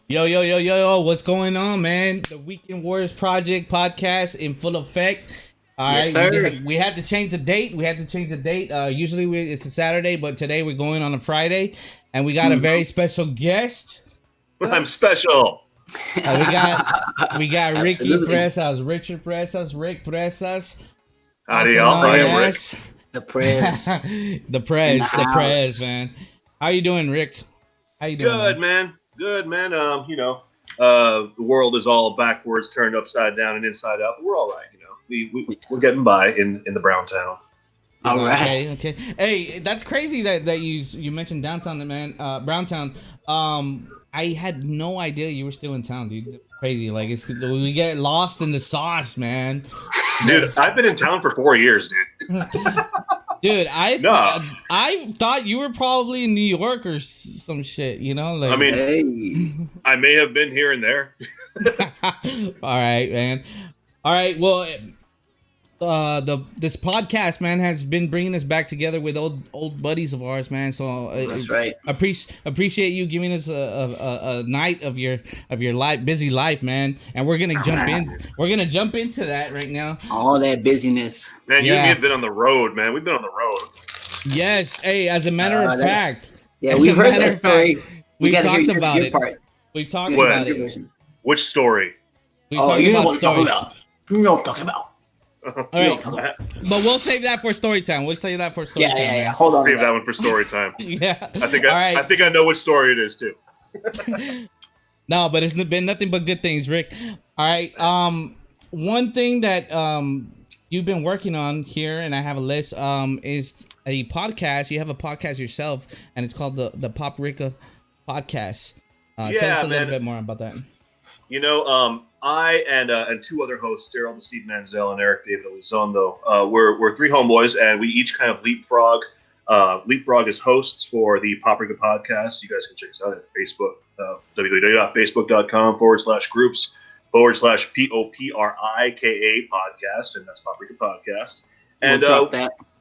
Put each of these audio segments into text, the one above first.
Yo, yo, yo, yo, yo, what's going on, man? The Weekend Warriors Project podcast in full effect. All Yes, right, sir. we had to change the date. Usually it's a Saturday, but today we're going on a Friday, and we got a very special guest with I'm us. special. We got Ricky Absolutely. Presas, Richard Presas, Rick Presas, Howdy, also y'all. known I am Rick. as The press. the In the the Prez, house. man. How you doing, Rick? How you doing, Good, man? man. Good, man. The world is all backwards, turned upside down, and inside out. But we're all right. We're getting by in the brown town. All right. Okay. Hey, that's crazy that you mentioned downtown, man. Browntown. I had no idea you were still in town, dude. Crazy. Like we get lost in the sauce, man. Dude, I've been in town for 4 years, dude. Dude, No. I thought you were probably in New York or some shit. You know, like. I mean, Hey. I may have been here and there. All right, man. All right. Well, this podcast, man, has been bringing us back together with old buddies of ours, man. So That's right. appreciate you giving us a night of your busy life, man. And we're gonna jump in. We're gonna jump into that right now. All that busyness. Man, you and Yeah. me have been on the road, man. We've been on the road. Yes. Hey, as a matter of that- fact. Yeah, as we've a heard matter that of story. fact, We we got to hear talked your, about your it. part. We talked What? about Your it. version. Which story? We Oh, talked you know about what I'm talking stories. about. You know what I'm talking about. All right, but we'll save that for story time. We'll save that for story time. Yeah. man. Hold on. Save that one for story time. Yeah. I think All I right. think I know which story it is too. No, but it's been nothing but good things, Rick. All right. One thing that you've been working on here, and I have a list. Is a podcast. You have a podcast yourself, and it's called the Pop Ricka Podcast. Tell Yeah, us a little man. bit more about that. I and two other hosts, Daryl Deceit Manzel and Eric David Elizondo, we're three homeboys, and we each kind of leapfrog as hosts for the Paprika Podcast. You guys can check us out at Facebook, www.facebook.com/groups/POPRIKA podcast, and that's Paprika Podcast. And We'll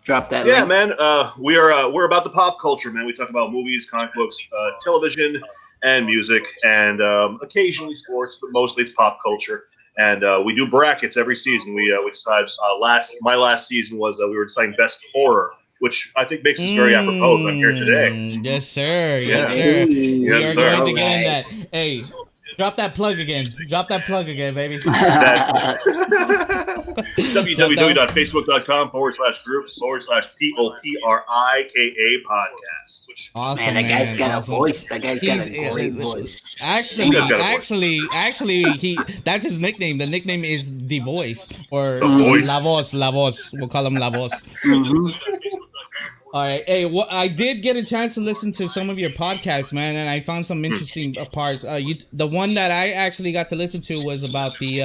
drop that yeah, link. man, we're about the pop culture, man. We talk about movies, comic books, television, and music, and occasionally sports, but mostly it's pop culture. And we do brackets every season. We decide. My last season was we were deciding best horror, which I think makes us very apropos. That I'm here today. Yes, sir. Yes, Yeah. sir. We Yes, are sir. going to get in Alright. that. Hey, drop that plug again. Drop that plug again, baby. www.facebook.com/groups/POPRIKA podcast. Awesome, Man, that guy's got awesome. a voice. That guy's got He's- a great voice. Actually, He's got a voice. he that's his nickname. The nickname is The Voice or The Voice. La Voz. We'll call him La Voz. Mhm. All right. Hey, I did get a chance to listen to some of your podcasts, man, and I found some interesting parts. The one that I actually got to listen to was about the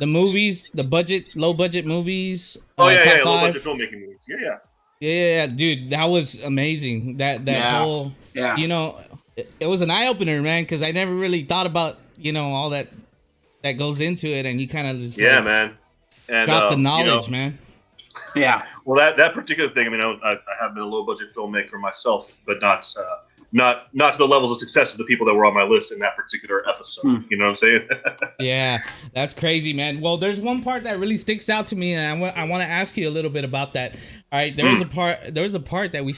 movies, the low budget movies. Oh yeah, top yeah, low five. budget filmmaking movies. Yeah. Yeah, dude, that was amazing. That Yeah. whole, Yeah. it was an eye opener, man, because I never really thought about all that goes into it, and you kind of just Yeah, man. And drop the knowledge, man. Yeah. Well, that particular thing. I mean, I have been a low budget filmmaker myself, but not to the levels of success of the people that were on my list in that particular episode. You know what I'm saying? Yeah, that's crazy, man. Well, there's one part that really sticks out to me, and I want to ask you a little bit about that. All right, there was a part that you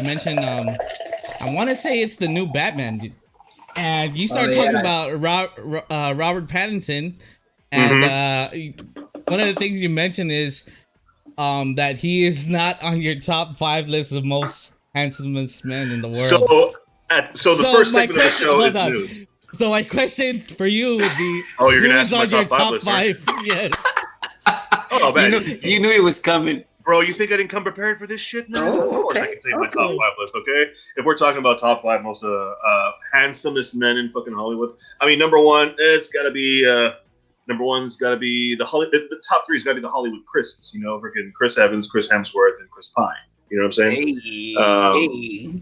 mentioned. I want to say it's the new Batman, dude. And you start talking about Robert Pattinson, and one of the things you mentioned is that he is not on your top 5 list of most handsomest men in the world. So the first my segment of the question- show hold is on. news. So my question for you would be: Oh, you're gonna who's ask my on your top 5 top list, aren't 5? Yes. Oh man, You knew it was coming. bro, you think I didn't come prepared for this shit? No, Oh, of course I okay. can say my top 5 list. Okay, if we're talking about top 5 most handsomest men in fucking Hollywood, I mean, number one's got to be the top 3's got to be the Hollywood Chris's. Freaking Chris Evans, Chris Hemsworth, and Chris Pine. You know what I'm saying? Hey,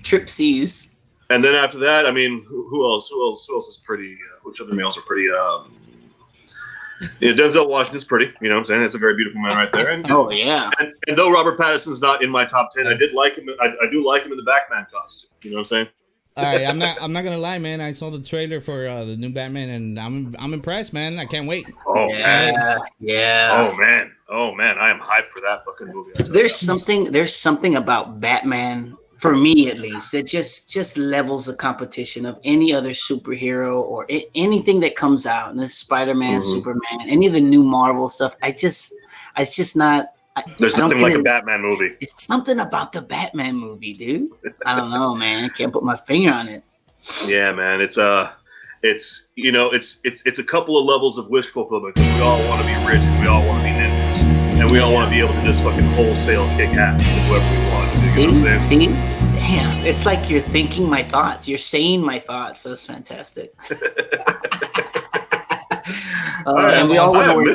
Tripsies. And then after that, I mean, who else? Who else is pretty? Which other males are pretty? Denzel Washington's pretty. You know what I'm saying? That's a very beautiful man right there. And, Oh yeah. and though Robert Pattinson's not in my top 10, I did like him. I do like him in the Batman costume. You know what I'm saying? All right, I'm not gonna lie, man. I saw the trailer for the new Batman, and I'm impressed, man. I can't wait. Oh man. Yeah. Oh man. I am hyped for that fucking movie. There's something about Batman, for me at least, that just levels the competition of any other superhero or anything that comes out. And this Spider-Man, Superman, any of the new Marvel stuff. It's just not. There's I don't nothing get like a it. Batman movie. It's something about the Batman movie, dude. I don't know, man. I can't put my finger on it. Yeah, man. It's it's a couple of levels of wish fulfillment because we all want to be rich and we all want to be ninjas and we all want to be able to just fucking wholesale kick ass to whoever we want. You know what I'm saying? See, damn, it's like you're thinking my thoughts. You're saying my thoughts. That's fantastic. And we all want to wear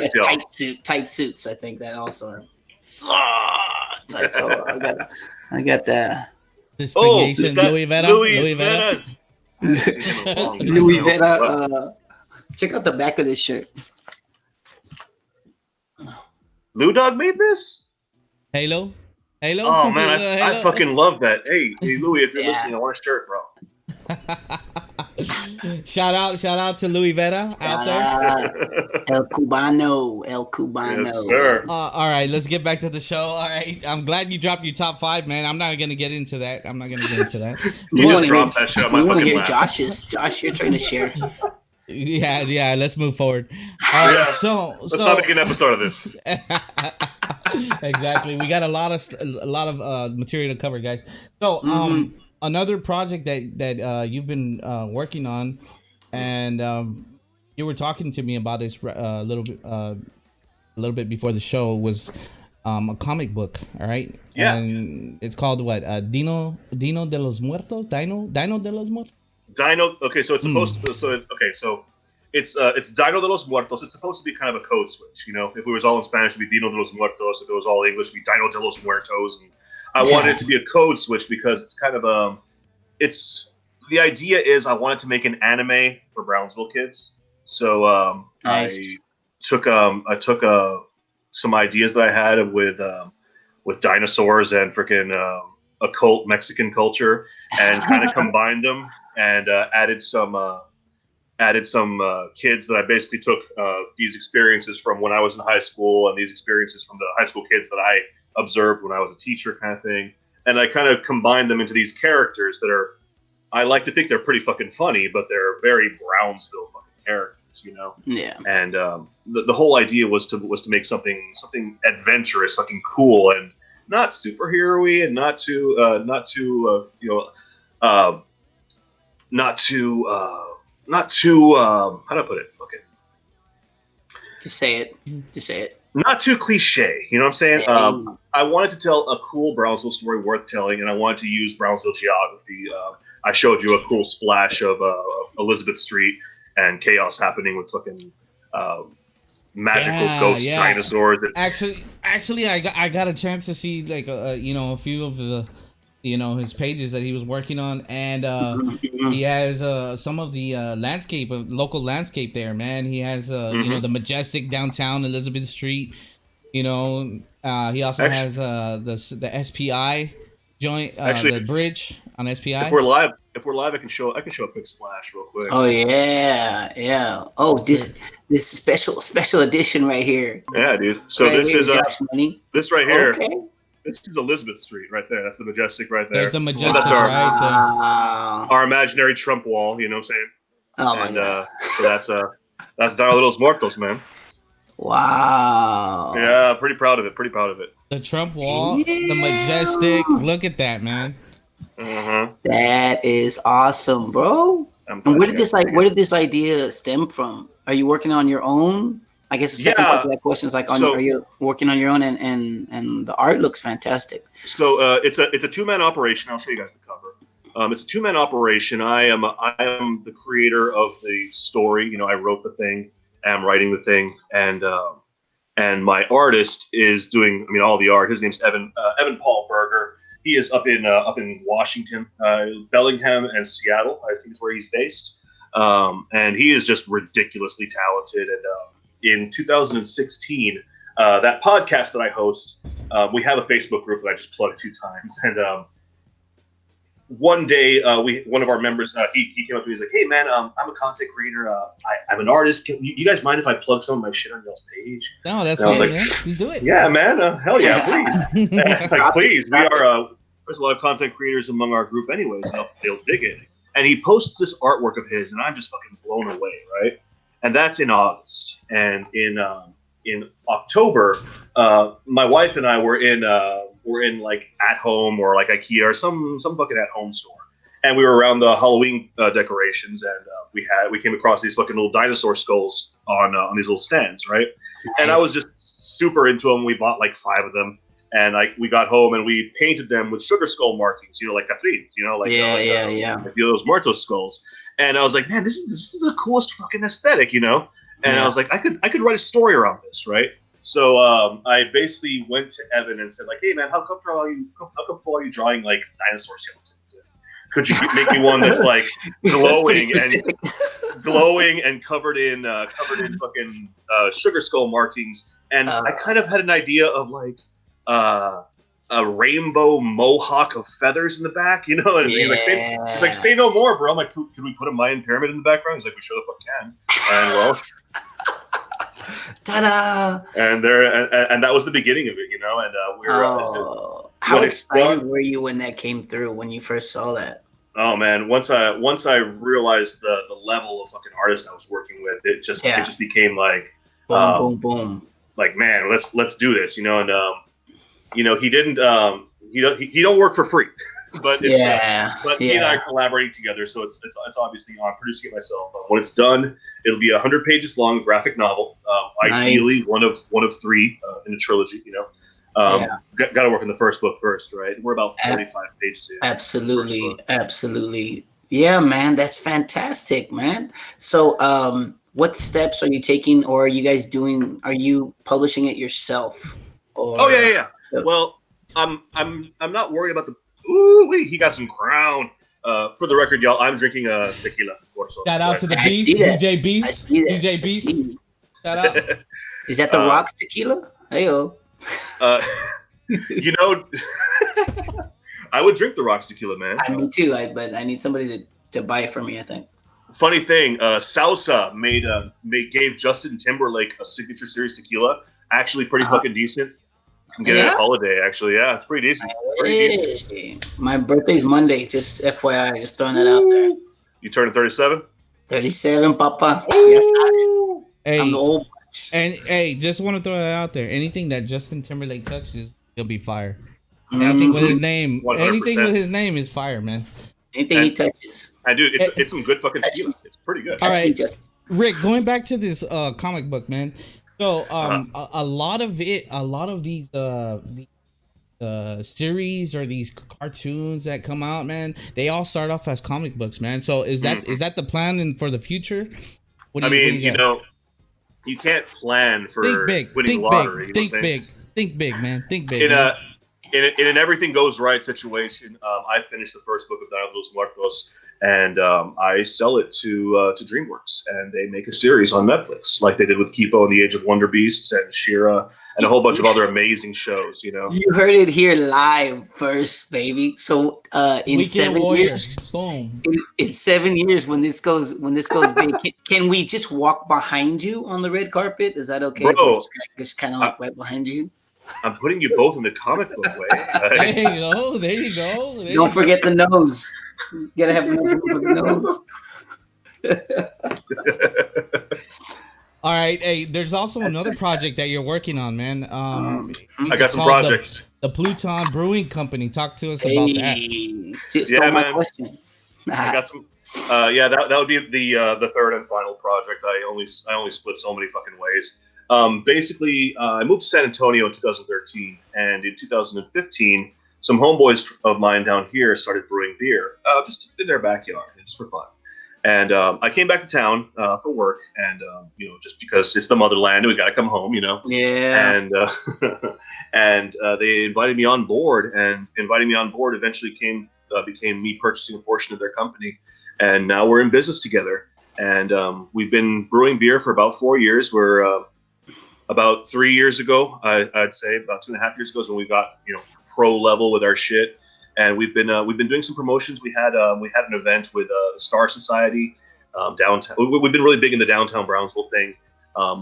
tight suits. I think that also. So I got that. This Nation, Louis Vera. Louis Vera. Check out the back of this shirt. Lou Dog made this? Halo. Oh man, I fucking love that. Hey Louis, if you're listening, I want a shirt, bro. Shout out to Louis Vera out there. El Cubano. Yes, sir. All right, let's get back to the show. All right, I'm glad you dropped your top 5, man. I'm not gonna get into that. You just dropped that shit on my fucking lap. Josh, you're trying to share. Yeah. Let's move forward. All right, so let's not make an episode of this. Exactly. We got a lot of material to cover, guys. So another project that you've been working on, and you were talking to me about this a little bit before the show, was a comic book. All right. Yeah. And it's called what? Dino de los Muertos. Dino de los Muertos. Dino. Okay, so it's supposed to. So it's Dino de los Muertos. It's supposed to be kind of a code switch. You know, if it was all in Spanish, it'd be Dino de los Muertos. If it was all English, it'd be Dino de los Muertos. And I wanted it to be a code switch because it's kind of it's the idea is I wanted to make an anime for Brownsville kids. So Nice. I took some ideas that I had with dinosaurs and freaking occult Mexican culture and kind of combined them and added some kids that I basically took these experiences from when I was in high school and these experiences from the high school kids that I observed when I was a teacher, kind of thing. And I kind of combined them into these characters that are, I like to think they're pretty fucking funny, but they're very Brownsville fucking characters, you know? Yeah. And the whole idea was to make something adventurous, something cool, and not superhero-y, and not too how to put it? Okay. Just say it. Not too cliche, you know what I'm saying? I wanted to tell a cool Brownsville story worth telling, and I wanted to use Brownsville geography. I showed you a cool splash of Elizabeth Street and chaos happening with fucking magical ghost dinosaurs. Actually, I got a chance to see like a few of the his pages that he was working on, and he has some of the local landscape there, man. He has the majestic downtown Elizabeth Street. He also has the SPI joint, the bridge on SPI. If we're live, I can show a quick splash real quick. Oh yeah. Oh, this special edition right here. Yeah, dude. So right this here, is this right here. Okay. This is Elizabeth Street right there. That's the majestic right there. There's the majestic That's right our imaginary Trump wall. You know what I'm saying? Oh my god. So that's Dino de los Muertos, man. Wow. Yeah, pretty proud of it. The Trump wall, the majestic. Look at that, man. That is awesome, bro. And where did this idea stem from? Are you working on your own? I guess the second part of that question is like, are you working on your own? And the art looks fantastic. So it's a two-man operation. I'll show you guys the cover. It's a two-man operation. I am the creator of the story. You know, I wrote the thing. I'm writing the thing, and my artist is doing all the art. His name's Evan Paul Berger. He is up in Washington, Bellingham, and Seattle. I think is where he's based. And he is just ridiculously talented. And in 2016, that podcast that I host, we have a Facebook group that I just plugged 2 times, and one day, one of our members, he came up to me. He's like, "Hey, man, I'm a content creator. I'm an artist. You guys mind if I plug some of my shit on y'all's page?" No, that's And I was fine, like, man. You do it. "Yeah, man. Hell yeah, please." Like, please. We are. There's a lot of content creators among our group, anyways. And they'll dig it. And he posts this artwork of his, and I'm just fucking blown away, right? And that's in August. And in October, my wife and I were in like at home or like IKEA or some fucking at home store, and we were around the Halloween decorations, and we came across these fucking little dinosaur skulls on these little stands, right? Nice. And I was just super into them. We bought like 5 of them, and we got home and we painted them with sugar skull markings, like Catrins, like like those Muertos skulls. And I was like, man, this is the coolest fucking aesthetic, And I was like, I could write a story around this, right? So I basically went to Evan and said, like, hey man, how comfortable are you drawing like dinosaur skeletons? Could you make me one that's like glowing and covered in fucking sugar skull markings? And I kind of had an idea of like a rainbow mohawk of feathers in the back, And he's like, say no more, bro. I'm like, can we put a Mayan pyramid in the background? He's like, we sure the fuck can. And well. Ta-da! And that was the beginning of it, And we were. How excited were you when that came through? When you first saw that? Oh man! Once I realized the level of fucking artist I was working with, it just became like boom, boom, boom. Like, man, let's do this, And he didn't he don't work for free. But he and I are collaborating together, so it's obviously I'm producing it myself. When it's done, it'll be 100 pages long graphic novel, ideally one of 3 in a trilogy. Got to work on the first book first, right? We're about 45 pages in. Absolutely. Yeah, man, that's fantastic, man. So, what steps are you taking, or are you guys doing? Are you publishing it yourself? Or, oh yeah. Well, I'm not worried about the. Ooh, he got some crown. For the record, y'all, I'm drinking a tequila. Shout out to the Beast, DJ Beast. DJ Beast. Shout out. Is that the Rocks tequila? Hey-o. I would drink the Rocks tequila, man. Me too, but I need somebody to buy it for me, I think. Funny thing, Salsa gave Justin Timberlake a signature series tequila. Actually pretty fucking decent. You can get it at Holiday, actually. Yeah, it's pretty decent. My birthday's Monday. Just FYI, just throwing that out there. You turning 37? 37, Papa. Yes, hey, I'm the old. And hey, just want to throw that out there. Anything that Justin Timberlake touches, he'll be fire. Anything with his name, 100%. Anything with his name is fire, man. Anything he touches. I do. It's some good fucking tequila. It's pretty good. All right, Rick. Going back to this comic book, man. So a lot of these series or these cartoons that come out, man, they all start off as comic books, man. So is that the plan for the future? You can't plan for winning the lottery. Think big, man. Think big. In an everything goes right situation, I finished the first book of Dino de los Muertos, and I sell it to DreamWorks, and they make a series on Netflix, like they did with Kipo and the Age of Wonder Beasts and She-Ra and a whole bunch of other amazing shows. You heard it here live first, baby. So in Weekend 7 years, boom. In 7 years, when this goes big, can we just walk behind you on the red carpet? Is that okay? Bro, just kind of like right behind you. I'm putting you both in the comic book way. There you go. Don't forget the nose. You gotta have room for the nose. All right. Hey, there's also another project that you're working on, man. I got some projects. The Pluton Brewing Company. Talk to us about that. Stole my question. I got some. That would be the third and final project. I only split so many fucking ways. Basically, I moved to San Antonio in 2013, and in 2015, some homeboys of mine down here started brewing beer, just in their backyard, just for fun. And I came back to town for work, and just because it's the motherland, we got to come home, Yeah. And they invited me on board, and inviting me on board eventually became me purchasing a portion of their company, and now we're in business together. And we've been brewing beer for about 4 years. We're about 3 years ago, I'd say about 2.5 years ago, is when we got pro level with our shit. and we've been doing some promotions. We had an event with the Star Society downtown. We've been really big in the downtown Brownsville thing.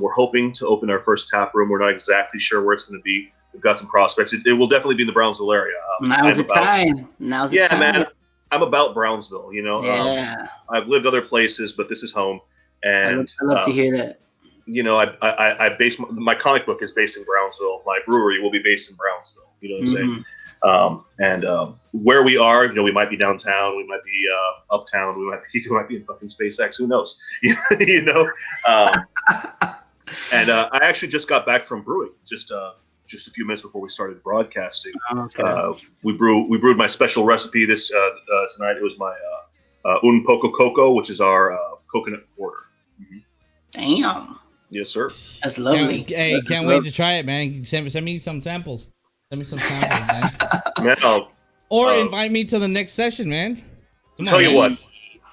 We're hoping to open our first tap room. We're not exactly sure where it's going to be. We've got some prospects. It will definitely be in the Brownsville area. Now's the time. Yeah, man. I'm about Brownsville. Yeah. I've lived other places, but this is home. And I love to hear that. I base my comic book is based in Brownsville. My brewery will be based in Brownsville. You know what I'm saying? Where we are, we might be downtown, we might be uptown, we might be in fucking SpaceX. Who knows? I actually just got back from brewing just a few minutes before we started broadcasting. Okay. We brewed my special recipe this tonight. It was my un poco coco, which is our coconut porter. Damn. Yes, sir. That's lovely. Can't wait to try it, man. Send me some samples. Send me some samples, man. Man, invite me to the next session, man. Tell you what,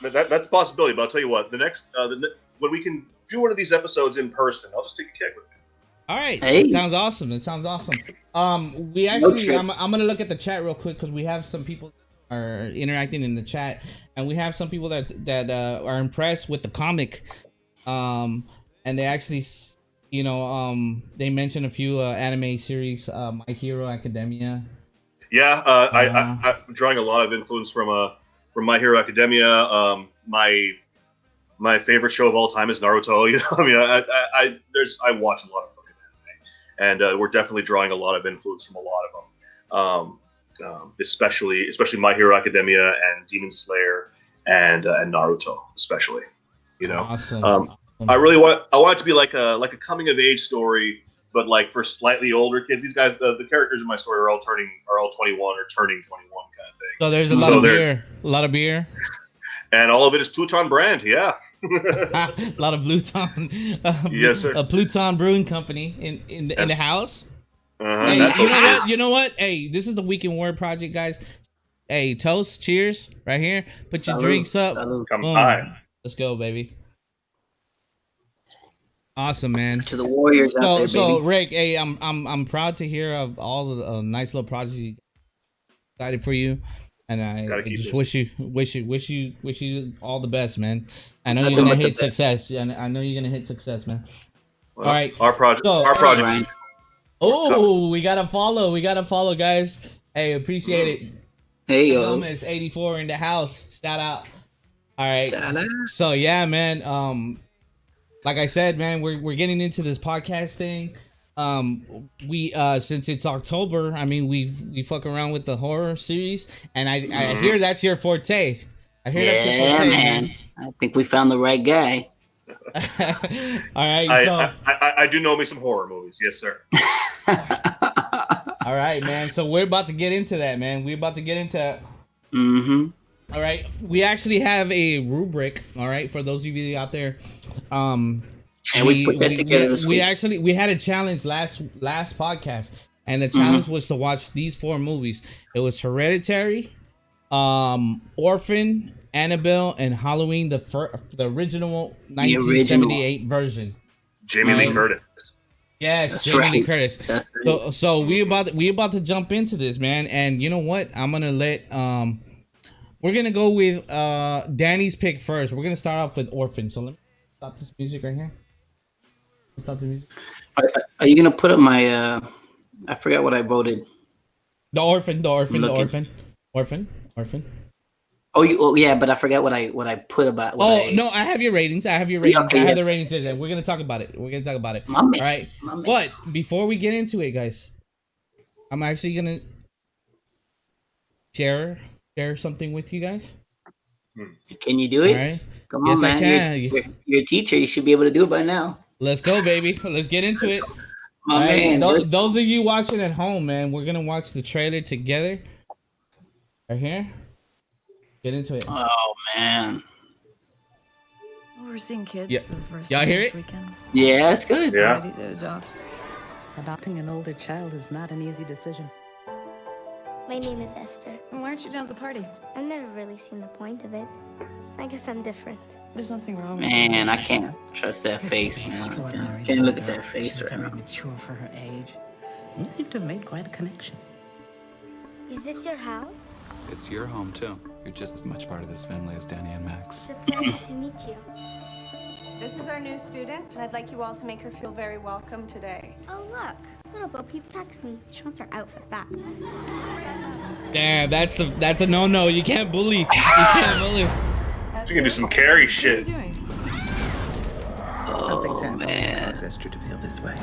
that's a possibility. But I'll tell you what, the next when we can do one of these episodes in person, I'll just take a keg with me. All right, hey. It sounds awesome. We actually, I'm gonna look at the chat real quick because we have some people are interacting in the chat, and we have some people that are impressed with the comic, and they actually, they mentioned a few anime series, My Hero Academia. Yeah, I'm drawing a lot of influence from My Hero Academia. My favorite show of all time is Naruto. I watch a lot of fucking anime, and we're definitely drawing a lot of influence from a lot of them. Especially My Hero Academia and Demon Slayer and Naruto, especially. Awesome. I want it to be like a coming of age story, but like for slightly older kids. These guys, the characters in my story are all 21 or turning 21 kind of thing. So there's a lot of beer, and all of it is Pluton brand. Yeah. A lot of Pluton. Yes, sir. A Pluton Brewing Company in the house. Hey, you know what? Hey, this is the Weekend Word Project, guys. Hey, toast, cheers, right here. Put your drinks up. Come on. Let's go, baby. Awesome, man. To the Warriors out there, baby. So Rick, hey, I'm proud to hear of all the nice little projects you excited for you, and I just wish you all the best, man. I know you're gonna hit success. I know you're gonna hit success, man. Well, all right, our project. Right. Oh, we gotta follow, guys. Hey, appreciate it. Hey yo, Gomez 84 in the house. Shout out. All right. Shout out. So yeah, man. Like I said, man, we're getting into this podcast thing. We since it's October, I mean, we fuck around with the horror series, and I hear that's your forte. That's your forte, man. I think we found the right guy. All right, I do know me some horror movies, yes, sir. All right, man. So we're about to get into that, man. We're about to get into. All right, we actually have a rubric. All right, for those of you out there, and we put that together this week. We had a challenge last podcast, and the challenge was to watch these 4 movies. It was Hereditary, Orphan, Annabelle, and Halloween, the original 1978 version. Jamie Lee Curtis. Yes, that's Jamie right. Lee Curtis. That's right. So we about to jump into this, man. And you know what? I'm gonna let we're gonna go with Danny's pick first. We're gonna start off with Orphan. So let me stop this music right here. Stop the music. Are you gonna put up my? I forgot what I voted. The Orphan. Oh yeah, but I forgot what I put about. No, I have your ratings. I have the ratings there. We're gonna talk about it. All right. But before we get into it, guys, I'm actually gonna share something with you guys. Can you do it? All right. Come on, man. I can. You're a teacher. You should be able to do it by now. Let's go, baby. Let's get into it. My man. Those of you watching at home, man, we're gonna watch the trailer together. Right here. Get into it. Oh man. We're seeing kids for the first Y'all time hear this it? weekend. Yeah, it's good. Yeah. Ready to adopt. Adopting an older child is not an easy decision. My name is Esther. Why aren't you down at the party? I've never really seen the point of it. I guess I'm different. There's nothing wrong with Man, I can't trust that face, man. I can't look at that face right Very now. mature for her age. You seem to have made quite a connection. Is this your house? It's your home, too. You're just as much part of this family as Danny and Max. It's a pleasure to meet you. This is our new student, and I'd like you all to make her feel very welcome today. Oh, look. Little Bo Peep texts me. She wants her outfit back. Damn, that's a no. You can't bully. You can't bully. You can do some Carrie shit. What are you doing? Something's happening that caused Esther to feel this way.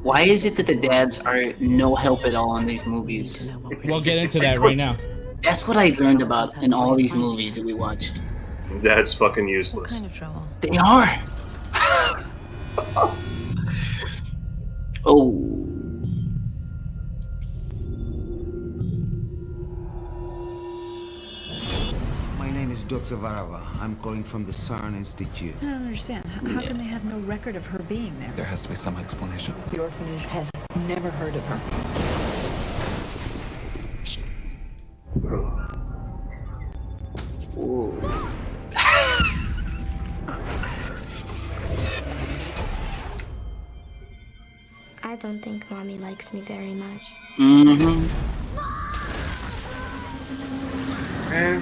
Why is it that the dads are no help at all in these movies? We'll get into that right now. That's what I learned about in all these movies that we watched. That's fucking What useless. kind of trouble? They are. Oh. My name is Dr. Varava. I'm calling from the CERN Institute. I don't understand. How can they have no record of her being there? There has to be some explanation. The orphanage has never heard of her. Ooh. I don't think Mommy likes me very much. Mm-hmm. Man,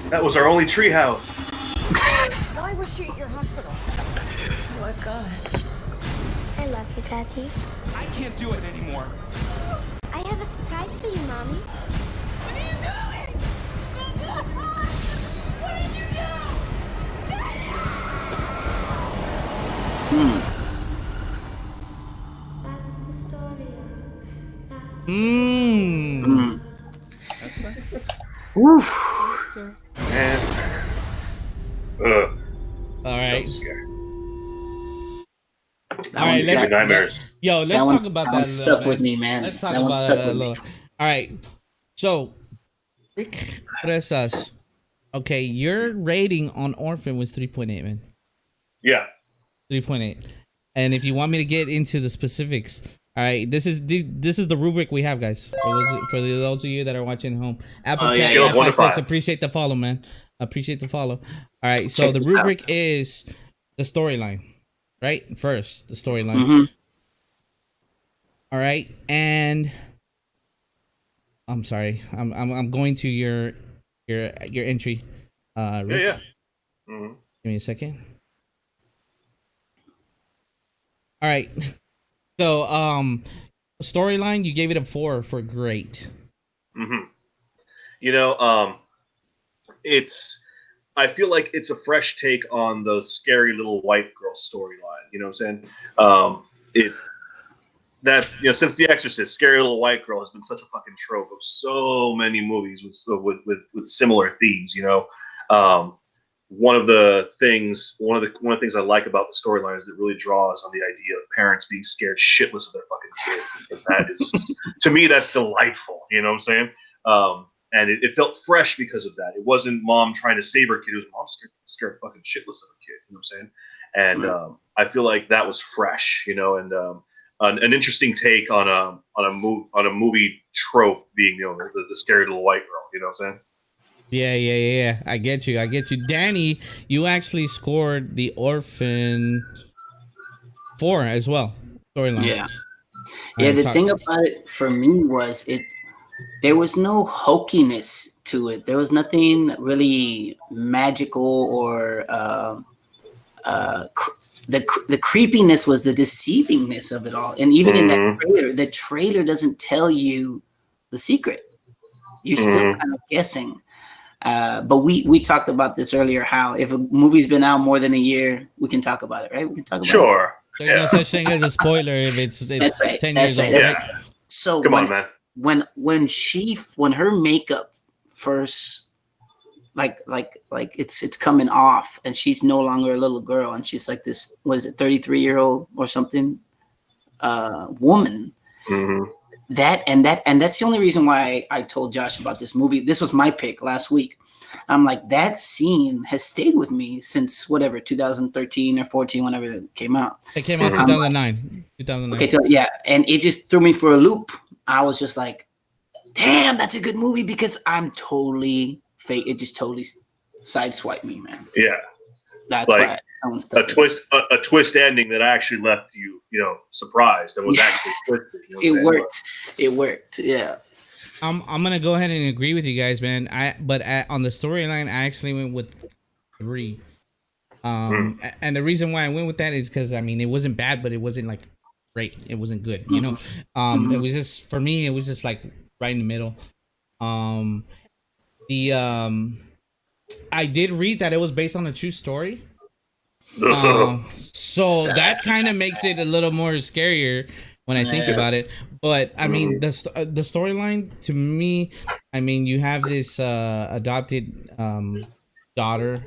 that was our only treehouse. Why was she at your hospital? Oh my God. I love you, Daddy. I can't do it anymore. I have a surprise for you, Mommy. What are you doing? What did you do? That's the story. That's Oof. Man. All right. Jump scare. All right, Give me nightmares. let's That talk one- about that that one a little stuck bit. with me, man. Let's talk That one about stuck that a with me. little. All right. So, Rick Fresas. Okay, your rating on Orphan was 3.8, man. Yeah. 3.8. And if you want me to get into the specifics, all right, this is the rubric we have, guys. For those of you that are watching at home, Apple Oh, yeah, Cat yeah. Scale of 1 to 856, 5. appreciate the follow, man. Appreciate the follow. All right, so Check the this rubric is the storyline, right? First, the storyline. Mm-hmm. All right, and I'm sorry, I'm going to your entry, Rick. Yeah. Mm-hmm. Give me a second. All right. So, storyline, you gave it a 4 for great. Mm-hmm. You know, I feel like it's a fresh take on the scary little white girl storyline. You know what I'm saying? Since The Exorcist, scary little white girl has been such a fucking trope of so many movies with similar themes. You know, one of the things I like about the storyline is that it really draws on the idea of parents being scared shitless of their fucking kids, because that is, to me, that's delightful. You know what I'm saying? And it felt fresh because of that. It wasn't mom trying to save her kid. It was mom scared fucking shitless of her kid. You know what I'm saying? And I feel like that was fresh, you know, and an interesting take on a movie trope being, you know, the scary little white girl. You know what I'm saying? Yeah. I get you. Danny, you actually scored the Orphan 4 as well. Storyline. Yeah. All right, The talk. thing about it for me was there was no hokiness to it. There was nothing really magical or the creepiness was the deceivingness of it all. And even in that trailer, the trailer doesn't tell you the secret. You're still kind of guessing. But we talked about this earlier, how if a movie's been out more than a year, we can talk about it, right? We can talk about it. Sure. There's no such thing as a spoiler if it's That's right. 10 That's years right. old. Yeah. Right? So Come on, man. when her makeup first like it's coming off and she's no longer a little girl and she's like this, what is it, 33-year-old or something woman. Mm-hmm. That's the only reason why I told Josh about this movie. This was my pick last week. I'm like, that scene has stayed with me since whatever 2013 or 14, whenever it came out. It came out 2009. Okay, yeah, and it just threw me for a loop. I was just like, damn, that's a good movie, because I'm totally fake. It just totally sideswiped me, man. Yeah. That's Like, right. a twist ending that actually left you, surprised and was actually twisted. It worked. It worked. Yeah. I'm gonna go ahead and agree with you guys, man. On the storyline, I actually went with 3. And the reason why I went with that is because it wasn't bad, but it wasn't like great. It wasn't good, It was just, for me, it was just like right in the middle. I did read that it was based on a true story. So that kind of makes it a little more scarier when I think about it. But the storyline to me, you have this adopted daughter,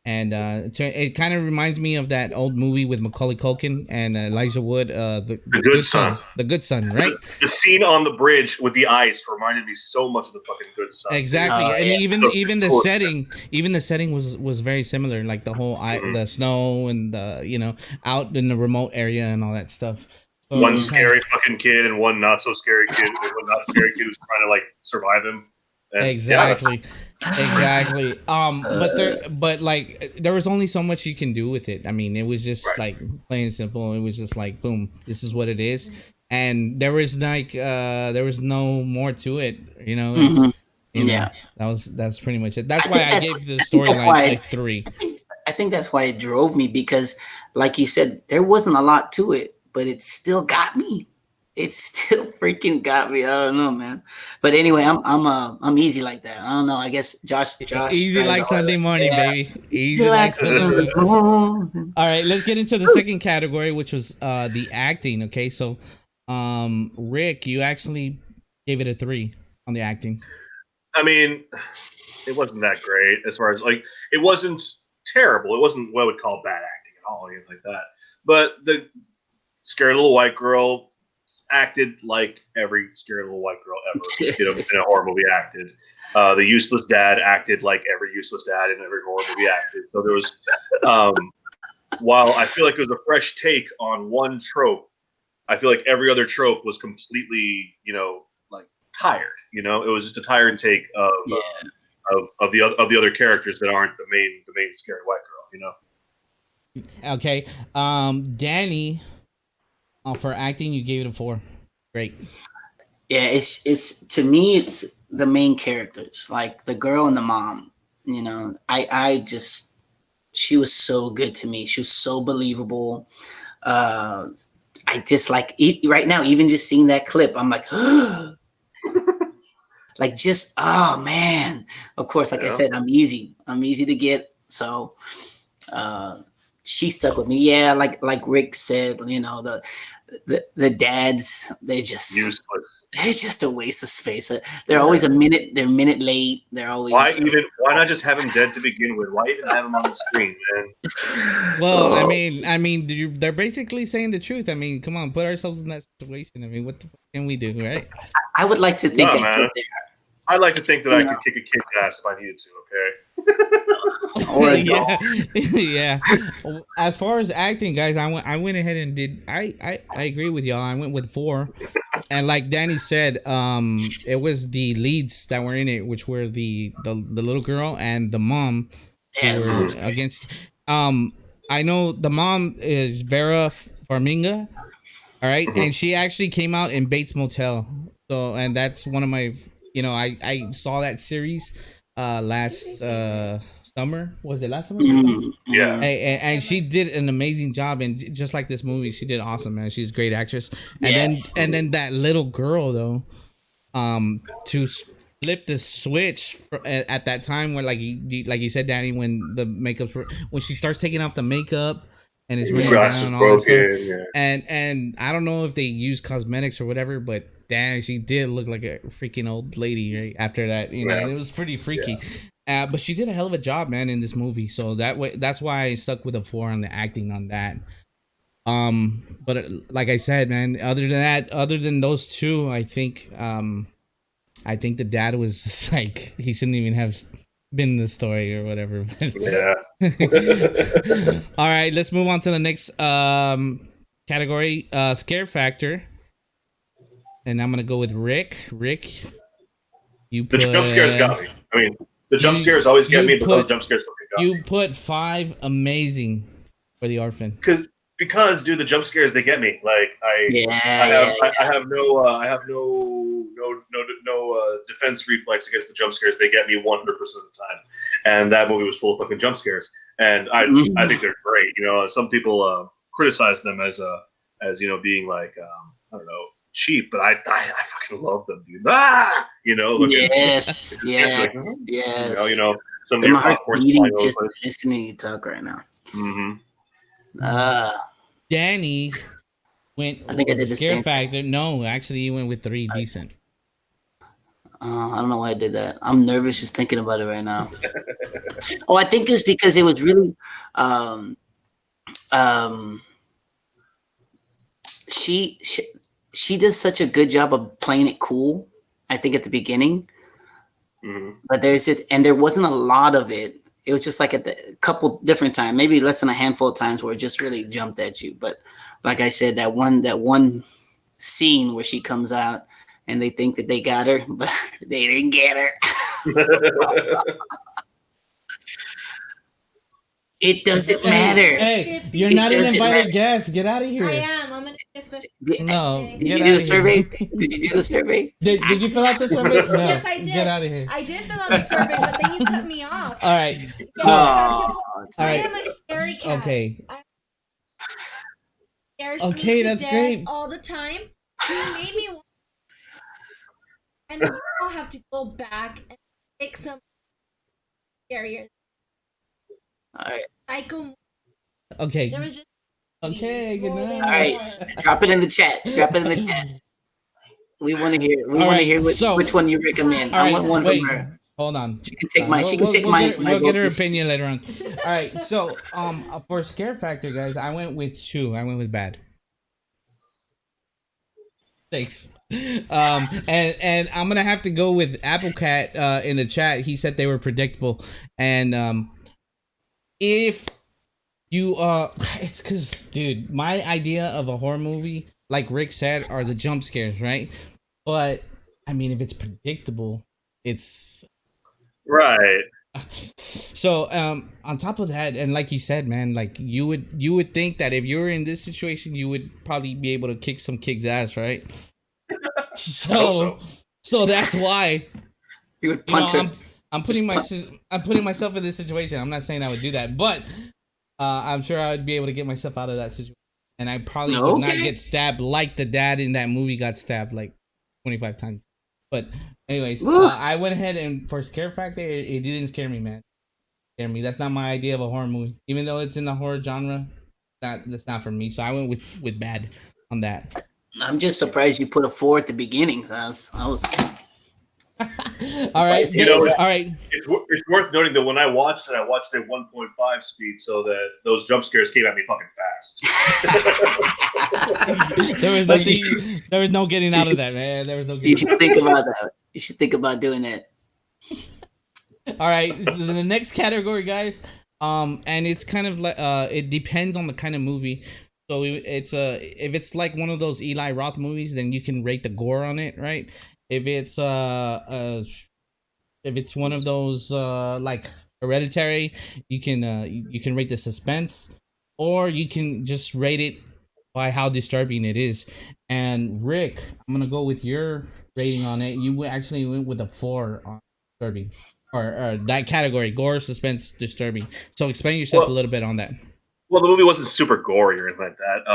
and it kind of reminds me of that old movie with Macaulay Culkin and Elijah Wood, the Good Son. The Good Son, right? The scene on the bridge with the ice reminded me so much of the fucking Good Son. Exactly, and even the setting was very similar, like the whole the snow and the out in the remote area and all that stuff. So one scary fucking kid and one not so scary kid, and one not scary kid who's trying to like survive him. And, exactly. But there was only so much you can do with it. It was just like plain and simple. It was just like, boom, this is what it is, and there was no more to it. That's pretty much it. That's why I gave the storyline like 3. I think that's why it drove me, because, like you said, there wasn't a lot to it, but it still got me. It still freaking got me. I don't know, man. But anyway, I'm easy like that. I don't know. I guess Josh easy like Sunday morning, baby. Easy like Sunday morning. All right, let's get into the second category, which was the acting. Okay, so Rick, you actually gave it a 3 on the acting. It wasn't that great as far as it wasn't terrible. It wasn't what I would call bad acting at all, anything like that. But the scared little white girl acted like every scared little white girl ever in a horror movie acted. The useless dad acted like every useless dad in every horror movie acted. So there was, while I feel like it was a fresh take on one trope, I feel like every other trope was completely, tired. It was just a tired take of the other characters that aren't the main scary white girl. Okay, Danny. For acting, you gave it a 4. Great. Yeah, it's to me, it's the main characters, like the girl and the mom. She was so good to me. She was so believable. I just right now, even just seeing that clip, I'm like, oh man. Of course, like I said, I'm easy to get. So, she stuck with me. Yeah, like Rick said, the dads, they're just useless. They're just a waste of space. They're always a minute late. They're always why not just have him dead to begin with? Why even have him on the screen, man? Well, they're basically saying the truth. Come on, put ourselves in that situation. What the fuck can we do, right? I would like to think I'd like to think that I could kick a kid's ass if I needed to, okay? Yeah. As far as acting, guys, I went ahead and did. I agree with y'all. I went with 4, and like Danny said, it was the leads that were in it, which were the little girl and the mom who were against. I know the mom is Vera Farmiga, all right, and she actually came out in Bates Motel. So, and that's one of my. I saw that series last summer. Was it last summer? Yeah. And she did an amazing job, and just like this movie, she did awesome, man. She's a great actress. And then that little girl though, to flip the switch at that time where like you said, Danny, when the when she starts taking off the makeup. And it's really down and all that stuff. And I don't know if they use cosmetics or whatever, but damn, she did look like a freaking old lady right after that. And it was pretty freaky. Yeah. But she did a hell of a job, man, in this movie. So that's why I stuck with a 4 on the acting on that. But like I said, man, other than those two, I think the dad was just like, he shouldn't even have been in the story or whatever. Yeah. All right, let's move on to the next category, scare factor. And I'm gonna go with Rick. Rick, you put, the jump scares got me. The jump scares always get me, but those jump scares got me. You put 5 amazing. for the Orphan? Because dude, the jump scares, they get me. Like I have no defense reflex against the jump scares. They get me 100% of the time. And that movie was full of fucking jump scares. And I think they're great. You know, some people criticize them as being like I don't know, cheap, but I fucking love them, dude. Ah, you know, yes. Like, yes. you know, some of your popcorn's flying just over. listening to you talk right now. Danny went. I think I did the scare same factor. No, actually, you went with 3 decent. I don't know why I did that. I'm nervous just thinking about it right now. I think it's because it was really, she does such a good job of playing it cool. I think at the beginning, but there wasn't a lot of it. It was just like at a couple different times, maybe less than a handful of times where it just really jumped at you. But like I said, that one scene where she comes out and they think that they got her, but they didn't get her. It doesn't matter. Hey, you're not an invited guest. Get out of here. I am. I'm gonna get special. No. Did you do the survey? Did you do the survey? Did you fill out the survey? No. Yes, I did. Get out of here. I did fill out the survey, but then you cut me off. All right. I am a scary cat. Okay. Okay, that's great. All the time. You made me want, and we all have to go back and pick some scarier. All right. Psycho. Okay. There was just okay. Good night. All right. Drop it in the chat. We want to hear. We want to hear which one you recommend. I want one from her. Hold on. She can take mine. She can take mine. We'll get her opinion later on. All right. So, for scare factor, guys, I went with 2. I went with bad. Thanks. And I'm gonna have to go with Applecat in the chat. He said they were predictable, and if you it's because, dude, my idea of a horror movie, like Rick said, are the jump scares, right? But I mean, if it's predictable, it's right. So on top of that, and like you said, man, like you would think that if you were in this situation, you would probably be able to kick some kid's ass, right? So that's why you would punch her. I'm putting myself in this situation. I'm not saying I would do that, but I'm sure I would be able to get myself out of that situation, and I probably would not get stabbed like the dad in that movie got stabbed like 25 times. But anyways, I went ahead and for scare factor, it didn't scare me, man. Scare me. That's not my idea of a horror movie, even though it's in the horror genre. That's not for me. So I went with bad on that. I'm just surprised you put a 4 at the beginning. I was. All right, all right. It's worth noting that when I watched it at 1.5 speed, so that those jump scares came at me fucking fast. There was no getting out of that, man. There was no. You should think about that. You should think about doing that. All right, so the next category, guys. And it's kind of like it depends on the kind of movie. So it's if it's like one of those Eli Roth movies, then you can rate the gore on it, right? If it's one of those like Hereditary, you can rate the suspense, or you can just rate it by how disturbing it is. And Rick, I'm gonna go with your rating on it. You actually went with a 4 on disturbing, or that category: gore, suspense, disturbing. So explain yourself a little bit on that. Well, the movie wasn't super gory or anything like that.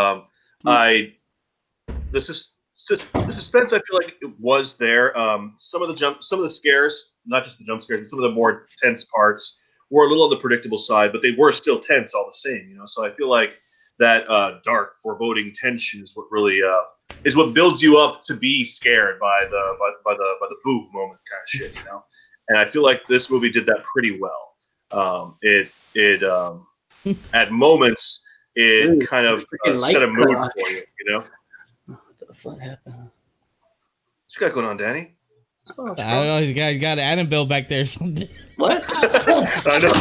The suspense, I feel like it was there. Some of the scares, not just the jump scares, but some of the more tense parts were a little on the predictable side, but they were still tense all the same, you know. So I feel like that dark, foreboding tension is what really is what builds you up to be scared by the boom moment kind of shit, you know. And I feel like this movie did that pretty well. At moments, it kind of set a mood for you, you know. What the fuck happened? What you got going on, Danny? I don't know. He's got Annabelle back there or something. What? I know.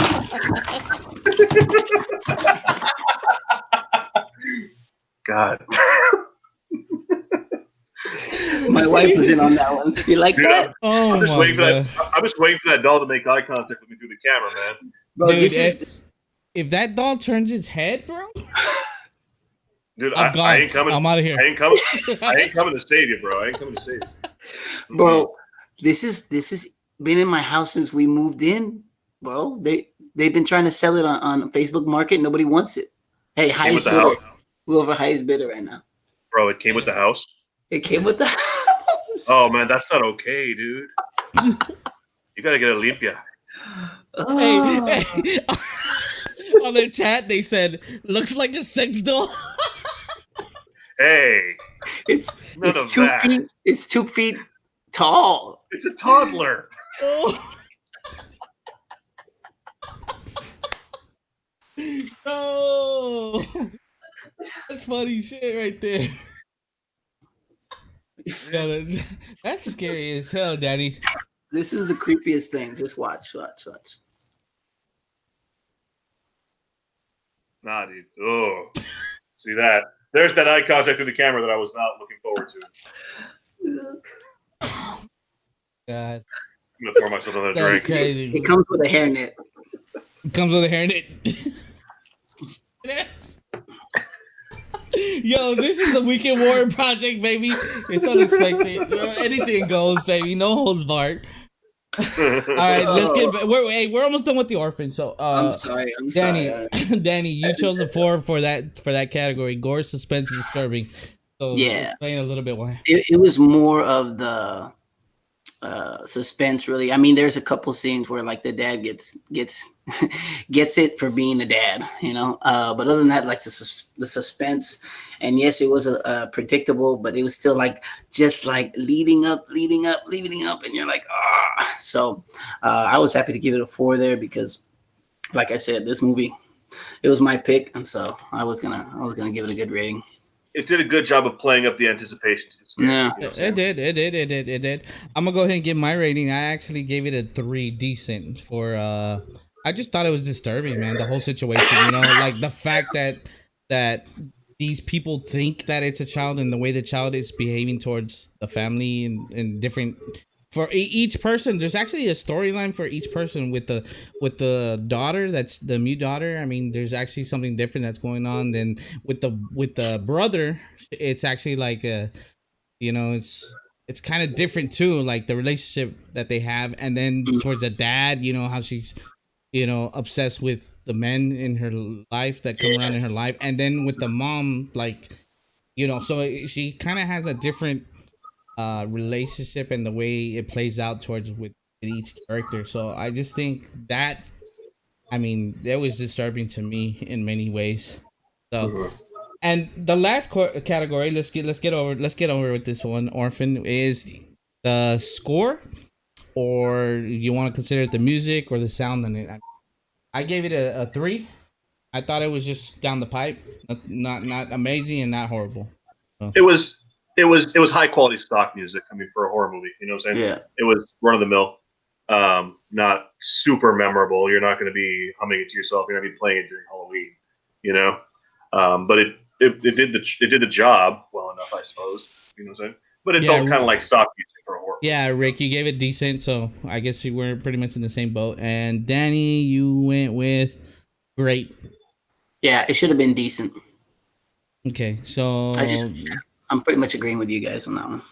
God. My wife was in on that one. You like that? Oh, I'm just waiting for that doll to make eye contact with me through the camera, man. Bro, Dude, if that doll turns its head, bro, Dude, I'm gone. I ain't coming. I'm out of here. I ain't coming. I ain't coming to save you, bro. I ain't coming to save you. Bro, this is been in my house since we moved in, bro. They've been trying to sell it on Facebook Market. Nobody wants it. Hey, highest bidder. Whoever highest bidder right now. Bro, it came with the house. It came with the house. Oh man, that's not okay, dude. You gotta get a limpia. Hey, on the chat they said looks like a sex doll. Hey, it's 2 feet. It's 2 feet tall. It's a toddler. Oh, that's funny shit right there. Yeah, that's scary as hell, Daddy. This is the creepiest thing. Just watch. Nah, dude. Oh, see that? There's that eye contact in the camera that I was not looking forward to. God, I'm gonna pour myself another drink. Crazy. It comes with a hairnet. It comes with a hairnet. Yes. Yo, this is the Weekend Warrior Project, baby. It's unexpected. Anything goes, baby. No holds barred. All right, let's get. We're almost done with the Orphan. So, I'm sorry. Danny, Danny, you chose a 4 for that category: gore, suspense, and disturbing. So, yeah, explain a little bit why. It was more of the suspense, really. I mean, there's a couple scenes where like the dad gets gets it for being a dad, you know. But other than that, like the suspense, and yes, it was a predictable, but it was still like just like leading up, and you're like, ah. So I was happy to give it a 4 there because, like I said, this movie, it was my pick, and so I was gonna give it a good rating. It did a good job of playing up the anticipation. Yeah, it did. I'm gonna go ahead and give my rating. I actually gave it a 3, decent. For I just thought it was disturbing, man. The whole situation, you know, like the fact that these people think that it's a child and the way the child is behaving towards the family and different. For each person, there's actually a storyline for each person with the daughter. That's the mute daughter. I mean, there's actually something different that's going on. Then with the brother, it's actually like you know, it's kind of different too. Like the relationship that they have, and then towards the dad, you know, how she's, you know, obsessed with the men in her life that come around in her life, and then with the mom, like, you know, so she kind of has a different relationship and the way it plays out towards with each character. So I just think that, I mean, that was disturbing to me in many ways. So and the last category, let's get over with this one. Orphan is the score, or you want to consider it the music or the sound on it. I gave it a 3. I thought it was just down the pipe, not amazing and not horrible. So. It was high quality stock music. I mean, for a horror movie, you know what I'm saying? Yeah. It was run of the mill, not super memorable. You're not going to be humming it to yourself. You're going to be playing it during Halloween, you know. But it did the job well enough, I suppose. You know what I'm saying? But it felt kind of like stock music for a horror movie. Yeah, Rick, you gave it decent, so I guess you were pretty much in the same boat. And Danny, you went with great. Yeah, it should have been decent. Okay, so I'm pretty much agreeing with you guys on that one.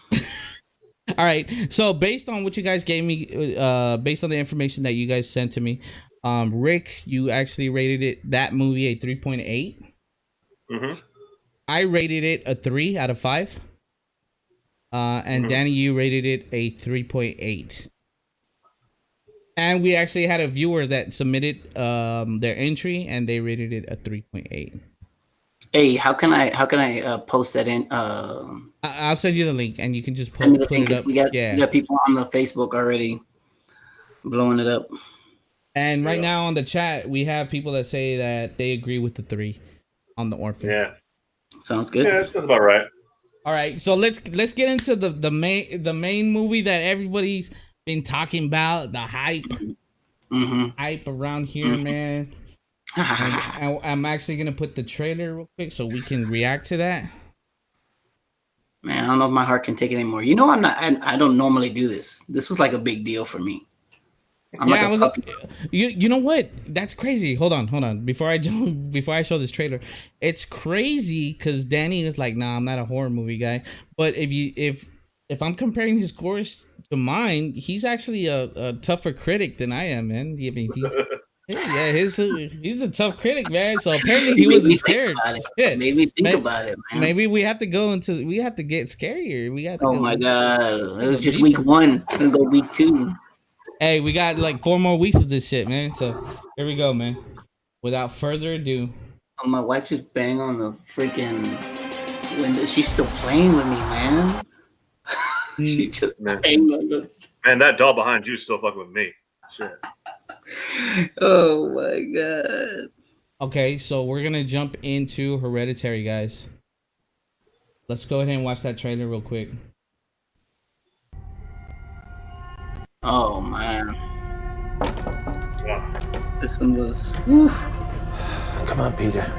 All right. So based on what you guys gave me, based on the information that you guys sent to me, Rick, you actually rated that movie a 3.8. I rated it a 3 out of 5. And Danny, you rated it a 3.8. And we actually had a viewer that submitted their entry, and they rated it a 3.8. Hey, how can I post that in? I'll send you the link, and you can just put it up. We got people on the Facebook already blowing it up. And right now on the chat, we have people that say that they agree with the 3 on the Orphan. Yeah, sounds good. Yeah, that's about right. All right, so let's get into the main movie that everybody's been talking about, the hype, hype around here, man. And I'm actually gonna put the trailer real quick so we can react to that. Man, I don't know if my heart can take it anymore. You know, I don't normally do this. This was like a big deal for me. I'm like a puppy. You know what? That's crazy. Hold on. Before I show this trailer, it's crazy because Danny is like, nah, I'm not a horror movie guy. But if I'm comparing his scores to mine, he's actually a tougher critic than I am, man. I mean, he's a tough critic, man. So apparently he wasn't scared. Shit. Made me think about it, man. Maybe we have to get scarier. We got to Oh my god, it was just week 1. We're gonna go week 2. Hey, we got like 4 more weeks of this shit, man. So here we go, man. Without further ado. Oh, my wife just banged on the freaking window. She's still playing with me, man. She just banged on the. Man, that doll behind you is still fucking with me. Shit. Oh my god. Okay, so we're gonna jump into Hereditary, guys. Let's go ahead and watch that trailer real quick. Oh man. Yeah. This one was. Woof. Come on, Peter.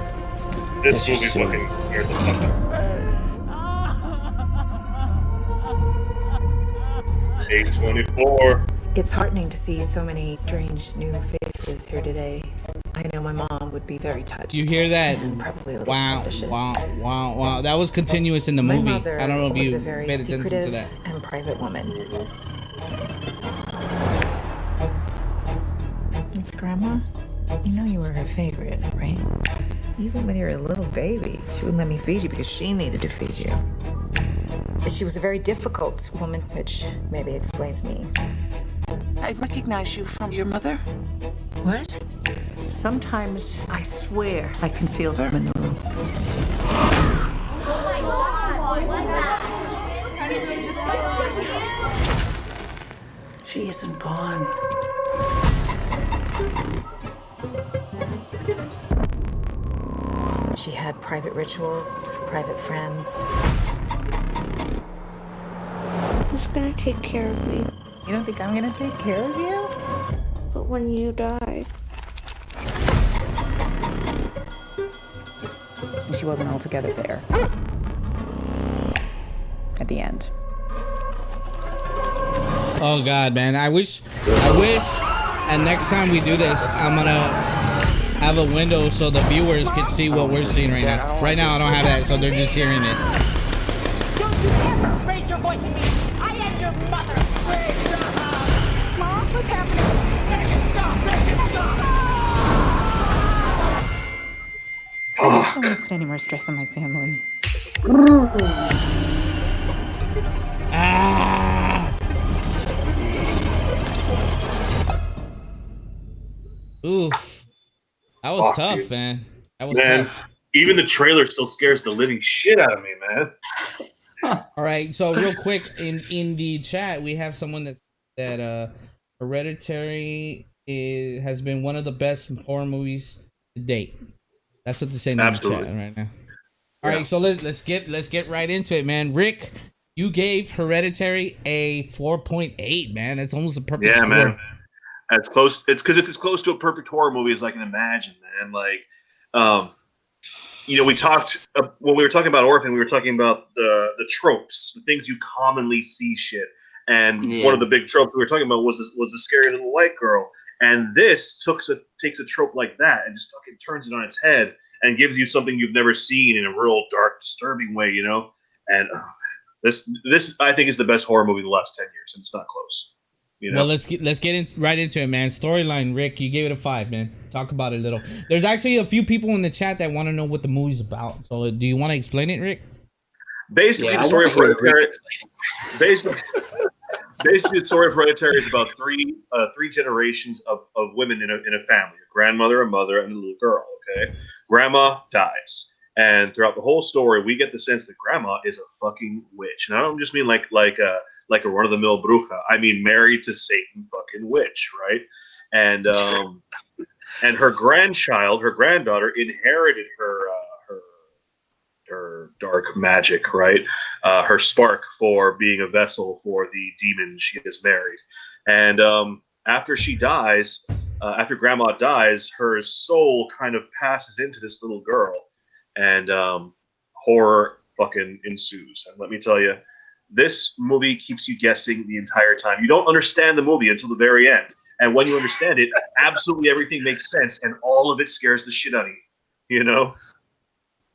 This movie fucking scared the fuck out. 824. It's heartening to see so many strange new faces here today. I know my mom would be very touched. You hear that? Probably a little Wow, suspicious. wow. That was continuous in the My movie. mother I don't know if was you a very paid attention to secretive that. and private woman. It's Grandma. You know you were her favorite, right? Even when you were a little baby, she wouldn't let me feed you because she needed to feed you. She was a very difficult woman, which maybe explains me. I recognize you from your mother. What? Sometimes I swear I can feel them in the room. Oh my god, what's that? She isn't gone. She had private rituals, private friends. Who's gonna take care of me? You don't think I'm gonna take care of you? But when you die. And she wasn't altogether there. At the end. Oh god, man. I wish and next time we do this, I'm gonna have a window so the viewers can see what we're seeing right now. Right now I don't have that, so they're just hearing it. Don't you ever raise your voice at me! I am your mother! Mom, what's happening? Make it stop! Make it stop! I just don't want to put any more stress on my family. Oof. That was tough, dude. man. That was tough. Even the trailer still scares the living shit out of me, man. All right, so real quick in the chat we have someone that Hereditary has been one of the best horror movies to date. That's what they're saying in the chat right now. All right, so let's get right into it, man. Rick, you gave Hereditary a 4.8, man. That's almost a perfect score. Man. That's close. It's because it's as close to a perfect horror movie as I can imagine, man. Like, we talked when we were talking about Orphan. We were talking about the tropes, the things you commonly see shit. And one of the big tropes we were talking about was the scary little white girl. And this takes a trope like that and just fucking turns it on its head and gives you something you've never seen in a real dark, disturbing way, And this I think is the best horror movie of the last 10 years, and it's not close. Well, let's get right into it, man. Storyline, Rick, you gave it a 5, man. Talk about it a little. There's actually a few people in the chat that want to know what the movie's about. So, do you want to explain it, Rick? Basically, the story of Hereditary. Basically, the story of Hereditary is about three generations of women in a family: a grandmother, a mother, and a little girl. Okay, grandma dies, and throughout the whole story, we get the sense that grandma is a fucking witch. And I don't just mean like a run-of-the-mill bruja. I mean married to Satan fucking witch, right? And and her granddaughter, inherited her dark magic, right? Her spark for being a vessel for the demon she has married. And after she dies, after grandma dies, her soul kind of passes into this little girl, and horror fucking ensues. And let me tell you, this movie keeps you guessing the entire time. You don't understand the movie until the very end. And when you understand it, absolutely everything makes sense, and all of it scares the shit out of you. You know?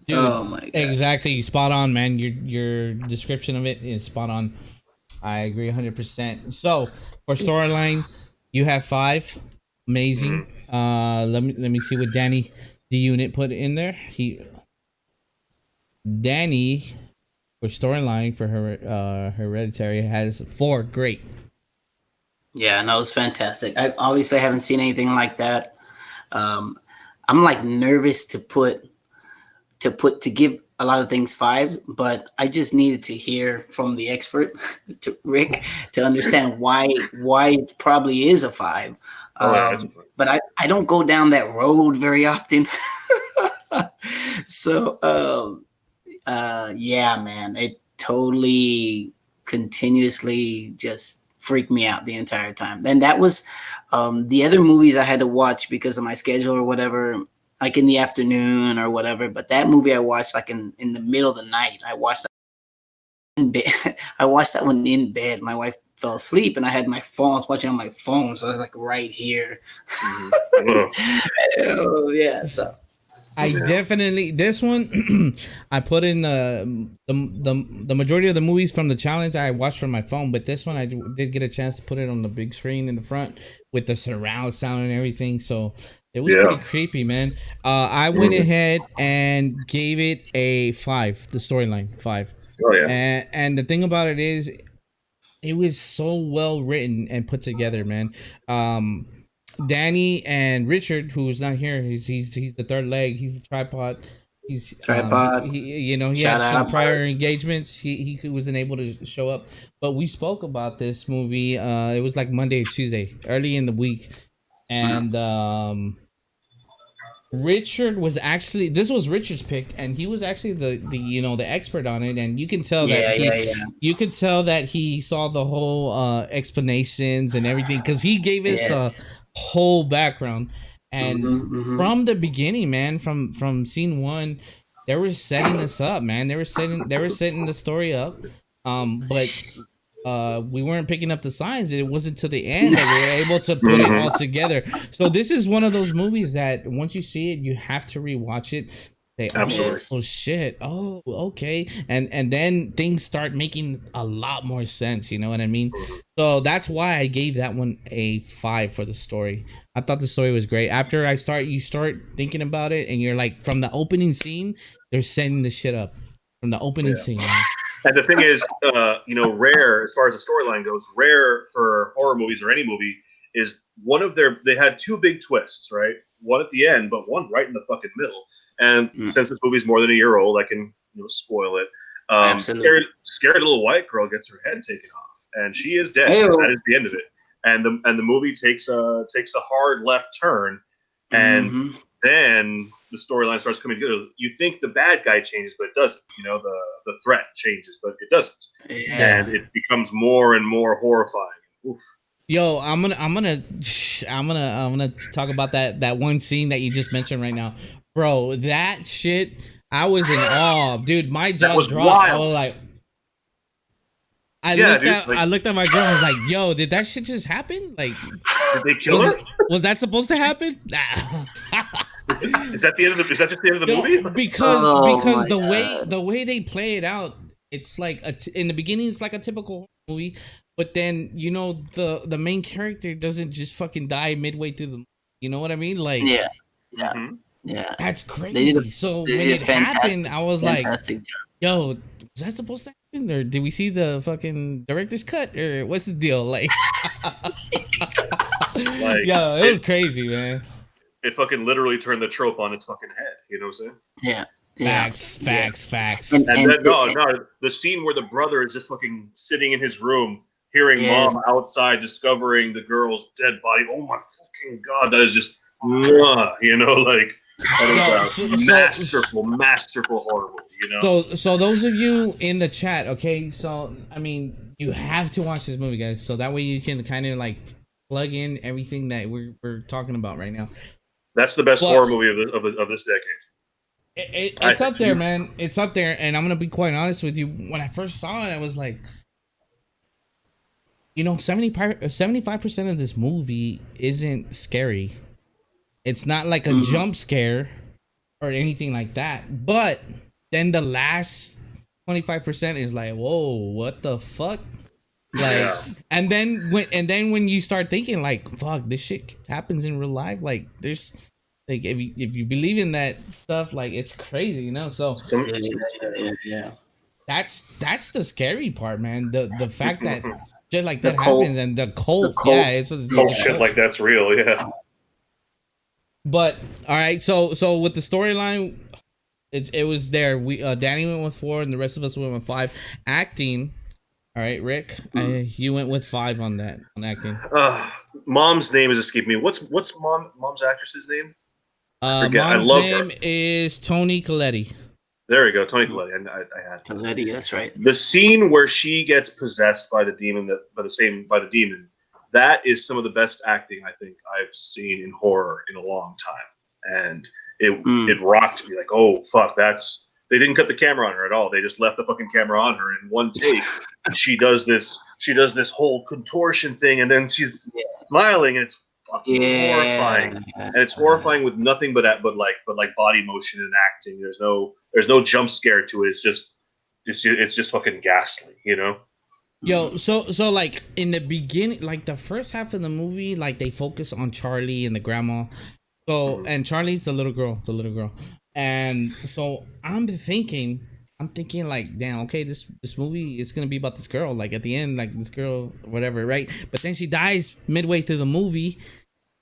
Dude, oh my god! exactly, spot on, man. Your description of it is spot on. I agree 100%. So for storyline, you have 5. Amazing. Let me see what Danny the unit put in there. Danny for storyline for her Hereditary has 4. Great. Yeah, no, it's fantastic. I obviously haven't seen anything like that. I'm like nervous to give a lot of things 5, but I just needed to hear from the expert, to Rick, to understand why it probably is a 5. But I don't go down that road very often. So yeah, man, it totally continuously just freaked me out the entire time. And that was the other movies I had to watch because of my schedule or whatever, like in the afternoon or whatever. But that movie I watched like in the middle of the night. I watched that in bed. I watched that one in bed. My wife fell asleep and I had my phone. I was watching on my phone, so I was like right here. Oh yeah, so. I definitely this one I put in the majority of the movies from the challenge I watched from my phone, but this one I did get a chance to put it on the big screen in the front with the surround sound and everything, so it was pretty creepy, man. I went ahead and gave it a 5. The storyline 5. Oh yeah. And the thing about it is, it was so well written and put together, man. Danny and Richard, who's not here, he's the third leg. He's the tripod. He's Tripod. He had Shout some out. prior engagements. He wasn't able to show up, but we spoke about this movie. It was like Monday or Tuesday, early in the week, and Richard was actually, this was Richard's pick, and he was actually the expert on it, and you can tell you could tell that he saw the whole explanations and everything, because he gave us the whole background. And from the beginning, man, from scene 1, they were setting us up, man. They were setting the story up, but we weren't picking up the signs. It wasn't to the end that we were able to put it all together. So this is one of those movies that once you see it, you have to rewatch it. Say, oh shit, oh okay, and then things start making a lot more sense. You know what I mean? So that's why I gave that one a 5 for the story. I thought the story was great. After you start thinking about it, and you're like, from the opening scene, they're setting the shit up from the opening scene. Man. And the thing is, Rare, as far as the storyline goes, Rare for horror movies or any movie is one of they had 2 big twists, right? One at the end, but one right in the fucking middle. And since this movie's more than a year old, I can spoil it. Scared little white girl gets her head taken off, and she is dead. That is the end of it. And the movie takes a hard left turn, and then the storyline starts coming together. You think the bad guy changes, but it doesn't. The threat changes, but it doesn't, and it becomes more and more horrifying. Oof. Yo, I'm gonna talk about that one scene that you just mentioned right now, bro. That shit, I was in awe, dude. My jaw dropped. Wild. I was like, I looked at my girl. I was like, "Yo, did that shit just happen? Like, did they kill her? Was that supposed to happen?" Nah. Is that just the end of the movie? Because the way they play it out, it's like in the beginning, it's like a typical movie, but then the main character doesn't just fucking die midway through the. You know what I mean? Like, yeah, that's crazy. So when it happened, I was like, "Yo, was that supposed to happen, or did we see the fucking director's cut, or what's the deal?" Like, yo, it was crazy, man. It fucking literally turned the trope on its fucking head. You know what I'm saying? Yeah. Facts. And then, the scene where the brother is just fucking sitting in his room, hearing mom outside discovering the girl's dead body. Oh my fucking god, that is just, that is a masterful horror movie. So those of you in the chat, okay, so I mean, you have to watch this movie, guys, so that way you can kind of like plug in everything that we're talking about right now. That's the best horror movie of this decade. It's up there, man. It's up there, and I'm gonna be quite honest with you. When I first saw it, I was like, 75% of this movie isn't scary. It's not like a jump scare or anything like that. But then the last 25% is like, whoa, what the fuck? Like, and then when you start thinking like, fuck, this shit happens in real life. Like, there's like if you believe in that stuff, like it's crazy, So yeah. That's the scary part, man. The fact that just like that cult, happens and the cult, it's cult shit like that's real, yeah. But all right, so with the storyline, it was there. We Danny went with 4, and the rest of us went with 5. Acting, all right, Rick, you went with 5 on that on acting. Mom's name is escaping me. What's mom's actress's name? I forget. Mom's I love name her. is Toni Collette. There we go, Toni Collette. I had Collette. That's right. The scene where she gets possessed by the demon by the demon. That is some of the best acting I think I've seen in horror in a long time, and it rocked me. Like, oh fuck, they didn't cut the camera on her at all. They just left the fucking camera on her in one take. She does this whole contortion thing, and then she's smiling, and it's fucking horrifying. And it's horrifying with nothing but body motion and acting. There's no jump scare to it. It's just fucking ghastly, Yo, so like in the beginning, like the first half of the movie, like they focus on Charlie and the grandma. So and Charlie's the little girl, and so I'm thinking like, damn, okay, this movie is gonna be about this girl. Like at the end, like this girl, whatever, right? But then she dies midway through the movie,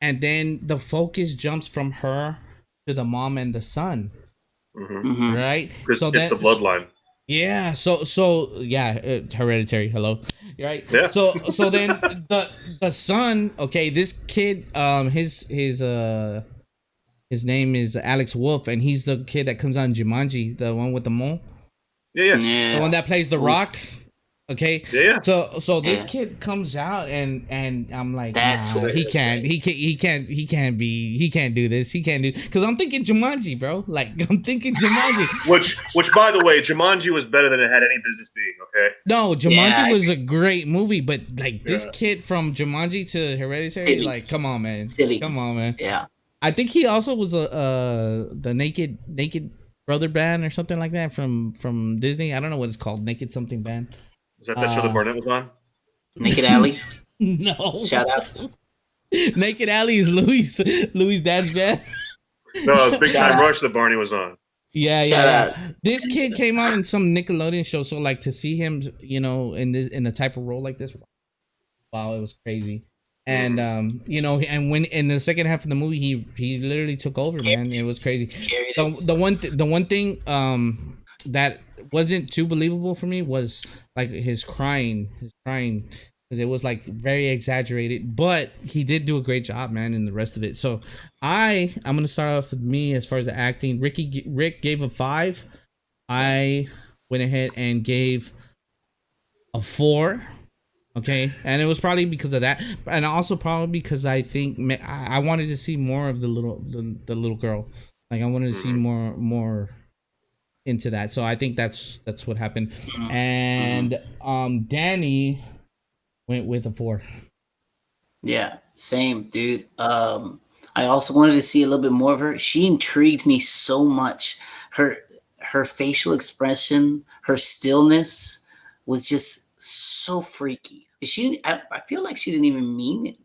and then the focus jumps from her to the mom and the son, right? So it's the bloodline. Yeah, so yeah, Hereditary. Hello, right? Yeah. So then the son. Okay, this kid. His name is Alex Wolf, and he's the kid that comes on Jumanji, the one with the mole. Yeah. The one that plays the Rock. Okay. Yeah. So this kid comes out and I'm like, he can't do this. He can't do, because I'm thinking Jumanji, bro. Like I'm thinking Jumanji. which by the way, Jumanji was better than it had any business being. Okay. No, Jumanji was a great movie, but like this kid from Jumanji to Hereditary, like, come on, man. Come on, man. Yeah. I think he also was the Naked Brother band or something like that from Disney. I don't know what it's called, Naked something band. Is that show that Barnett was on? Naked Alley? No. Shout out. Naked Alley is Louis' dad's band. No, it was Big Time Rush that Barney was on. Yeah. This kid came out in some Nickelodeon show, so like to see him, in a type of role like this, wow, it was crazy. And and when in the second half of the movie, he literally took over, man. It was crazy. The one thing that wasn't too believable for me was like his crying, because it was like very exaggerated, but he did do a great job, man, in the rest of it. So I'm gonna start off with me as far as the acting. Rick gave a 5. I went ahead and gave a 4. Okay, and it was probably because of that, and also probably because I think I wanted to see more of the little girl. Like I wanted to see more into that. So I think that's what happened. And Danny went with a 4. Yeah, same, dude. I also wanted to see a little bit more of her. She intrigued me so much. Her facial expression, her stillness was just so freaky. I feel like she didn't even mean it.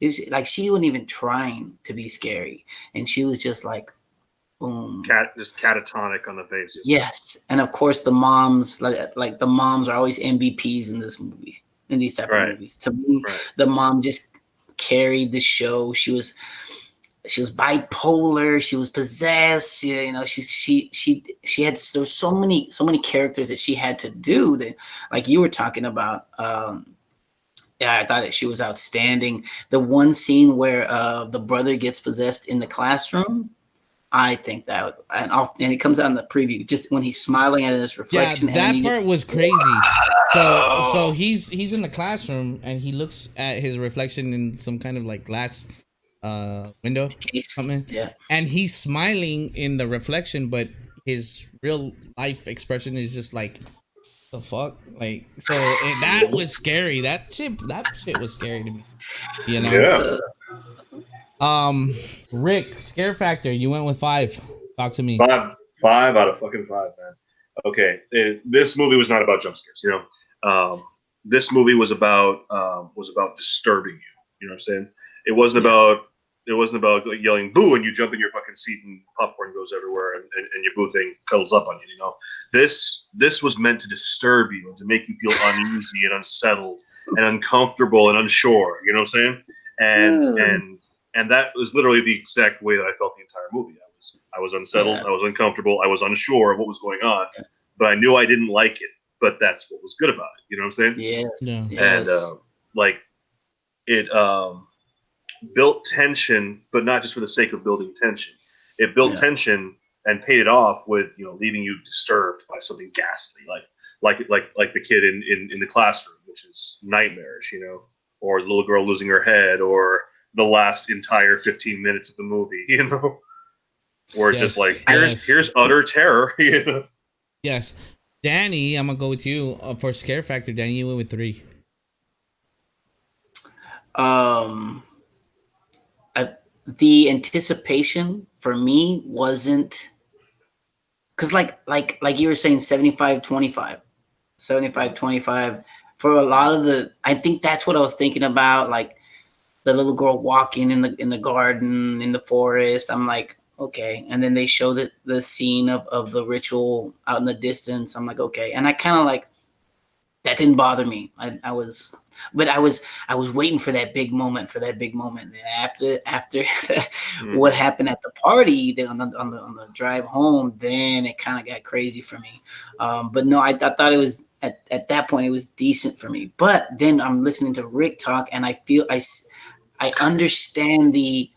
It's like she wasn't even trying to be scary, and she was just like, boom, just catatonic on the faces. Yes, and of course the moms, like the moms are always MVPs in this movie, in these type of movies. To me, the mom just carried the show. She was bipolar. She was possessed. She had there's so many characters that she had to do that, like you were talking about. I thought that she was outstanding. The one scene where the brother gets possessed in the classroom, I think that, and it comes out in the preview, just when he's smiling at his reflection. Yeah, that part was crazy. So he's in the classroom and he looks at his reflection in some kind of like glass window, something. Yeah, and he's smiling in the reflection, but his real life expression is just like The fuck, like so that was scary. That shit was scary to me. You know. Yeah. Rick, scare factor. You went with 5. Talk to me. Five out of fucking five, man. Okay, this movie was not about jump scares. This movie was about disturbing you. You know what I'm saying? It wasn't about like yelling boo and you jump in your fucking seat and popcorn goes everywhere and your boo thing cuddles up on you. This was meant to disturb you and to make you feel uneasy and unsettled and uncomfortable and unsure. You know what I'm saying? And that was literally the exact way that I felt the entire movie. I was unsettled. I was uncomfortable. I was unsure of what was going on, but I knew I didn't like it. But that's what was good about it. You know what I'm saying? Yes. And it built tension, but not just for the sake of building tension. It built tension and paid it off with leaving you disturbed by something ghastly, like the kid in the classroom, which is nightmarish, or the little girl losing her head, or the last entire 15 minutes of the movie, where it's just like here's utter terror. Yes, Danny, I'm gonna go with you for scare factor. Danny, you went with 3. The anticipation for me wasn't because like you were saying 75-25 for a lot of I think that's what I was thinking about, like the little girl walking in the garden in the forest. I'm like, okay, and then they show the scene of the ritual out in the distance. I'm like, okay, and I kind of like that didn't bother me. I was waiting for that big moment. And after what happened at the party, on the drive home, then it kind of got crazy for me. But no, I thought it was at that point it was decent for me. But then I'm listening to Rick talk, and I feel I understand the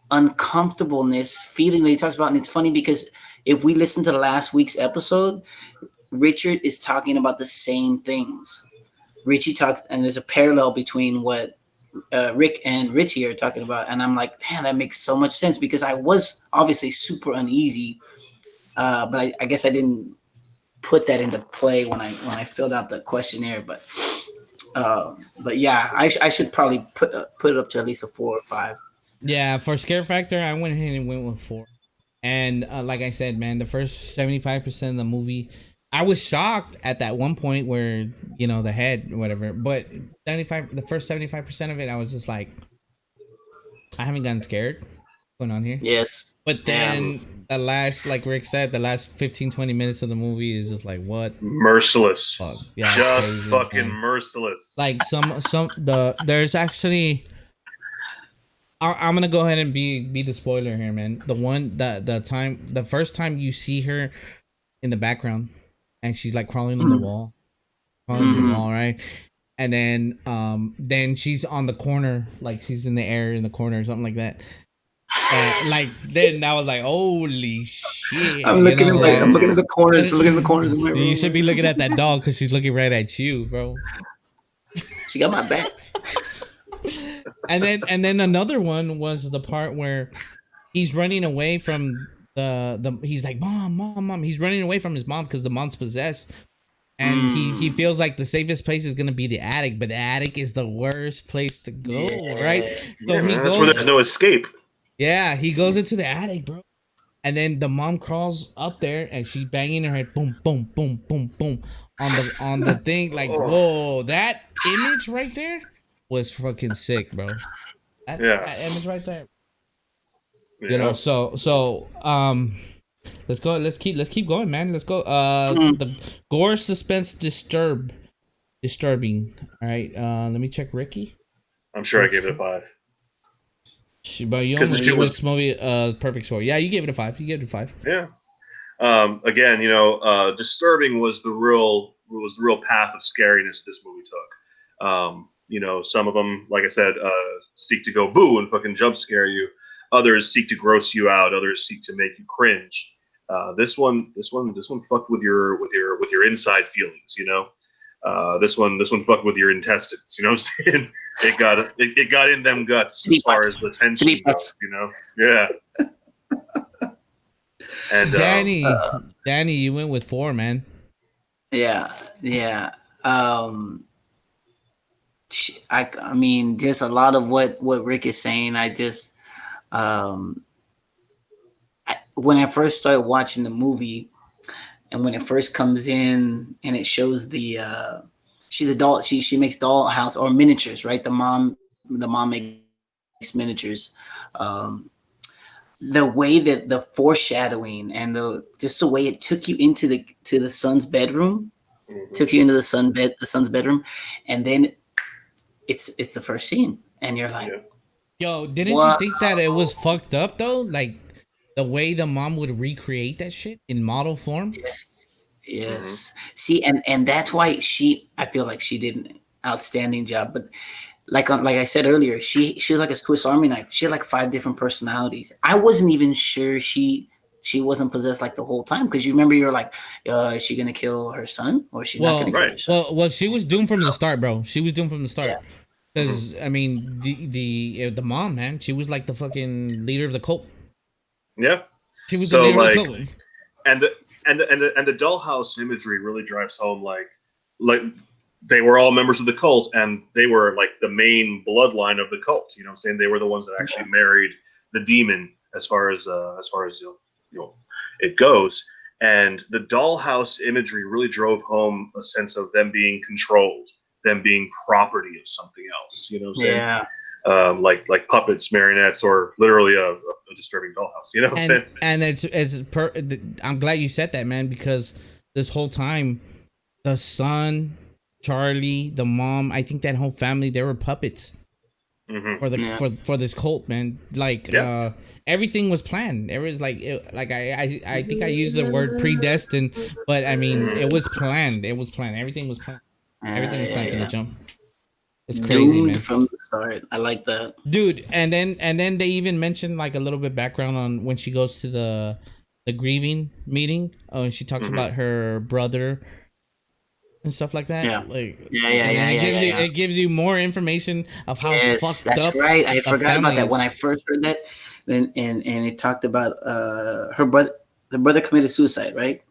uncomfortableness feeling that he talks about, and it's funny because if we listen to last week's episode, Richard is talking about the same things. Richie talks, and there's a parallel between what Rick and Richie are talking about, and I'm like, man, that makes so much sense because I was obviously super uneasy, but I guess I didn't put that into play when I filled out the questionnaire. But yeah, I should probably put it up to at least a 4 or 5. Yeah, for scare factor, I went ahead and went with 4. And like I said, man, the first 75% of the movie, I was shocked at that one point where the head, whatever. But the first 75% of it, I was just like, I haven't gotten scared. What's going on here? Yes. But then the last, like Rick said, the last 15-20 minutes of the movie is just like, what? Merciless. Fuck. Yeah, just crazy, fucking man. Merciless. Like there's actually. I'm gonna go ahead and be the spoiler here, man. The first time you see her in the background, and she's like crawling on the wall, right? And then she's on the corner, like she's in the air in the corner or something like that. Then I was like, holy shit! I'm looking at the corners. Looking at the corners of my room. You should be looking at that dog because she's looking right at you, bro. She got my back. And then another one was the part where he's running away from he's like, mom. He's running away from his mom because the mom's possessed, and he feels like the safest place is gonna be the attic, but the attic is the worst place to go, right? So that's where there's no escape. Yeah, he goes into the attic, bro, and then the mom crawls up there and she's banging her head, boom, boom, boom, boom, boom, on the thing, like, whoa, that image right there was fucking sick, bro. That image right there. So let's go. Let's keep going, man. Let's go. The gore, suspense, disturbing. All right. Let me check Ricky. I'm sure I gave it a 5. But you only gave this movie a perfect score. Yeah, you gave it a 5. Yeah. Again, disturbing was the real path of scariness this movie took. Some of them, like I said, seek to go boo and fucking jump scare you. Others seek to gross you out. Others seek to make you cringe. This one fucked with your inside feelings. This one fucked with your intestines. You know what I'm saying? It got in them guts as far as the tension goes. Yeah. And Danny, you went with 4, man. Yeah, yeah. Um, I mean, just a lot of what Rick is saying. Um, when I first started watching the movie, and when it first comes in, and it shows she's a doll. She makes dollhouse or miniatures, right? The mom makes miniatures. Um, the way that the foreshadowing and the way it took you into the son's bedroom, took you into the son's bedroom, and then it's the first scene, and you're like, Yo, didn't you what? think that it was fucked up though? Like the way the mom would recreate that shit in model form. Yes, yes. See, and that's why I feel like she did an outstanding job. But like I said earlier, she was like a Swiss Army knife. She had like 5 different personalities. I wasn't even sure she wasn't possessed like the whole time, because you remember you're like, is she gonna kill her son or is she not gonna kill her son? Well, she was doomed from the start, bro. She was doomed from the start. Yeah. Because I mean, the mom, man, she was like the fucking leader of the cult. Yeah. She was the leader of the cult. And the dollhouse imagery really drives home like they were all members of the cult, and they were like the main bloodline of the cult. You know what I'm saying? They were the ones that actually married the demon, as far as it goes. And the dollhouse imagery really drove home a sense of them being controlled, them being property of something else. You know what I'm saying? Yeah. Like puppets, marionettes, or literally a disturbing dollhouse. You know what I'm saying? And I'm glad you said that, man, because this whole time, the son, Charlie, the mom, I think that whole family, they were puppets for this cult, man. Like everything was planned. It was like I think I used the word predestined, but I mean it was planned. It was planned. Everything was planned. Everything was planned from the jump. It's crazy, Doomed man. from the start. I like that, dude. And then they even mentioned like a little bit background on when she goes to the grieving meeting. Oh, and she talks about her brother and stuff like that. Yeah. Like It gives you more information of how fucked that's up. right. I forgot about that is. when I first heard that. Then and it talked about her brother. The brother committed suicide, right?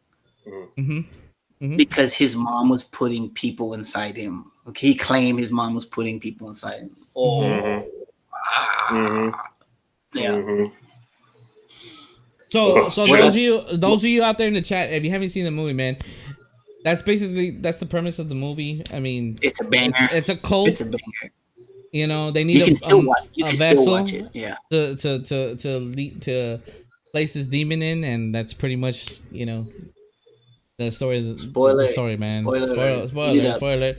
Because his mom was putting people inside him. Okay, he claimed his mom was putting people inside him. Oh, yeah. So those of you out there in the chat, if you haven't seen the movie, man, that's the premise of the movie. I mean, it's a banger. It's a cult. It's a banger. You know, they need you can still watch it. Yeah. To place this demon in, and that's pretty much the story. The story, man. Spoiler.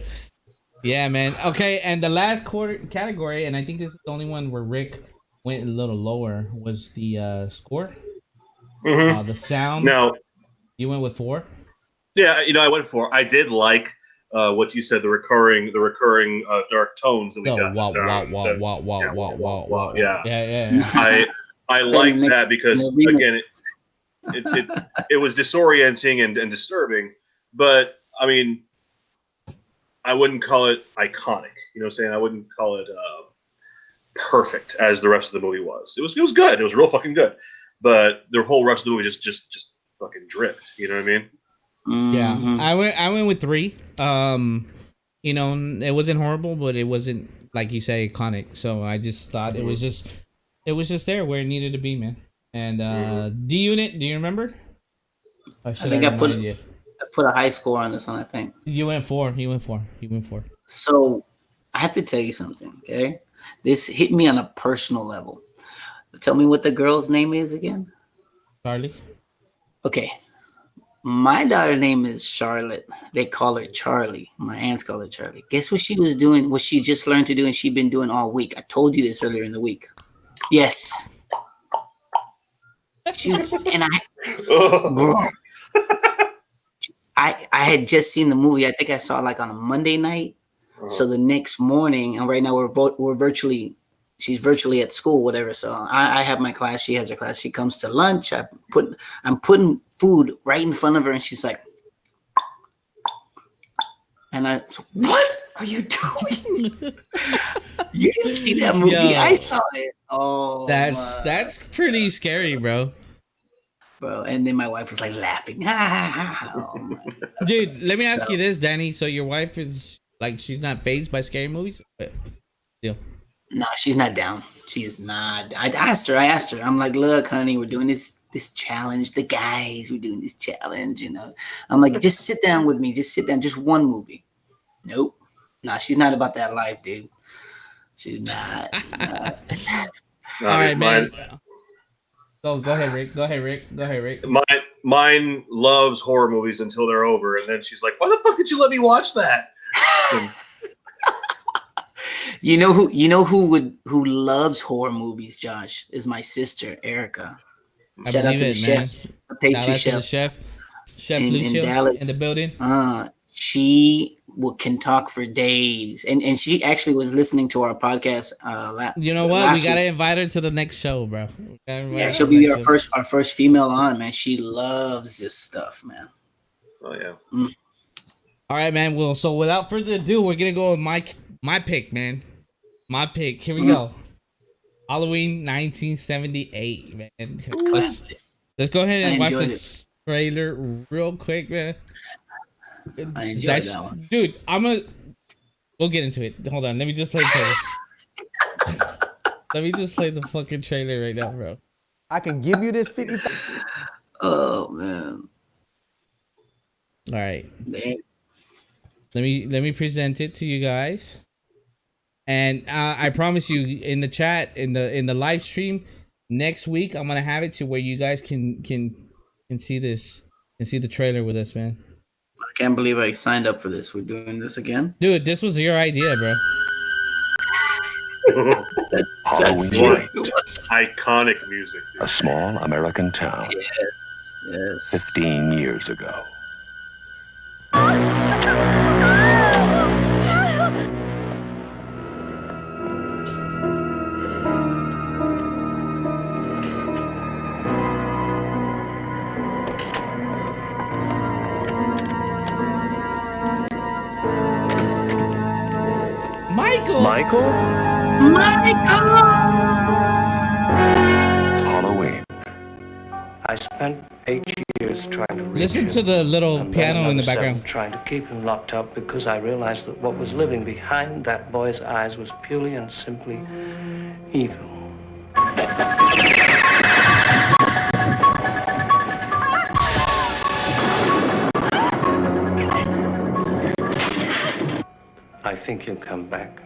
Yeah, man. Okay, and the last category, and I think this is the only one where Rick went a little lower, was the score. The sound. Now, you went with 4. Yeah, I went for. I did like what you said, the recurring dark tones that we got. Wow. Yeah. I like that because again, it was disorienting and disturbing, but I mean, I wouldn't call it iconic. You know what I'm saying? I wouldn't call it perfect as the rest of the movie was. It was good. It was real fucking good, but the whole rest of the movie just fucking dripped. You know what I mean? Yeah, I went with 3. It wasn't horrible, but it wasn't, like you say, iconic. So I just thought it was just there where it needed to be, man. And D-Unit, do you remember? I think I put a high score on this one. I think you went 4. So I have to tell you something. Okay, this hit me on a personal level. Tell me what the girl's name is again. Charlie. Okay. My daughter's name is Charlotte. They call her Charlie. My aunts call her Charlie. Guess what she was doing? What she just learned to do, and she'd been doing all week. I told you this earlier in the week. Yes. Bro. I had just seen the movie. I think I saw it like on a Monday night. So the next morning, and right now we're virtually. She's virtually at school, whatever. So I have my class. She has her class. She comes to lunch. I'm putting food right in front of her, and she's like, and what are you doing? You didn't see that movie? Yo, I saw it. Oh, that's pretty scary, bro. bro. And then my wife was like laughing. Oh, my. Dude, let me ask So- you this, Danny. So your wife is like, she's not fazed by scary movies? Deal. No, she's not down. She is not. I asked her. I'm like, look, honey, we're doing this challenge. The guys, we're doing this challenge. You know, I'm like, just sit down with me. Just sit down. Just one movie. Nope. Nah, she's not about that life, dude. She's not. All right, man. Go ahead, Rick. Go ahead, Rick. Mine loves horror movies until they're over, and then she's like, "Why the fuck did you let me watch that?" You know who loves horror movies, Josh, is my sister, Erica. Shout out to the chef, the pastry chef. Chef in Lucio Dallas. in the building. She can talk for days, and she actually was listening to our podcast. You know what? We gotta invite her to the next show, bro. Yeah, she'll be our first female on, man. She loves this stuff, man. Oh yeah. All right, man. Well, so without further ado, we're gonna go with my pick, man. My pick. Here we go. Halloween 1978, man. Let's go ahead and watch the trailer real quick, man. I enjoyed that one. Dude, we'll get into it. Hold on. Let me just play the trailer. Let me just play the fucking trailer right now, bro. I can give you this 50. Oh, man. All right. Man. Let me present it to you guys. And I promise you, in the chat, in the live stream next week, I'm gonna have it to where you guys can see this and see the trailer with us, man. I can't believe I signed up for this. We're doing this again, dude. This was your idea, bro. that's iconic music. A small American town. Yes. 15 years ago. Michael. Halloween. I spent 8 years trying to listen to the little piano in the background. Trying to keep him locked up because I realized that what was living behind that boy's eyes was purely and simply evil. I think he'll come back.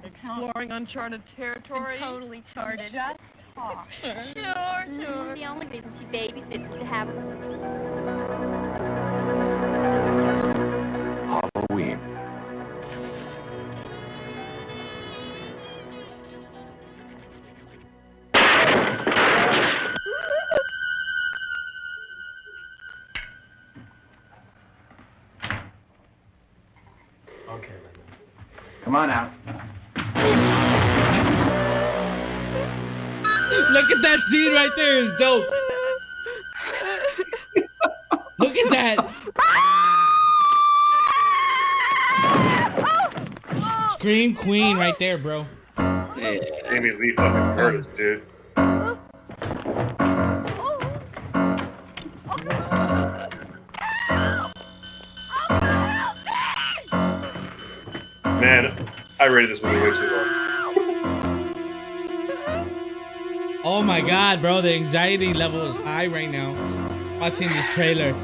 Exploring uncharted territory. Totally charted. Just talk. Sure. The only reason she babysits is to have Halloween. Okay, come on out. Look at that scene right there. It's dope. Look at that. Scream Queen right there, bro. Amy Lee fucking Curtis, dude. Man, I rated this movie way too low. Oh my god, bro, the anxiety level is high right now. Watching this trailer.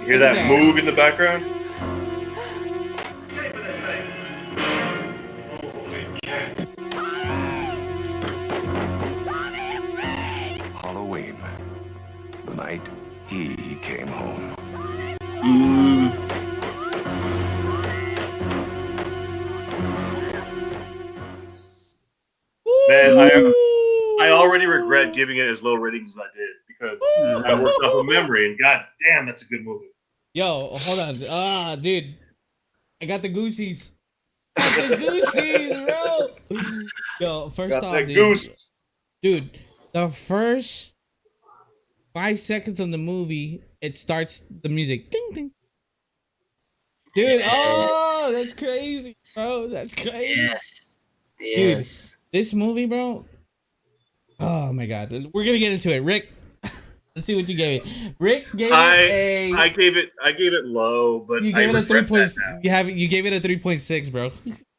You hear that move in the background? Halloween. The night he came home. Man, I already regret giving it as low ratings as I did because I worked off of memory, and god damn, that's a good movie. Yo, hold on. Dude. I got the goosies. The goosies, bro. Yo, first off, dude, the first 5 seconds of the movie, it starts the music. Ding, ding. Dude, oh, that's crazy, bro. That's crazy. Yes. Dude, this movie, bro. Oh my god. We're gonna get into it. Rick, Let's see what you gave it. Rick gave I gave it low, but you gave I it a 3 regret point. that now. You gave it a 3.6, bro.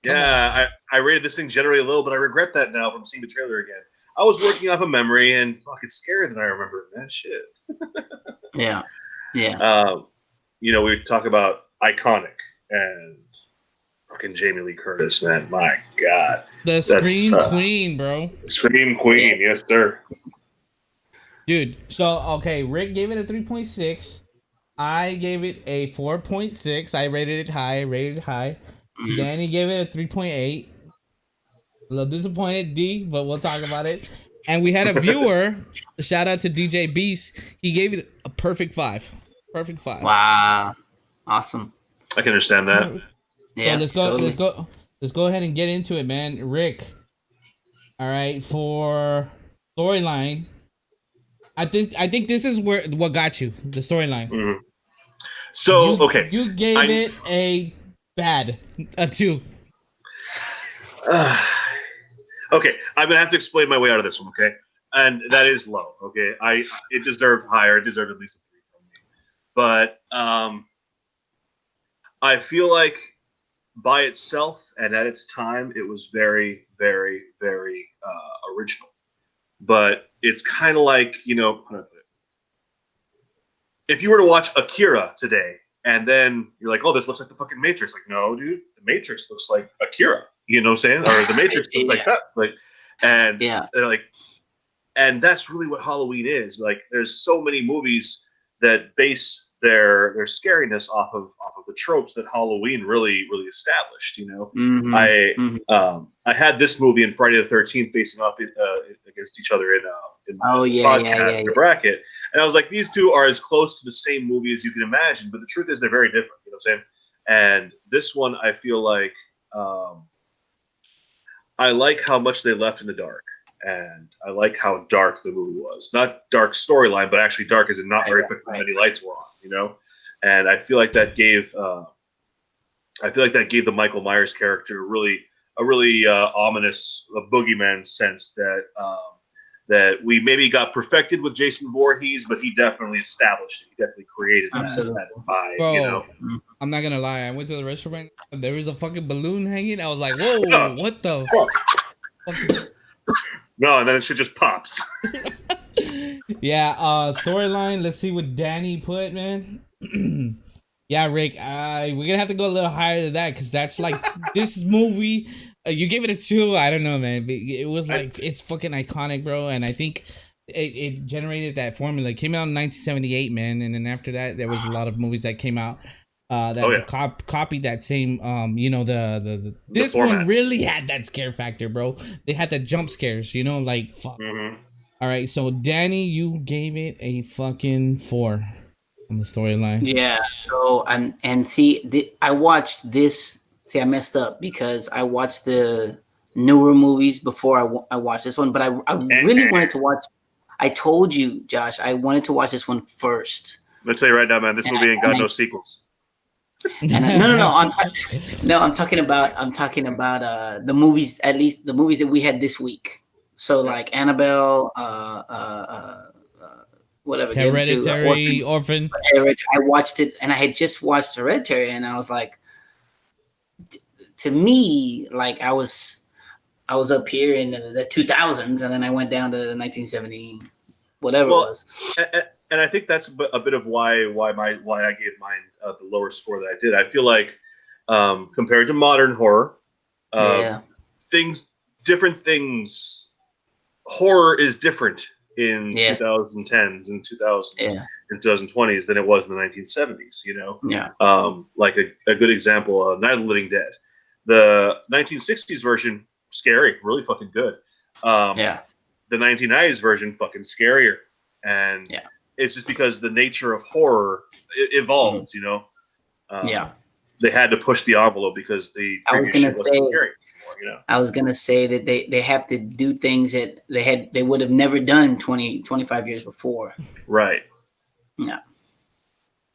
Yeah, I rated this thing generally low, but I regret that now from seeing the trailer again. I was working off a memory, and fuck, it's scarier than I remember. Man, shit. Yeah. We talk about iconic and fucking Jamie Lee Curtis, man. My God, The Scream Queen, bro. Scream Queen, yes, sir. Dude, so okay, Rick gave it a 3.6. I gave it a 4.6. I rated it high. Danny gave it a 3.8. A little disappointed, D, but we'll talk about it. And we had a viewer, shout out to DJ Beast. He gave it a perfect 5. Perfect 5. Wow. Awesome. I can understand that. Yeah. So let's go ahead and get into it, man. Rick. All right, for storyline. I think this is what got you, the storyline. Mm-hmm. So, okay. You gave it a 2. Okay, I'm gonna have to explain my way out of this one, okay? And that is low, okay? It deserved higher. It deserved at least a 3 from me. But I feel like by itself and at its time, it was very, very, very original. But it's kind of like, if you were to watch Akira today, and then you're like, oh, this looks like the fucking Matrix. Like, no, dude, the Matrix looks like Akira. You know what I'm saying? Or the Matrix looks like that. Like, and they're like, and that's really what Halloween is. Like, there's so many movies that base their scariness off of the tropes that Halloween really established. I had this movie and Friday the 13th facing off against each other in the bracket, and I was like, these two are as close to the same movie as you can imagine, but the truth is they're very different. You know what I'm saying? And this one, I feel like I like how much they left in the dark. And I like how dark the movie was. Not dark storyline, but actually dark as in not very many lights were on, And I feel like that gave the Michael Myers character a really ominous boogeyman sense that we maybe got perfected with Jason Voorhees, but he definitely established it. He definitely created that vibe, Bro, I'm not gonna lie. I went to the restaurant. There was a fucking balloon hanging. I was like, whoa, what the fuck? No, and then shit just pops. Yeah, storyline. Let's see what Danny put, man. Yeah, Rick, we're gonna have to go a little higher than that because that's like this movie. You gave it a 2. I don't know, man. It was like it's fucking iconic, bro. And I think it generated that formula. It came out in 1978, man. And then after that, there was a lot of movies that came out that copied that same. This one really had that scare factor, bro. They had the jump scares, like fuck. Mm-hmm. All right, so Danny, you gave it a fucking 4 on the storyline. Yeah. So and see, I watched this. See, I messed up because I watched the newer movies before I watched this one, but I really wanted to watch. I told you, Josh, I wanted to watch this one first. I'm gonna tell you right now, man. This movie ain't got no sequels. And I'm talking about the movies, at least the movies that we had this week. So like Annabelle, whatever. Hereditary, Orphan. I watched it, and I had just watched Hereditary, and I was like, to me, like I was up here in the 2000s, and then I went down to 1970, whatever it was. And I think that's a bit of why I gave mine the lower score that I did. I feel like compared to modern horror, different things. Horror is different in 2010s and 2000s and 2020s than it was in the 1970s. Like a good example, Night of the Living Dead. The 1960s version, scary, really fucking good. The 1990s version, fucking scarier. And it's just because the nature of horror evolved, They had to push the envelope because the previous shit wasn't scary. I was gonna say that they have to do things that they would have never done 25 years before. Right. Yeah.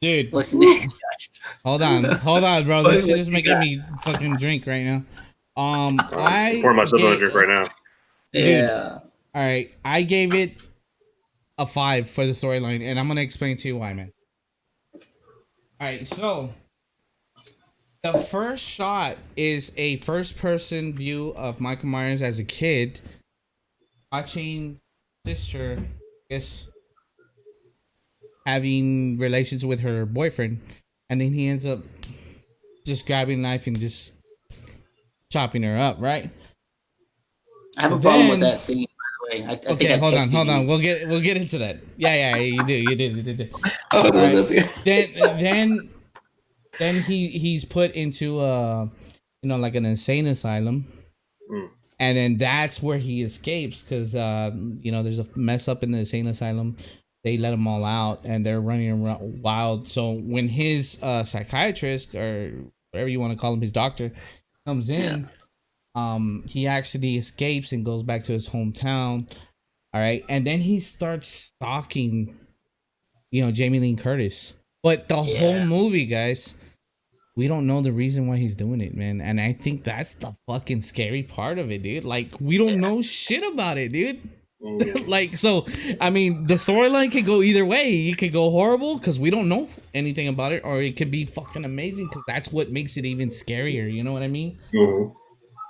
Dude. What's next, Josh? Hold on, bro. This shit is making me fucking drink right now. I pour myself another drink right now. Yeah. All right. I gave it a 5 for the storyline, and I'm gonna explain to you why, man. All right, so the first shot is a first-person view of Michael Myers as a kid watching sister, I guess, having relations with her boyfriend, and then he ends up just grabbing a knife and just chopping her up, right? I have a problem with that scene, by the way. I Okay, think I hold on. texted you. We'll get into that. Yeah, you did. Oh, it was up here. Then he's put into like an insane asylum. And then that's where he escapes because there's a mess up in the insane asylum. They let them all out and they're running around wild. So when his psychiatrist, or whatever you want to call him, his doctor, comes in, he actually escapes and goes back to his hometown. All right, and then he starts stalking, Jamie Lee Curtis. But the whole movie, guys, we don't know the reason why he's doing it, man. And I think that's the fucking scary part of it, dude. Like, we don't know shit about it, dude. Like, so, I mean, the storyline could go either way. It could go horrible because we don't know anything about it, or it could be fucking amazing because that's what makes it even scarier. You know what I mean?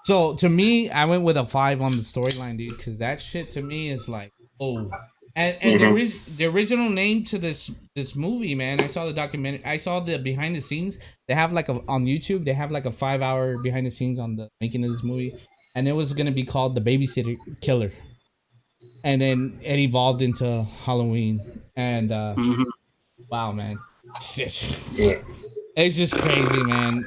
So, to me, I went with a 5 on the storyline, dude, because that shit to me is like, oh. And the original name to this movie, man, I saw the documentary. I saw the behind the scenes. They have on YouTube, they have like a 5-hour behind the scenes on the making of this movie. And it was going to be called The Babysitter Killer. And then it evolved into Halloween. And wow, man. It's just crazy, man.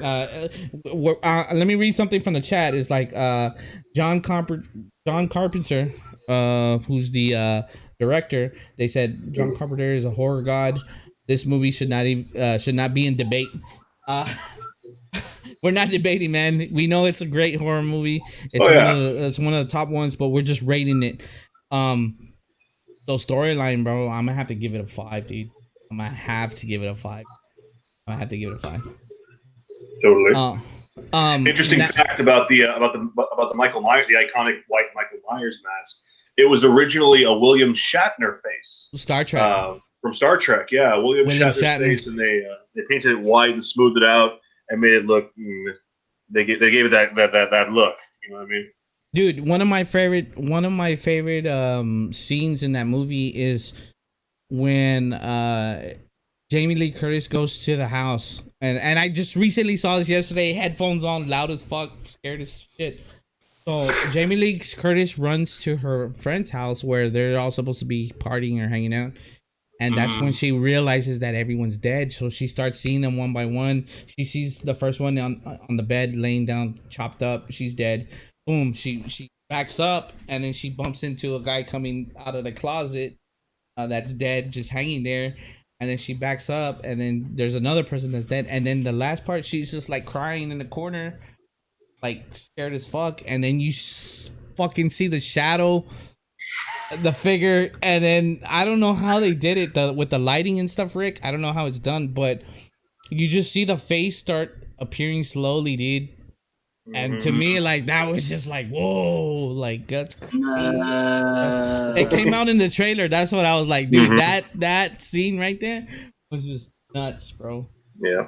Let me read something from the chat. It's like John Carpenter, who's the director. They said John Carpenter is a horror god. This movie should not be in debate. We're not debating, man. We know it's a great horror movie. It's one of the top ones, but we're just rating it. So storyline, bro, I'm gonna have to give it a 5, dude. I'm gonna have to give it a 5. Totally. Interesting fact about the Michael Myers, the iconic white Michael Myers mask. It was originally a William Shatner face. Star Trek. From Star Trek, yeah, William Shatner's face, and they painted it white and smoothed it out and made it look. They gave it that look. You know what I mean? Dude, one of my favorite scenes in that movie is when Jamie Lee Curtis goes to the house, and I just recently saw this yesterday. Headphones on, loud as fuck, scared as shit. So Jamie Lee Curtis runs to her friend's house where they're all supposed to be partying or hanging out. And that's when she realizes that everyone's dead. So she starts seeing them one by one. She sees the first one on the bed, laying down, chopped up. She's dead. Boom. She backs up, and then she bumps into a guy coming out of the closet that's dead, just hanging there. And then she backs up, and then there's another person that's dead. And then the last part, she's just like crying in the corner, like scared as fuck. And then you fucking see the shadow, the figure, and then I don't know how they did it with the lighting and stuff, Rick. I don't know how it's done, but you just see the face start appearing slowly, dude. And to me, like, that was just like, whoa, like, that's crazy. It came out in the trailer. That's what I was like, dude. That scene right there was just nuts, bro. Yeah,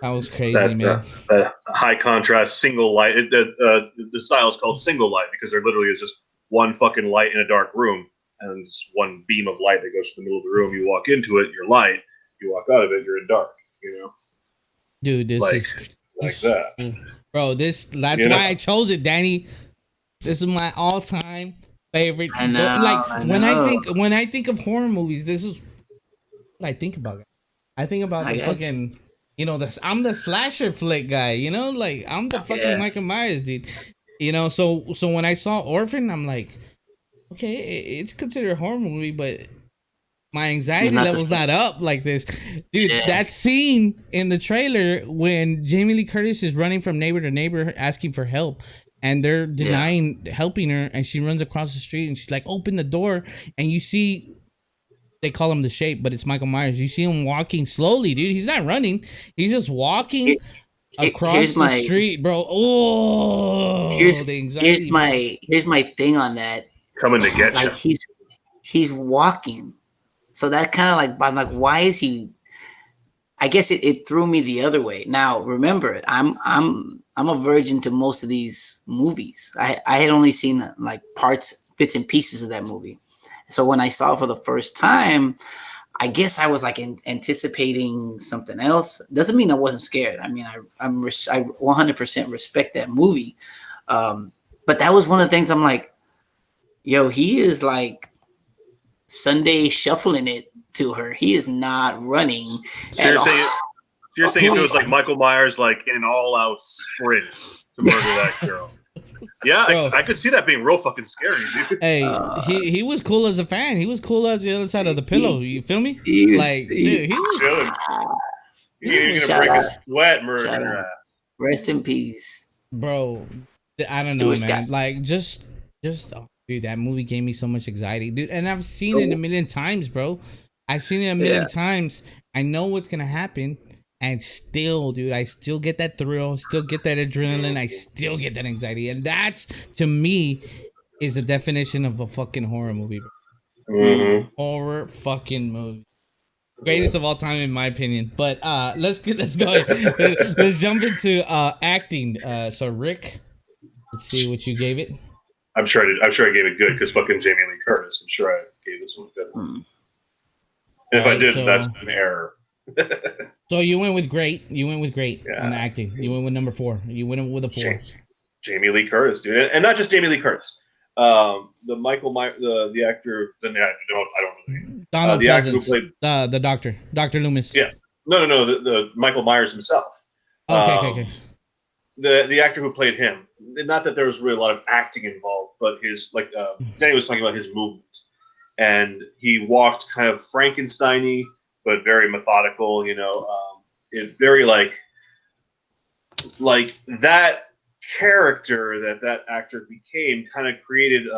that was crazy, man. That high contrast single light. The style is called single light because there literally is just one fucking light in a dark room, and it's one beam of light that goes to the middle of the room. You walk into it, you're light. You walk out of it, you're in dark. You know, dude, this is like that. Bro, that's why I chose it, Danny. This is my all-time favorite. I know. When I think of horror movies, this is what I think about. I think about the fucking, I'm the slasher flick guy. Like I'm the fucking Michael Myers dude. So when I saw Orphan, I'm like, okay, it's considered a horror movie, but my anxiety level's not up like this. Dude, that scene in the trailer when Jamie Lee Curtis is running from neighbor to neighbor asking for help, and they're denying helping her, and she runs across the street and she's like, open the door, and you see, they call him the Shape, but it's Michael Myers. You see him walking slowly, dude. He's not running. He's just walking across the street, bro. Oh, here's my thing on that. Coming to get you. he's walking. So that kind of like, I'm like, why is he? I guess it threw me the other way. Now remember, I'm a virgin to most of these movies. I had only seen like bits and pieces of that movie. So when I saw it for the first time, I guess I was like anticipating something else. Doesn't mean I wasn't scared. I mean, I 100% respect that movie. But that was one of the things I'm like, yo, he is like Sunday shuffling it to her. He is not running. So you're saying if it was like Michael Myers, like in an all-out sprint to murder that girl. Yeah, I could see that being real fucking scary, dude. Hey, he was cool as a fan. He was cool as the other side of the pillow. You feel me? He was chilling. You're gonna break his sweat, murdering her ass. Rest in peace, bro. I don't know, man. Like just dude, that movie gave me so much anxiety, dude. And I've seen it a million times, bro. I've seen it a million times. I know what's gonna happen. And still, dude, I still get that thrill, still get that adrenaline, I still get that anxiety. And that's, to me, is the definition of a fucking horror movie, bro. Mm-hmm. Horror fucking movie. Greatest of all time, in my opinion. But let's go. Let's jump into acting. So, Rick, let's see what you gave it. I'm sure I gave it good because fucking Jamie Lee Curtis. I'm sure I gave this one good. And if I didn't, that's an error. So you went with great. On acting. You went with number 4. You went with a 4. Jamie Lee Curtis, dude, and not just Jamie Lee Curtis. The Michael Myers, the actor. I don't know. Donald the actor who played the doctor, Dr. Loomis. Yeah, no. The Michael Myers himself. Okay. The actor who played him. Not that there was really a lot of acting involved, but his Danny was talking about his movements, and he walked kind of Frankenstein-y, but very methodical, it very like that character that actor became kind of created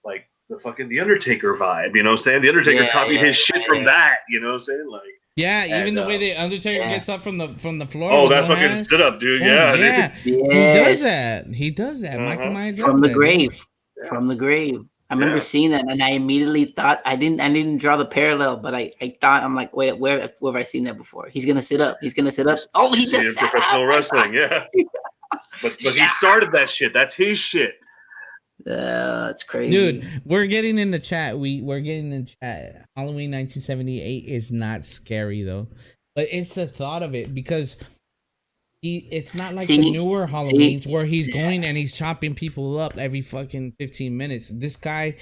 like the Undertaker vibe, you know what I'm saying? The Undertaker copied his shit from that, you know what I'm saying? Like even the way the Undertaker gets up from the floor. Oh, that fucking sit up, dude. Yeah. Yes. He does that. Michael Myers from the grave. From the grave. I remember seeing that, and I immediately thought I didn't draw the parallel, but I thought, I'm like, wait, where have I seen that before? He's gonna sit up. Oh, he just sat professional wrestling, yeah. But he started that shit. That's his shit. It's crazy, dude. We're getting in the chat. We're getting in the chat. Halloween 1978 is not scary though, but it's the thought of it because. It's not like the newer Halloweens where he's going and he's chopping people up every fucking 15 minutes. This guy,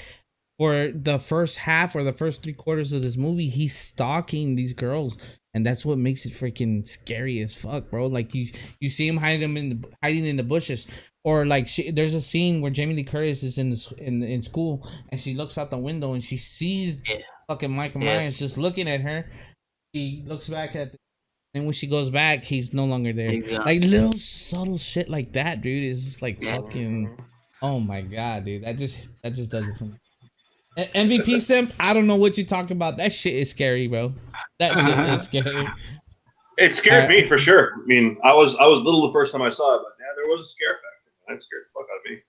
for the first half or the first 3/4 of this movie, he's stalking these girls, and that's what makes it freaking scary as fuck, bro. Like you see him hiding in the bushes, or like there's a scene where Jamie Lee Curtis is in school and she looks out the window and she sees fucking Michael Myers just looking at her. He looks back at. And when she goes back, he's no longer there. Like little subtle shit like that, dude, is just like fucking. Oh my god, dude, that just does it for me. MVP simp, I don't know what you're talking about. That shit is scary, bro. That shit is scary. It scared me for sure. I mean, I was little the first time I saw it, but there was a scare factor. That scared the fuck out of me.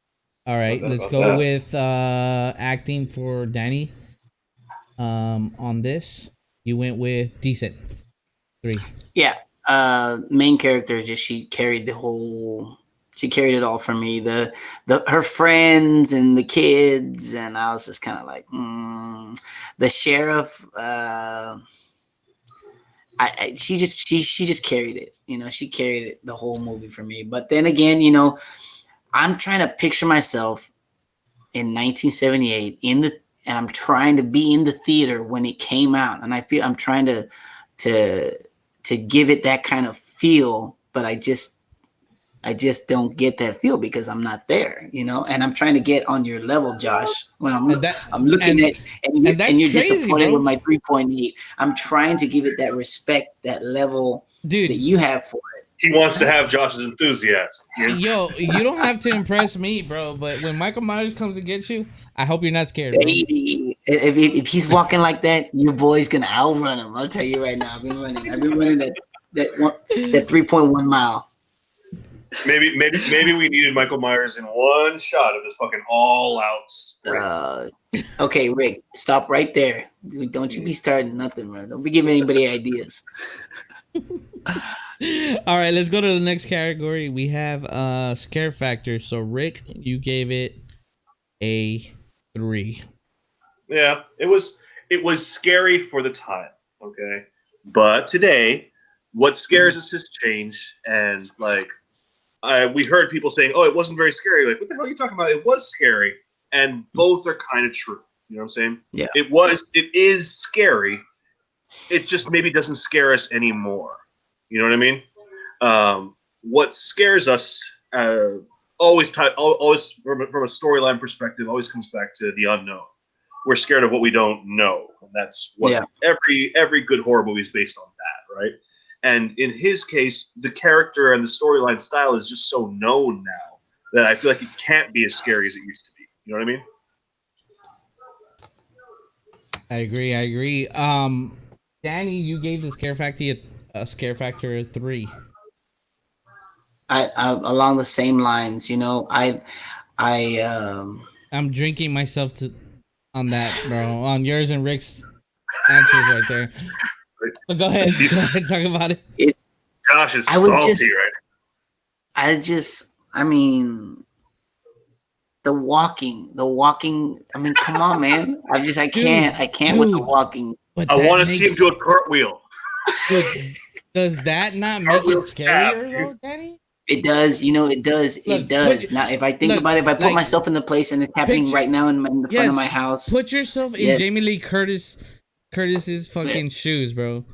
All right, let's go with acting for Danny. On this, you went with decent. 3. Yeah. Main character, she carried it all for me. Her friends and the kids, and I was just kind of like, the sheriff. She just carried it. She carried it the whole movie for me. But then again, I'm trying to picture myself in 1978 and I'm trying to be in the theater when it came out, and I feel I'm trying to give it that kind of feel, but I just don't get that feel because I'm not there, and I'm trying to get on your level, Josh, when I'm looking at and you're crazy, disappointed bro. With my 3.8. I'm trying to give it that respect, that level, dude, that you have for it. He wants to have Josh's enthusiasm. Yo, you don't have to impress me, bro, but when Michael Myers comes to get you, I hope you're not scared, bro. Baby, if he's walking like that, your boy's gonna outrun him. I'll tell you right now. I've been running that 3.1 mile. Maybe we needed Michael Myers in one shot of this fucking all-out sprint. Okay, Rick, stop right there. Don't you be starting nothing, man. Don't be giving anybody ideas. All right, let's go to the next category. We have scare factor. So Rick, you gave it a 3. Yeah, it was scary for the time, okay? But today, what scares us has changed, and like we heard people saying, "Oh, it wasn't very scary." Like, what the hell are you talking about? It was scary, and both are kind of true. You know what I'm saying? Yeah. It is scary. It just maybe doesn't scare us anymore. You know what I mean? What scares us always from a storyline perspective always comes back to the unknown. We're scared of what we don't know, and that's what every good horror movie is based on that, right? And in his case, the character and the storyline style is just so known now that I feel like it can't be as scary as it used to be. You know what I mean? I agree. Danny, you gave the scare factor a scare factor of 3. I along the same lines, you know, I'm drinking myself on that, bro. On yours and Rick's answers right there. But go ahead, talk about it. Josh is salty, right? I mean, the walking. I mean, come on, man. I can't with the walking. I want to see him do a cartwheel. Dude, does that not make it scarier, though, Danny? It does, you know, it does. It does. Now, if I think about it, if I put myself in the place and it's happening right now in the front of my house. Put yourself in Jamie Lee Curtis's fucking shoes, bro.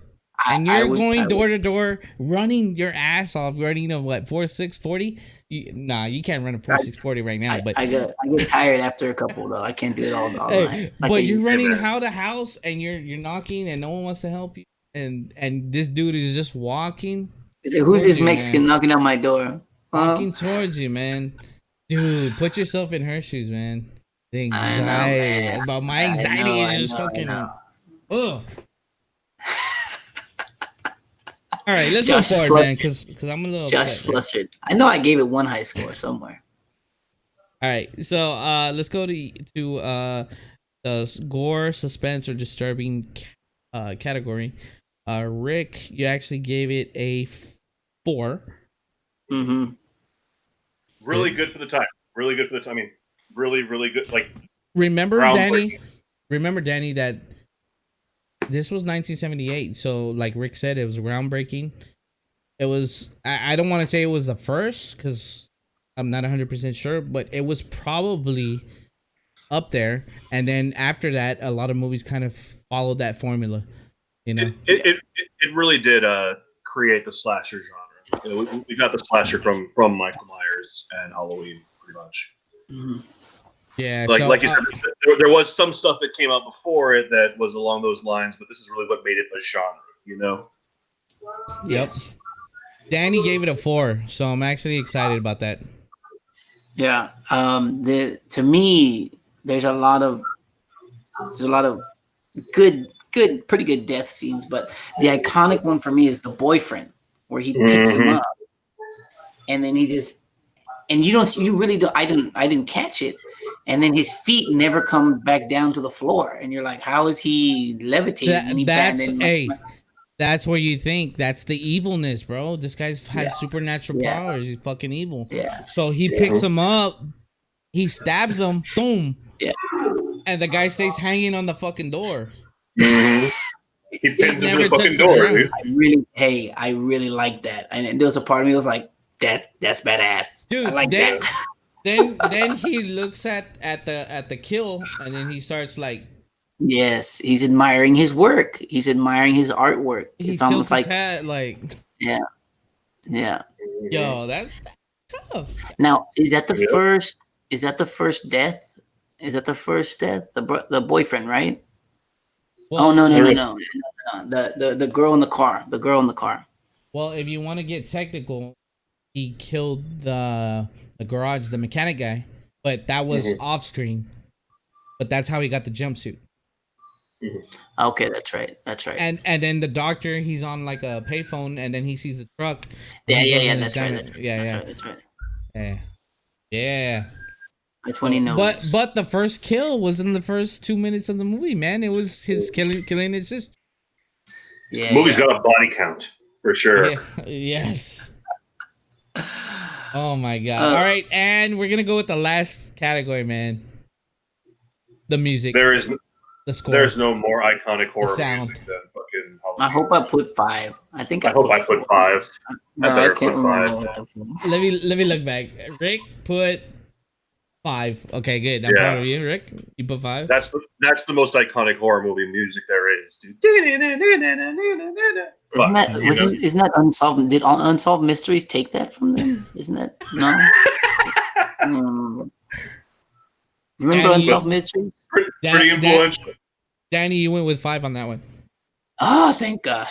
And you're going door to door, running your ass off, running of what, 4.640? You can't run a 4.640 right now. But I get tired after a couple though. I can't do it all night. Like but you're running house to house and you're knocking and no one wants to help you. And this dude is just walking. Who's this Mexican knocking on my door? Walking towards you, man. Dude, put yourself in her shoes, man. The anxiety. But my anxiety is just fucking. Ugh. All right, let's go for it, man. Because I'm a little. Josh flustered. I know I gave it 1 high score somewhere. All right, so let's go to the gore, suspense, or disturbing category. Rick, you actually gave it a 4. Mm-hmm. Really good for the time. Really good for the time. I mean, really, really good. Like, remember, Danny, that this was 1978. So, like Rick said, it was groundbreaking. It was. I don't want to say it was the first because I'm not 100% sure, but it was probably up there. And then after that, a lot of movies kind of followed that formula. You know, it really did create the slasher genre. You know, we got the slasher from Michael Myers and Halloween, pretty much. Mm-hmm. Yeah, like you said, there was some stuff that came out before it that was along those lines, but this is really what made it a genre. You know. Yep. Danny gave it a 4, so I'm actually excited about that. Yeah. To me, there's a lot of pretty good death scenes, but the iconic one for me is the boyfriend, where he picks him up, and then he just, and you really don't. I didn't catch it, and then his feet never come back down to the floor, and you're like, how is he levitating? That's where you think that's the evilness, bro. This guy's has supernatural powers. He's fucking evil. Yeah. So he picks him up, he stabs him, boom. Yeah. And the guy stays hanging on the fucking door. He pins him to the fucking door, dude. I really like that. And there was a part of me that was like, that's badass. Dude, I like that. Then he looks at the kill, and then he starts like. Yes, he's admiring his work. He's admiring his artwork. It's almost like his hat, like. Yeah. Yo, that's tough. Now, is that the first? Is that the first death? Is that the first death? The boyfriend, right? Well, no. The girl in the car. The girl in the car. Well, if you want to get technical, he killed the garage, the mechanic guy, but that was off screen. But that's how he got the jumpsuit. Okay, that's right. That's right. And then the doctor, he's on like a payphone, and then he sees the truck, and Yeah, he yeah, goes yeah. and That's right. examines. That's right. Yeah, That's yeah, right. That's right. yeah, yeah. That's when he So, knows. but the first kill was in the first 2 minutes of the movie, man. It was his killing his sister. Yeah, The movie's yeah. got a body count for sure. Yeah. Yes. Oh my god. Uh, All right, and we're gonna go with the last category, man. The music, There is the score, there's no more iconic the horror sound. music than fucking Halloween. I hope I put 5. I think I I hope put I put 4. 5. No, I I better can't put remember 5. what I put. Let me look back. Rick put 5. Okay, good. I'm proud Yeah, of you, Rick. You put 5. that's the most iconic horror movie music there is, dude. Isn't But that isn't that unsolved? Did Unsolved Mysteries take that from them? Isn't that no? Mm. Remember Danny, Unsolved Mysteries? pretty influential. Danny, you went with 5 on that one. Oh, thank God.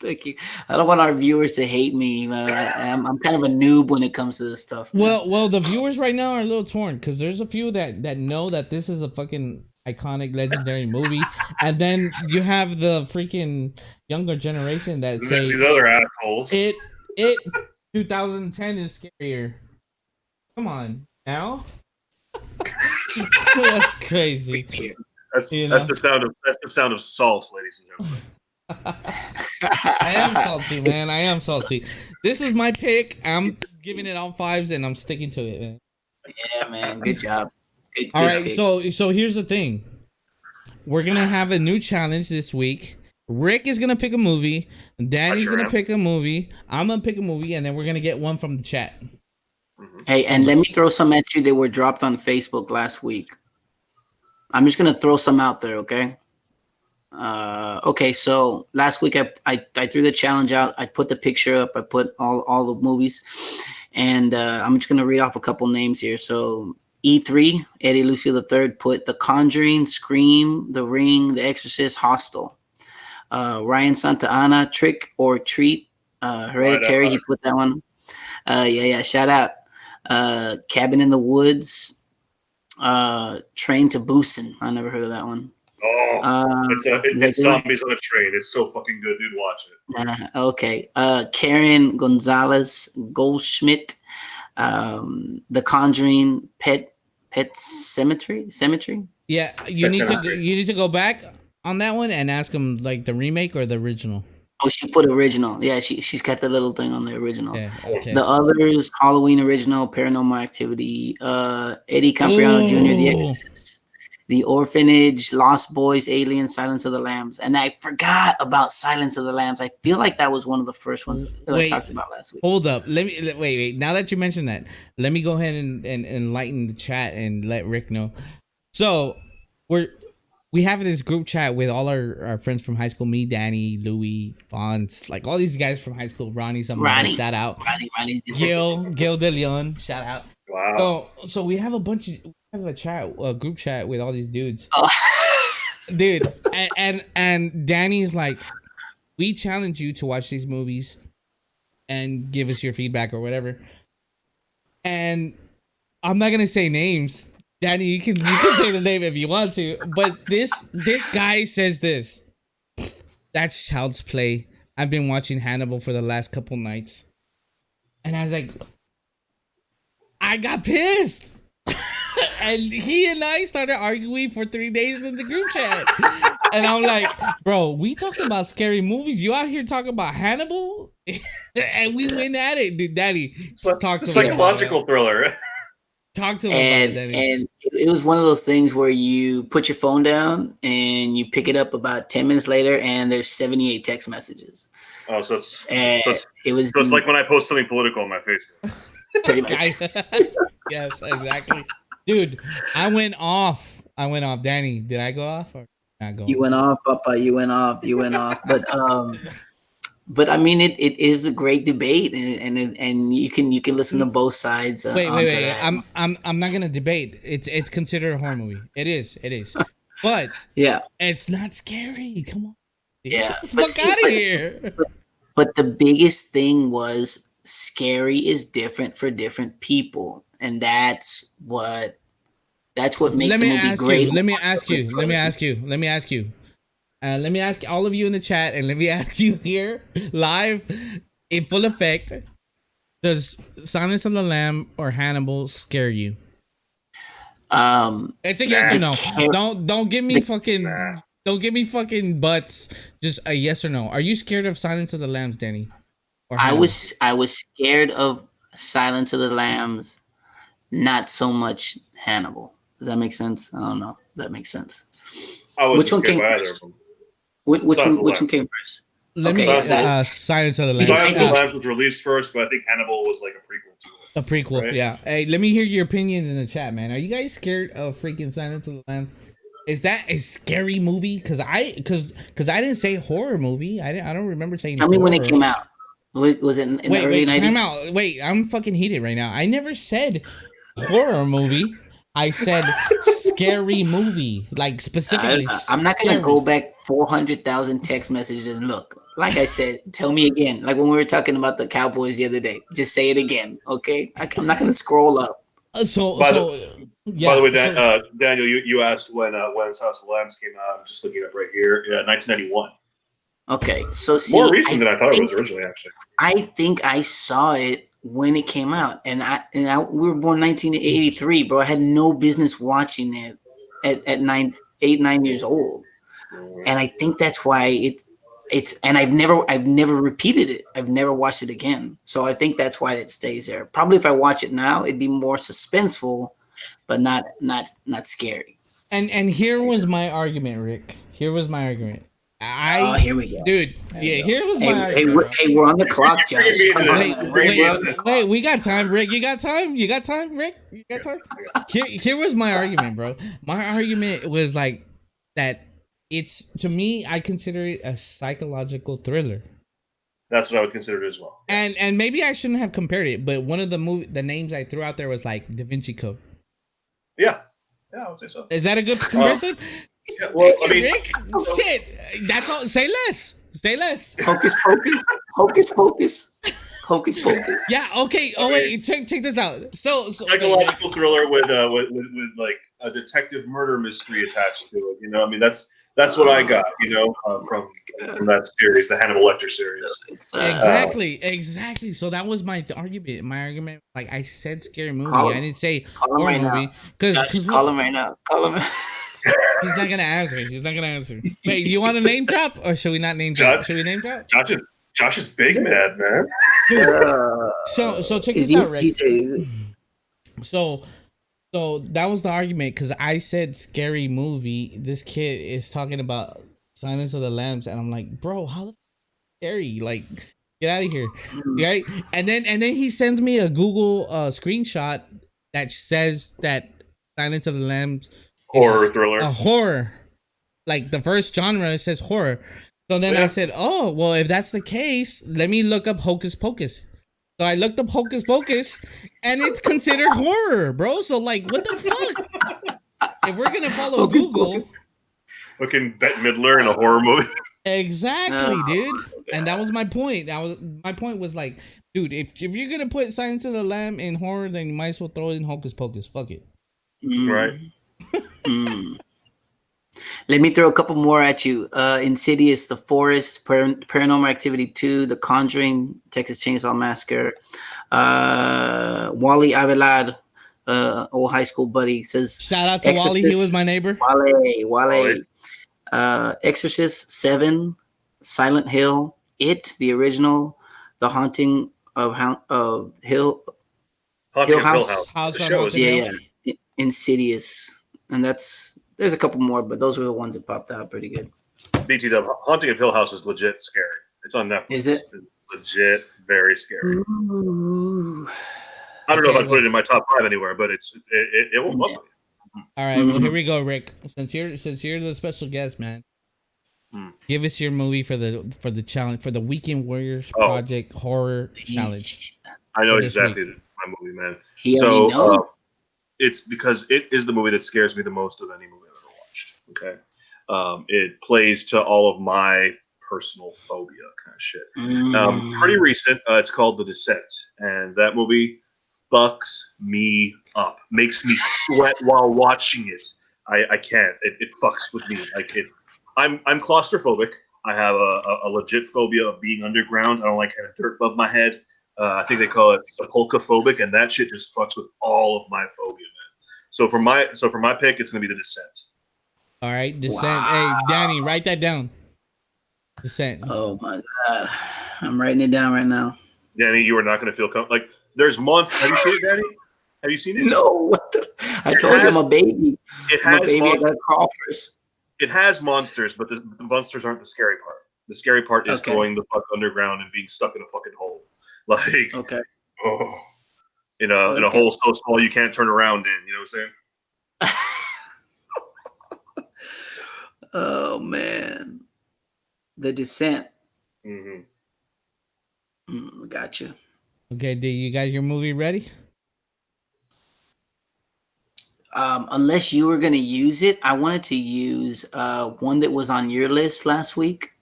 Thank you. I don't want our viewers to hate me. I'm kind of a noob when it comes to this stuff. Man. Well, the viewers right now are a little torn because there's a few that know that this is a fucking iconic, legendary movie, and then you have the freaking younger generation that And say there's these other assholes. it 2010 is scarier. Come on now. That's crazy. That's the sound of salt, ladies and gentlemen. I am salty, man. I am salty. This is my pick. I'm giving it all 5s, and I'm sticking to it, man. Yeah, man. Good job. All right, pick. so here's the thing. We're gonna have a new challenge this week. Rick is gonna pick a movie. Danny's gonna pick a movie. I'm gonna pick a movie, and then we're gonna get one from the chat. Hey, and let me throw some at you that were dropped on Facebook last week. I'm just gonna throw some out there, okay? Okay, so last week I threw the challenge out. I put the picture up. I put all the movies, and I'm just gonna read off a couple names here. So E3, Eddie Lucio III put The Conjuring, Scream, The Ring, The Exorcist, Hostel. Ryan Santa Ana, Trick or Treat, Hereditary. He put that one. Yeah. Shout out. Cabin in the Woods, Train to Busan. I never heard of that one. Oh, it's zombies on a train. It's so fucking good, dude. Watch it. Okay. Karen Gonzalez Goldschmidt, The Conjuring, Pet Cemetery. Yeah, you need to go back on that one and ask him like the remake or the original. Oh, she put original. Yeah, she's got the little thing on the original. Yeah, okay. The others: Halloween original, Paranormal Activity, Eddie Campiano Jr., The Exorcist, The Orphanage, Lost Boys, Alien, Silence of the Lambs, and I forgot about Silence of the Lambs. I feel like that was one of the first ones that I talked about last week. Hold up, wait. Now that you mentioned that, let me go ahead and enlighten the chat and let Rick know. So we have this group chat with all our friends from high school. Me, Danny, Louis, Fonz, like all these guys from high school. Ronnie, shout out. Ronnie, Gil De Leon, shout out. Wow. So we have a group chat with all these dudes. Oh. Dude, and Danny's like, we challenge you to watch these movies and give us your feedback or whatever. And I'm not gonna say names. Danny, you can say the name if you want to, but this guy says this. That's child's play. I've been watching Hannibal for the last couple nights. And I was like, I got pissed. And he and I started arguing for 3 days in the group chat. And I'm like, bro, we talking about scary movies. You out here talking about Hannibal? And we went at it, dude. Daddy, talk to me. Psychological thriller. Talk to him about it, and it was one of those things where you put your phone down and you pick it up about 10 minutes later and there's 78 text messages. Oh, so it's was like when I post something political on my Facebook. Pretty much. Yes, exactly. Dude, I went off. Danny, did I go off or not go? You went off, Papa. You went off. But I mean, it is a great debate, and you can listen to both sides. Wait. I'm not gonna debate. It's considered a horror movie. It is. But yeah, it's not scary. Come on. Yeah, fuck out of here. But the biggest thing was scary is different for different people, and that's what That's what makes the movie great. Let me ask all of you in the chat, and let me ask you here live in full effect. Does Silence of the Lamb or Hannibal scare you? It's a yes or no. Don't give me fucking butts. Just a yes or no. Are you scared of Silence of the Lambs, Danny? Or I was scared of Silence of the Lambs, not so much Hannibal. Does that make sense? I don't know. Does that makes sense? Which one came first? Which one came first? Let me Silence of the Lambs. Silence of the Lambs was released first, but I think Hannibal was like a prequel to it. A prequel, right? Yeah. Hey, let me hear your opinion in the chat, man. Are you guys scared of freaking Silence of the Lambs? Is that a scary movie? Because I didn't say horror movie. I don't remember saying. Tell me when it came out. Was it in the early 90s? Time out. Wait, I'm fucking heated right now. I never said horror movie. I said scary movie, like specifically. I'm not gonna go back 400,000 text messages and look. Like I said, tell me again. Like when we were talking about the Cowboys the other day. Just say it again, okay? I'm not gonna scroll up. By the way, Daniel, you asked when Silence of the Lambs came out. I'm just looking it up right here. 1991. Okay, so see, more recent than I thought it was originally. Actually, I think I saw it when it came out, and we were born 1983, bro. I had no business watching it at 9 years old, and I think that's why it's. And I've never repeated it. I've never watched it again. So I think that's why it stays there. Probably if I watch it now, it'd be more suspenseful, but not scary. And here was my argument, Rick. Here was my argument. Here we go, dude. Here was my argument. Hey, we're on the clock, Josh. Wait, we got time, Rick. You got time, Rick. You got time. Here was my argument, bro. My argument was like that. It's, to me, I consider it a psychological thriller. That's what I would consider it as well. And maybe I shouldn't have compared it, but one of the names I threw out there was like Da Vinci Code. Yeah, I would say so. Is that a good comparison? Yeah, well, I mean, Rick, shit. That's all. Say less. Hocus pocus. Yeah. Okay. Oh wait. Check this out. So psychological thriller with like a detective murder mystery attached to it. You know, I mean that's what I got. You know, from that series, the Hannibal Lecter series. Exactly. So that was my argument. My argument, like I said, scary movie. I didn't say horror movie because call him right now. Call him. He's not gonna answer. Wait, you want a name drop or should we not name drop? Should we name drop? Josh is big mad, man. So check this out, Rick. So that was the argument because I said scary movie. This kid is talking about Silence of the Lambs, and I'm like, bro, how the scary? Like, get out of here, right? And then he sends me a Google screenshot that says that Silence of the Lambs horror thriller, a horror, like the first genre says horror. So then I said, oh well, if that's the case, let me look up Hocus Pocus. So I looked up Hocus Pocus, and it's considered horror, bro. So like, what the fuck? If we're gonna follow Google, looking Bette Midler in a horror movie. Exactly, dude. And that was my point. My point was like, dude, if you're gonna put Silence of the Lamb in horror, then you might as well throw it in Hocus Pocus. Fuck it. Right. Let me throw a couple more at you. Insidious, The Forest, Paranormal Activity 2, The Conjuring, Texas Chainsaw Massacre. Wally Avelad, old high school buddy, says, shout out to Exorcist, Wally. He was my neighbor. Wally. Exorcist 7, Silent Hill, It, the original, The Haunting of Hill House. Yeah. Insidious. And there's a couple more, but those were the ones that popped out pretty good. BTW, Haunting of Hill House is legit scary. It's on Netflix. Is it? It's legit very scary. Ooh. I don't know if I'd put it in my top 5 anywhere, but it won't fuck with you. All right, well here we go, Rick. Since you're the special guest, man, give us your movie for the challenge for the Weekend Warriors Project Horror Challenge. I know exactly my movie, man. So it's because it is the movie that scares me the most of any movie I've ever watched. Okay, it plays to all of my personal phobia kind of shit. Pretty recent. It's called The Descent, and that movie. fucks me up. Makes me sweat while watching it. I can't. It fucks with me. Like it. I'm claustrophobic. I have a legit phobia of being underground. I don't like having dirt above my head. I think they call it sepulchrophobic, and that shit just fucks with all of my phobia, man. So for my pick, it's gonna be The Descent. All right, Descent. Wow. Hey, Danny, write that down. Descent. Oh my god, I'm writing it down right now. Danny, you are not gonna feel like there's monsters. Have you seen it, Danny? Have you seen it? No. What the? I told you I'm a baby. I'm a baby. Monsters. I gotta crawl first. It has monsters, but the monsters aren't the scary part. The scary part is going the fuck underground and being stuck in a fucking hole. Like, in a hole so small you can't turn around in. You know what I'm saying? Oh man, The Descent. Gotcha. Okay, do you got your movie ready? Unless you were gonna use it, I wanted to use one that was on your list last week,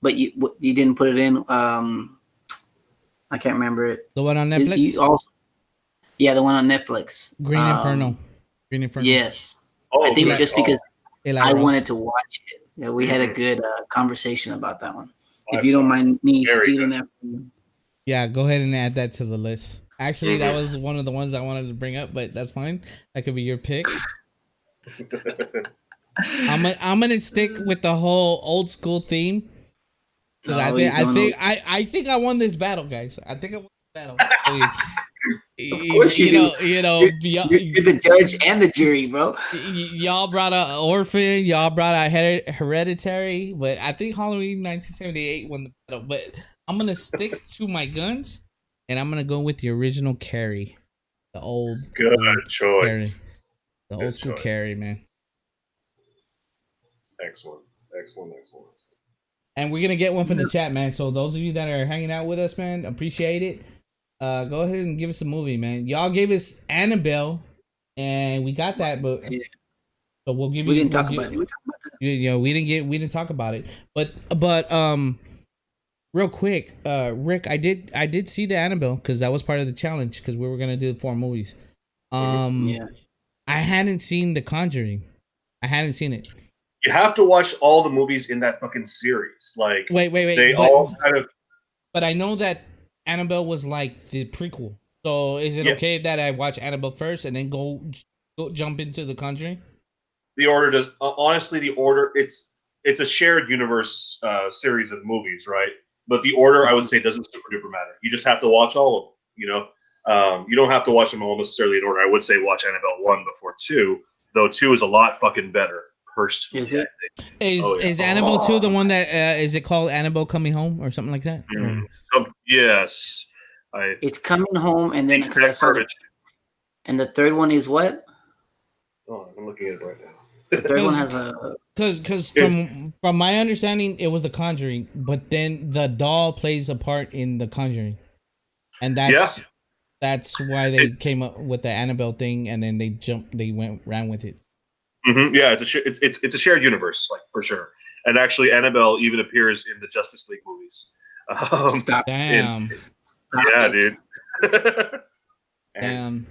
but you didn't put it in. I can't remember it. The one on Netflix. Yeah, the one on Netflix. Green Inferno. Green Inferno. Yes. I think just because I wanted to watch it. Yeah, we had a good conversation about that one. If you don't mind me stealing that from you. Yeah, go ahead and add that to the list. Actually, that was one of the ones I wanted to bring up, but that's fine. That could be your pick. I'm gonna stick with the whole old school theme. I think I won this battle, guys. I think I won this battle. Of course you do. You're the judge and the jury, bro. Y'all brought out Orphan. Y'all brought out Hereditary, but I think Halloween 1978 won the battle. But I'm gonna stick to my guns, and I'm gonna go with the original Carrie, the old choice, Carrie. The old school Carrie, man. Excellent. And we're gonna get one from the chat, man. So those of you that are hanging out with us, man, appreciate it. Go ahead and give us a movie, man. Y'all gave us Annabelle, and we got that, but so we'll give you. We didn't talk about it. We didn't talk about it. But real quick, Rick, I did see the Annabelle because that was part of the challenge because we were gonna do 4 movies. I hadn't seen The Conjuring. I hadn't seen it. You have to watch all the movies in that fucking series. Like, wait. They all kind of. But I know that Annabelle was like the prequel. So is it okay that I watch Annabelle first and then go jump into The Conjuring? The order does honestly. The order it's a shared universe series of movies, right? But the order I would say doesn't super duper matter. You just have to watch all of them. You know, you don't have to watch them all necessarily in order. I would say watch Annabelle 1 before 2, though 2 is a lot fucking better. Personally, is it? Is Annabelle 2 the one that is it called Annabelle Coming Home or something like that? Yes, it's Coming Home, and then because I saw it. And the third one is what? Oh, I'm looking at it right now. The third one has a because from my understanding, it was The Conjuring, but then the doll plays a part in The Conjuring, and that's why they came up with the Annabelle thing, and then they ran with it. Yeah, it's a shared universe, like for sure. And actually, Annabelle even appears in the Justice League movies. Damn. Dude. Damn.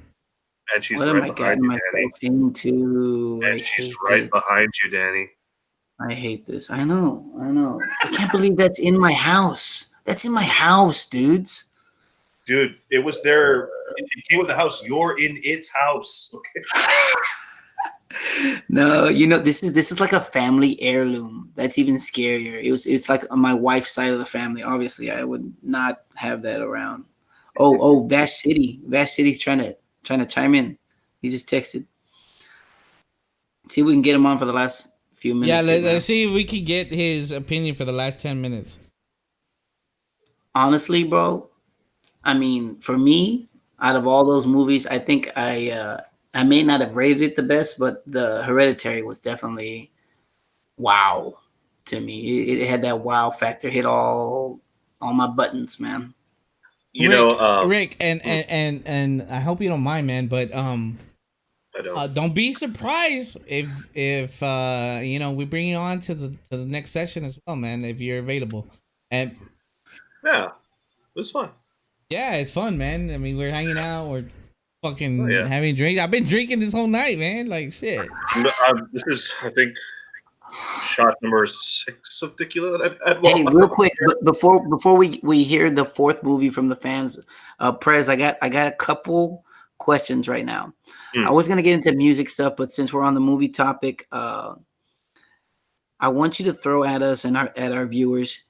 And she's what right am I getting myself into? And she's right behind you, Danny. I hate this. I know. I can't believe that's in my house. That's in my house, dudes. Dude, it was there. It came with the house. You're in its house. Okay. No, this is like a family heirloom. That's even scarier. It's like on my wife's side of the family. Obviously, I would not have that around. Oh, Vash City's trying to chime in. He just texted. See if we can get him on for the last few minutes. Yeah, let's see if we can get his opinion for the last 10 minutes. Honestly, bro, I mean, for me, out of all those movies, I think I may not have rated it the best, but the Hereditary was definitely wow to me. It had that wow factor, hit all my buttons, man. Rick, and I hope you don't mind, man, but don't be surprised if we bring you on to the next session as well, man, if you're available. And yeah, it was fun. Yeah, it's fun, man. I mean, we're hanging out. fucking having drink. I've been drinking this whole night, man. Like shit. This is, I think, shot number 6 of tequila that I've had. Hey, real quick, before we hear the fourth movie from the fans, Prez, I got a couple questions right now. I was gonna get into music stuff, but since we're on the movie topic, I want you to throw at us and at our viewers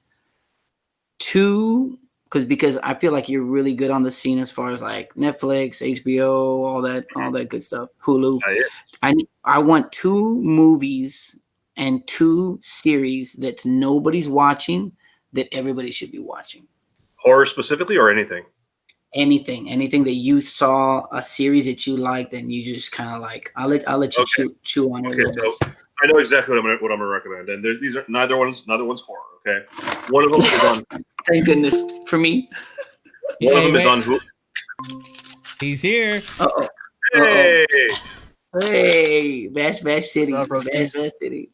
two, because I feel like you're really good on the scene as far as like Netflix, HBO, all that good stuff, Hulu. I want 2 movies and 2 series that nobody's watching that everybody should be watching. Horror specifically, or anything? Anything that you saw, a series that you liked, and you just kind of like. I'll let you chew on it a little bit. I know exactly what I'm gonna recommend, and these are neither one's horror. Okay, one of them is on. Thank goodness for me. One of them is on Hulu. He's here. Uh-oh. Hey. Hey, Bash City. Bash City.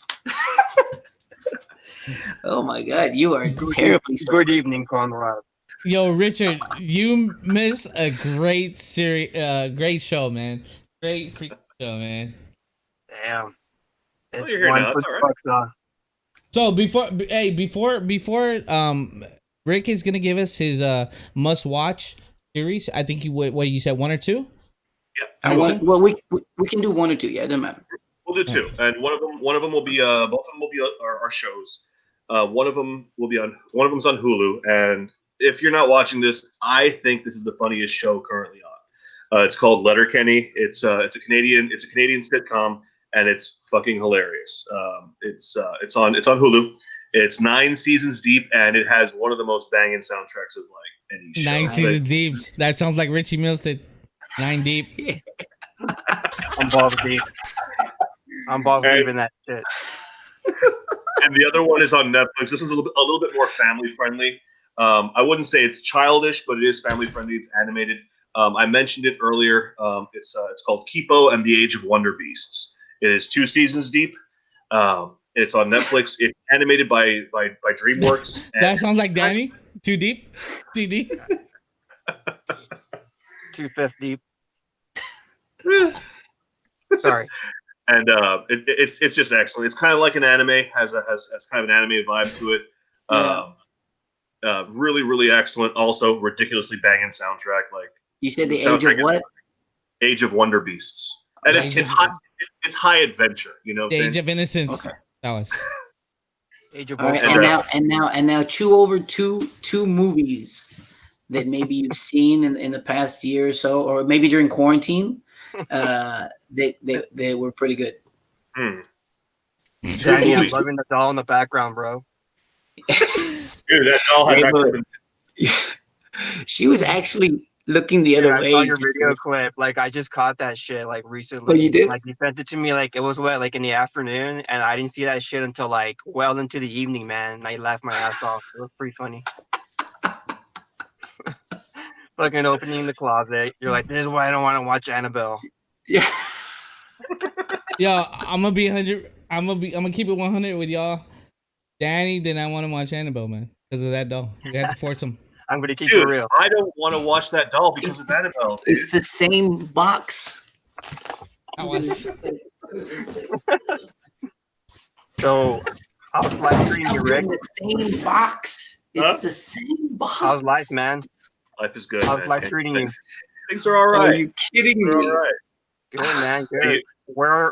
Oh my God, you are terribly sorry. Good evening, Conrad. Yo, Richard, you miss a great series, great show, man. Great freaking show, man. Damn. It's you're here now. That's all right. So before Rick is gonna give us his must watch series. I think what you said 1 or 2. Yeah. We can do 1 or 2. Yeah, it doesn't matter. We'll do 2, and one of them will be both of them will be our shows. One of them is on Hulu, and if you're not watching this, I think this is the funniest show currently on. It's called Letterkenny. It's a Canadian sitcom, and it's fucking hilarious. It's on Hulu. It's 9 seasons deep, and it has one of the most banging soundtracks of like any show. 9 seasons deep. That sounds like Richie Mills did. 9 deep. I'm balls deep. I'm balls deep in that shit. And the other one is on Netflix. This one's a little bit more family friendly. I wouldn't say it's childish, but it is family friendly. It's animated. I mentioned it earlier. It's called Kipo and the Age of Wonder Beasts. It is 2 seasons deep. It's on Netflix. It's animated by DreamWorks. That sounds like Danny. Too deep. Too deep. 2 fifths deep. Sorry. And it's just excellent. It's kind of like an anime. Has kind of an anime vibe to it. Really, really excellent. Also, ridiculously banging soundtrack. Like you said, the Age of what? Age of Wonder Beasts, and it's high adventure. You know, the Age of Innocence. Okay. That was. Age of Wonder. Right, and now chew over two movies that maybe you've seen in the past year or so, or maybe during quarantine. They were pretty good. Danny, I'm loving the doll in the background, bro. Dude, that doll had she was actually looking the other way. I saw your video clip. Like, I just caught that shit like recently. Oh, you did? Like, you sent it to me. Like, it was like in the afternoon, and I didn't see that shit until like well into the evening, man. And I laughed my ass off. It was pretty funny. Fucking opening the closet. You're like, this is why I don't want to watch Annabelle. Yeah. Yo, I'm gonna keep it 100 with y'all. Danny did not want to watch Annabelle, man, because of that doll. We had to force him. I'm gonna keep it real. I don't want to watch that doll because of Annabelle. Dude. It's the same box. That was. So I was live streaming, Rick. The same box. It's the same box. How's life, man? Life is good. How's life treating you? Things are all right. Are you kidding me? All right. Good, man. Good. Where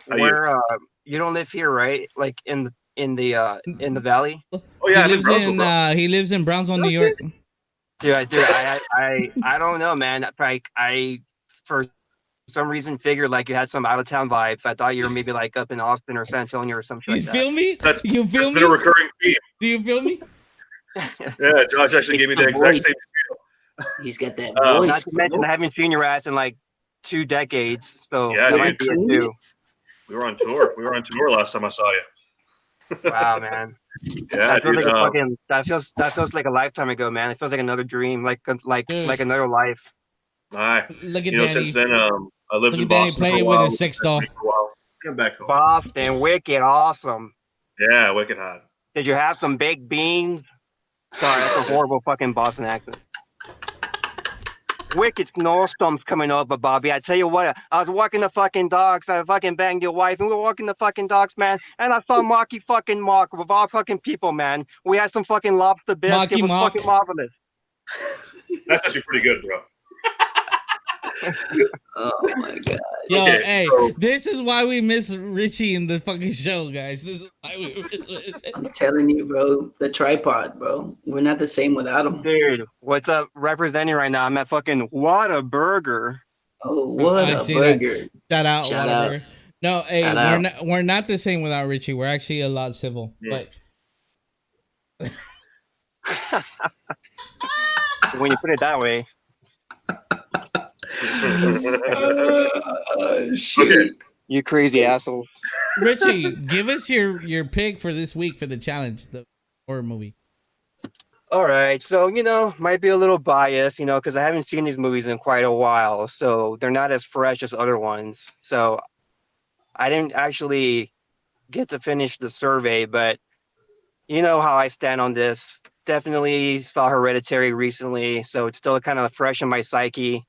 you don't live here, right? Like in the valley? Oh yeah, he lives in Brownsville, New York. Dude, I don't know, man. Like I for some reason figured like you had some out of town vibes. I thought you were maybe like up in Austin or San Antonio or something like that. You feel me? You feel me? Been a recurring theme. Do you feel me? Yeah, Josh actually gave me the exact same feel. He's got that voice. Not to mention I haven't seen your ass in like 2 decades. So yeah, that might be it too. We were on tour. We were on tour last time I saw you. Wow, man. Yeah, that feels like a lifetime ago, man. It feels like another dream, like another life. Look at Danny. Since then, I lived in Boston. Playing with a sex doll. Come back home. Boston, wicked awesome. Yeah, wicked hot. Did you have some baked beans? Sorry, that's a horrible fucking Boston accent. wicked snowstorms coming over, Bobby. I tell you what, I was walking the fucking dogs. I fucking banged your wife, and we were walking the fucking dogs, man. And I saw Marky fucking Mark of all fucking people, man. We had some fucking lobster bisque. Marky It was Mark. fucking marvelous. That's actually pretty good, bro. Oh my god. Yo, Okay, hey, so- this is why we miss Richie in the fucking show, guys. This is why we miss Richie. I'm telling you, bro, the tripod, bro. We're not the same without him. Dude, what's up? Representing right now. I'm at fucking Whataburger. Oh, what I a see that. burger. Shout out, Shout out. Whataburger. No, hey, Shout we're not the same without Richie. We're actually a lot civil, Yeah. but When you put it that way. Shit. You crazy asshole. Richie, give us your pick for this week for the challenge, the horror movie. All right, so might be a little biased, because I haven't seen these movies in quite a while, so they're not as fresh as other ones. So I didn't actually get to finish the survey, but you know how I stand on this. Definitely saw Hereditary recently, so it's still kind of fresh in my psyche.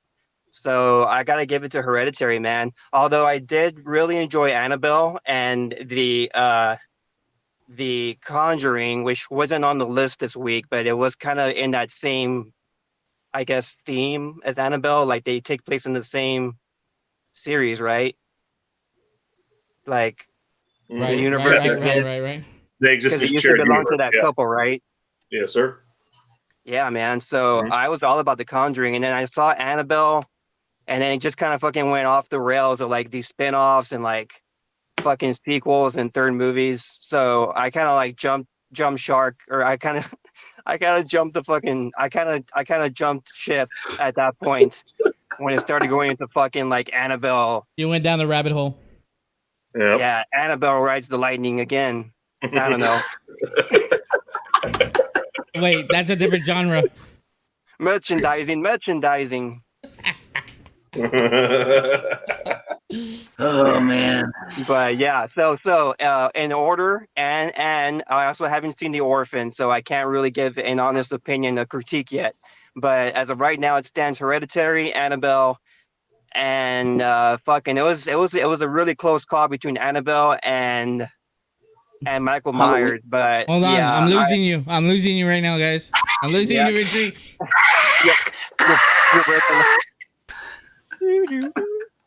So I gotta give it to Hereditary, man. Although I did really enjoy Annabelle and the Conjuring, which wasn't on the list this week, but it was kind of in that same, I guess, theme as Annabelle. Like they take place in the same series, right? Like Right, the universe. right. They exist Because as it used to shared belong universe. to that Yeah. couple, right? Yes, sir. Yeah, man. So I was all about the Conjuring, and then I saw Annabelle, and then it just kind of fucking went off the rails of like these spin-offs and like fucking sequels and third movies. So I kind of like jumped shark, or I kind of jumped the fucking I kind of jumped ship at that point when it started going into fucking like Annabelle. You went down the rabbit hole. Yep. Yeah, Annabelle rides the lightning again. I don't know. Wait, that's a different genre. Merchandising. Oh man. But yeah, so in order, and I also haven't seen The Orphan, so I can't really give an honest opinion, a critique yet. But as of right now, it stands Hereditary, Annabelle, and fucking it was a really close call between Annabelle and Michael Myers. But Hold on, yeah, I'm losing you. I'm losing you right now, guys. I'm losing you, Richie.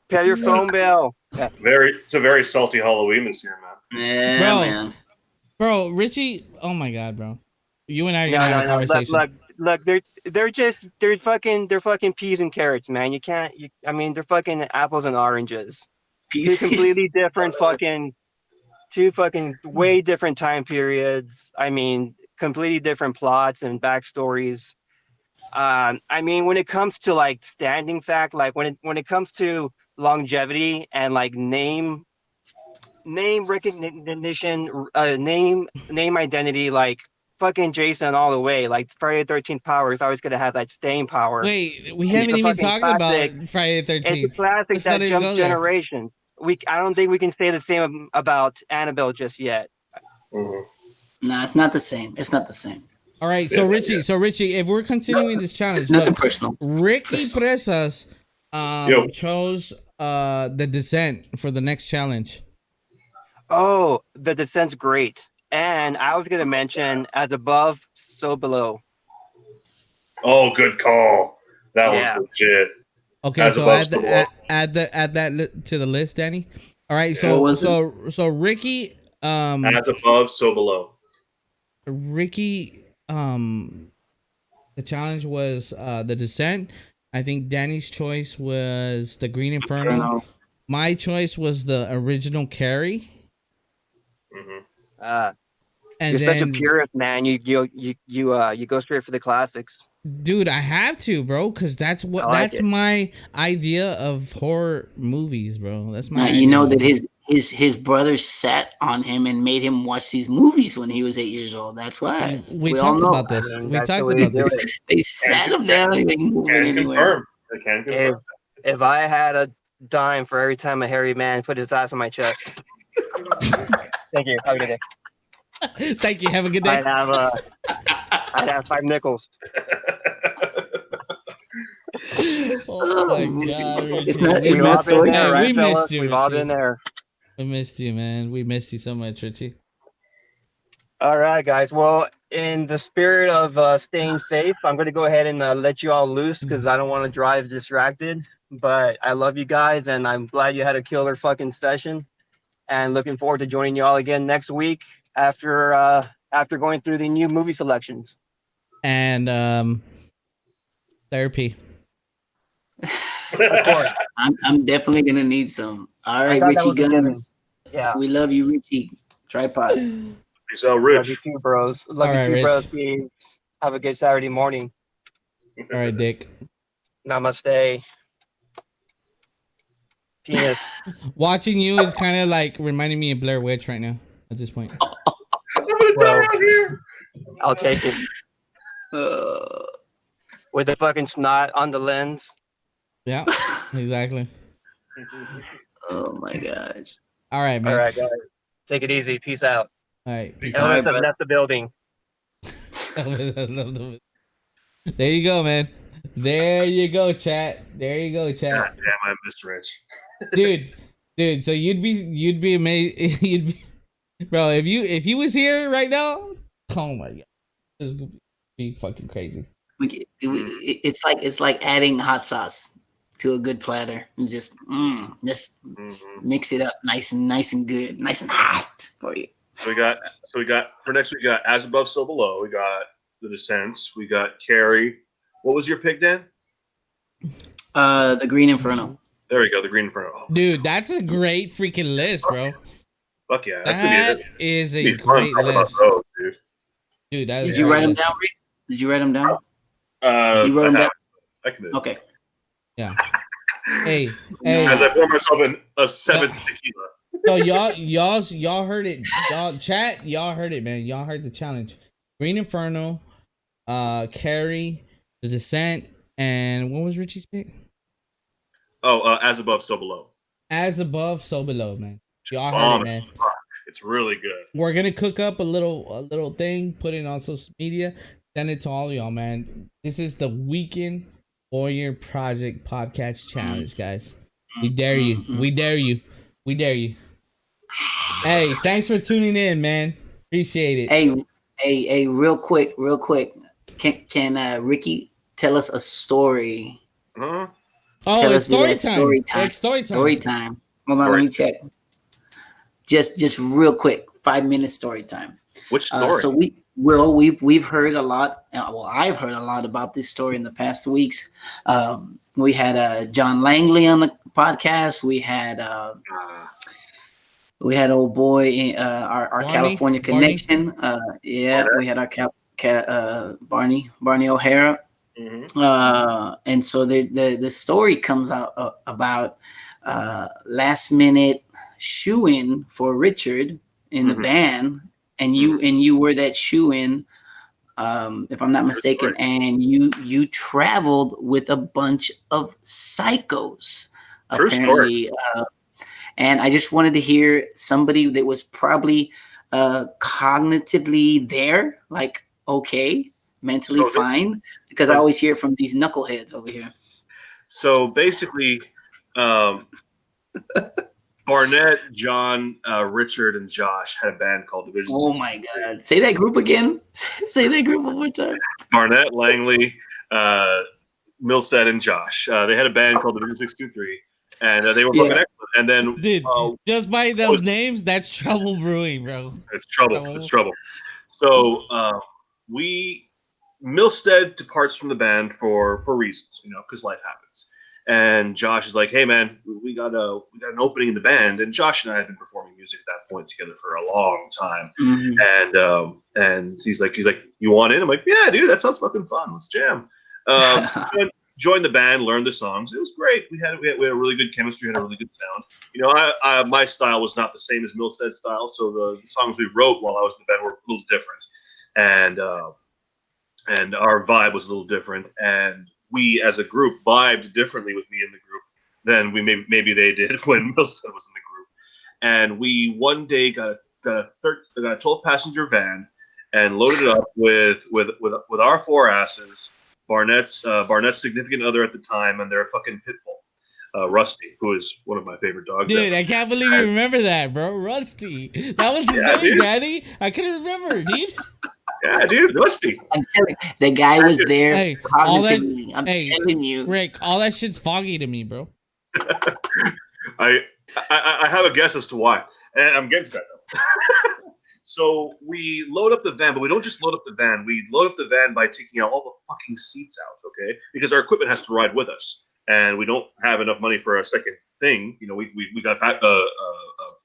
Pay your phone bill. Yeah. It's a very salty Halloween this year, man. Yeah, Bro. man. Bro, Richie, oh my god, bro. You and I are gonna have a conversation. Look, they're fucking peas and carrots, man. They're fucking apples and oranges. Two completely different two way different time periods. I mean, completely different plots and backstories. When it comes to like standing fact, like when it comes to longevity and like name recognition, name identity, like fucking Jason all the way. Like Friday the 13th power is always gonna have that staying power. Wait, we haven't even talked about Friday the 13th. It's a classic Let's not that even jumps go there. generations. I don't think we can say the same about Annabelle just yet. Nah, it's not the same. It's not the same. All right, so Richie, if we're continuing this challenge, Nothing look, personal. Ricky Presas chose The Descent for the next challenge. Oh, The Descent's great. And I was gonna mention As Above, So Below. Oh, good call. That one's legit. Okay, As so Above, add So Below. that to the list, Danny. All right, so Ricky, As above, so below. Ricky, the challenge was The Descent. I think Danny's choice was The Green Inferno. My choice was the original Carrie. And You're such a then- purist, man. You go straight for the classics. Dude, I have to, bro, because that's my idea of horror movies, bro. That's my. Now, you know that his brother sat on him and made him watch these movies when he was 8 years old. That's why We all talked know. about this. We talked about this. They sat him down and they moved anywhere. If I had a dime for every time a hairy man put his ass on my chest. Thank you. Have a good day. Thank you. Have a good day. I'd have 5 nickels. Oh my God, It's Richie. not. It's We've not all been story. there, Hey, we right, missed fellas? you, We've all Richie. been there. We missed you, man. We missed you so much, Richie. All right, guys. Well, in the spirit of staying safe, I'm going to go ahead and let you all loose because I don't want to drive distracted. But I love you guys, and I'm glad you had a killer fucking session. And looking forward to joining you all again next week after going through the new movie selections. And therapy. Of course. I'm definitely gonna need some. All I right, thought that Richie was a given. Guns. Yeah. We love you, Richie. Tripod. Peace out, Love you Rich. too, bros. Love All you right, too, Rich. bros. Peace. Have a good Saturday morning. All right, Dick. Namaste. Penis. Watching you is kind of like reminding me of Blair Witch right now at this point. I'm gonna die out here. I'll take it. Uh, With the fucking snot on the lens. Yeah, exactly. oh my gosh. All right, man. All right, guys. Take it easy. Peace out. All right. Peace All Elvis right, has brother. left the building. There you go, man. There you go, chat. There you go, chat. God damn, I missed Rich. Dude. So you'd be amazed. You'd be, bro. If you was here right now, oh my God, this is gonna be fucking crazy. It's like adding hot sauce to a good platter and just mix it up nice and good, nice and hot for you. So we got for next week. We got As Above, So Below. We got The Descents. We got Carrie. What was your pick, Dan? The Green Inferno. There we go. The Green Inferno. Oh, Dude, that's a great freaking list, bro. fuck yeah, That is a gonna be fun great talking about list, those, dude. dude. That is Did a you great write them list. down, Rick? Did you write them down? You wrote them down? I committed. Okay. Yeah. Hey, As I pour myself in a seventh tequila. So y'all heard it. Y'all heard it, man. Y'all heard the challenge. Green Inferno, Carrie, The Descent, and what was Richie's pick? Oh, As Above, So Below. As Above, So Below, man. Y'all heard Bomb it, man. as fuck. It's really good. We're gonna cook up a little thing, put it on social media, send it to all y'all, man. This is the Weekend Warrior Project Podcast Challenge, guys. We dare you. We dare you. We dare you. Hey, thanks for tuning in, man. Appreciate it. Hey, real quick. Can Ricky tell us a story? Huh? Oh, Tell it's us story time. It's story time. Story time. Hold on, let me check. Just real quick, 5 minute story time. Which story? So we've heard a lot. Well, I've heard a lot about this story in the past weeks. We had John Langley on the podcast. We had old boy our Barney, California connection. We had our Barney O'Hara. Mm-hmm. And so the story comes out about last minute shoe-in for Richard in the band, and you were that shoe-in, if I'm not mistaken, and you traveled with a bunch of psychos apparently. And I just wanted to hear somebody that was probably cognitively there, like okay, mentally fine, because I always hear from these knuckleheads over here. So basically, Barnett, John, Richard, and Josh had a band called Division. Oh my God! Say that group again. Say that group one more time. Barnett, Langley, Milstead, and Josh. They had a band called Division 623, and they were fucking excellent. And then, dude, just by those names, that's trouble brewing, bro. It's trouble. It's trouble. So Milstead departs from the band for reasons, because life happens. And Josh is like, "Hey, man, we got an opening in the band." And Josh and I have been performing music at that point together for a long time. Mm-hmm. And he's like, "You want in?" I'm like, "Yeah, dude, that sounds fucking fun. Let's jam." Joined the band, learned the songs. It was great. We had a really good chemistry, had a really good sound. My style was not the same as Milstead's style, so the songs we wrote while I was in the band were a little different, and our vibe was a little different, and we as a group vibed differently with me in the group than maybe they did when Milstead was in the group. And we one day got a 12 passenger van and loaded it up with our four asses Barnett's significant other at the time, and their fucking pit bull, Rusty, who is one of my favorite dogs. Dude, ever. I can't believe you remember that, bro. Rusty. That was his name, dude. Daddy. I couldn't remember, dude. Yeah, dude, Rusty. I'm telling you, the guy was there. Hey, all that, I'm telling you, Rick, all that shit's foggy to me, bro. I have a guess as to why, and I'm getting to that now. So we load up the van, but we don't just load up the van. We load up the van by taking out all the fucking seats out, okay? Because our equipment has to ride with us, and we don't have enough money for a second thing. You know, we got a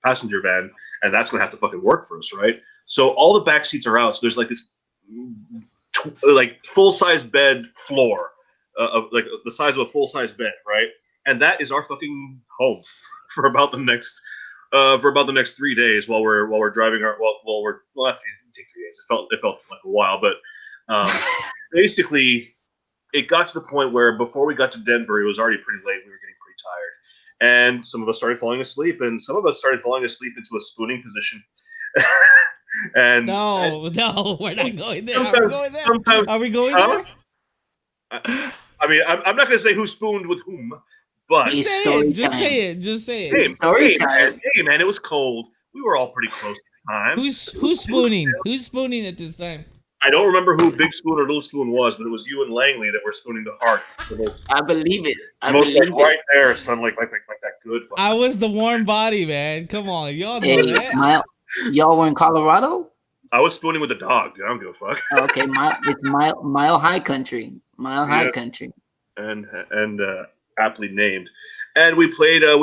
passenger van, and that's gonna have to fucking work for us, right? So all the back seats are out. So there's like this, like full size bed floor, of like the size of a full size bed, right? And that is our fucking home for about the next 3 days while we're driving our well it didn't take 3 days. It felt like a while, but basically it got to the point where before we got to Denver, it was already pretty late. We were getting pretty tired, and some of us started falling asleep, and some of us started falling asleep into a spooning position. And no, we're not going there. Are we going there? Are we going there? I mean, I'm not going to say who spooned with whom, but just say it. Hey, man, it was cold. We were all pretty close at the time. Who's spooning? Who's spooning at this time? I don't remember who Big Spoon or Little Spoon was, but it was you and Langley that were spooning the heart. I believe it. Right there, son, like that good. I was the warm body, man. Come on, y'all know that. Y'all were in Colorado? I was spooning with a dog. Dude. I don't give a fuck. Okay, it's Mile High Country. High Country. And aptly named. And we played at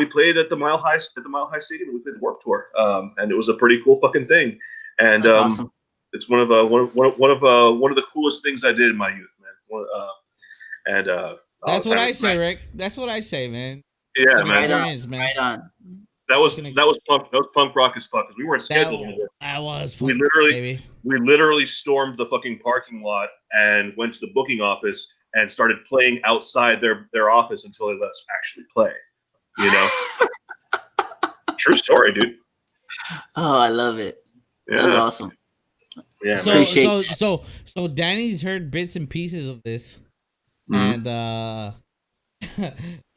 the Mile High Stadium. We played the Warped Tour, and it was a pretty cool fucking thing. And that's awesome. It's one of the coolest things I did in my youth, man. That's what I say, Rick. That's what I say, man. Yeah, man. Right on. That was punk rock as fuck because we weren't scheduled. That was we literally stormed the fucking parking lot and went to the booking office and started playing outside their office until they let us actually play. You know, true story, dude. Oh, I love it. Yeah. That's awesome. Yeah. So Danny's heard bits and pieces of this, and so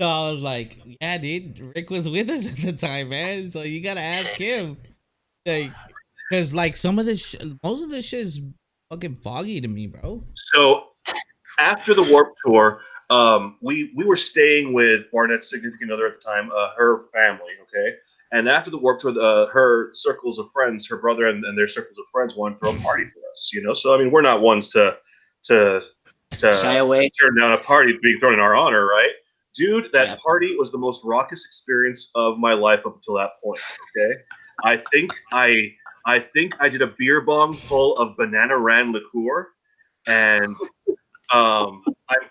I was like, yeah, dude, Rick was with us at the time, man. So you gotta ask him, like, because like most of this shit is fucking foggy to me, bro. So after the Warped Tour, we were staying with Barnett's significant other at the time, her family, okay. And after the Warped Tour, her circles of friends, her brother and their circles of friends wanted to throw a party for us, you know. So I mean, we're not ones to shy away, turn down a party being thrown in our honor, right? Dude, that party was the most raucous experience of my life up until that point. Okay, I think I did a beer bong full of banana ran liqueur, and I'm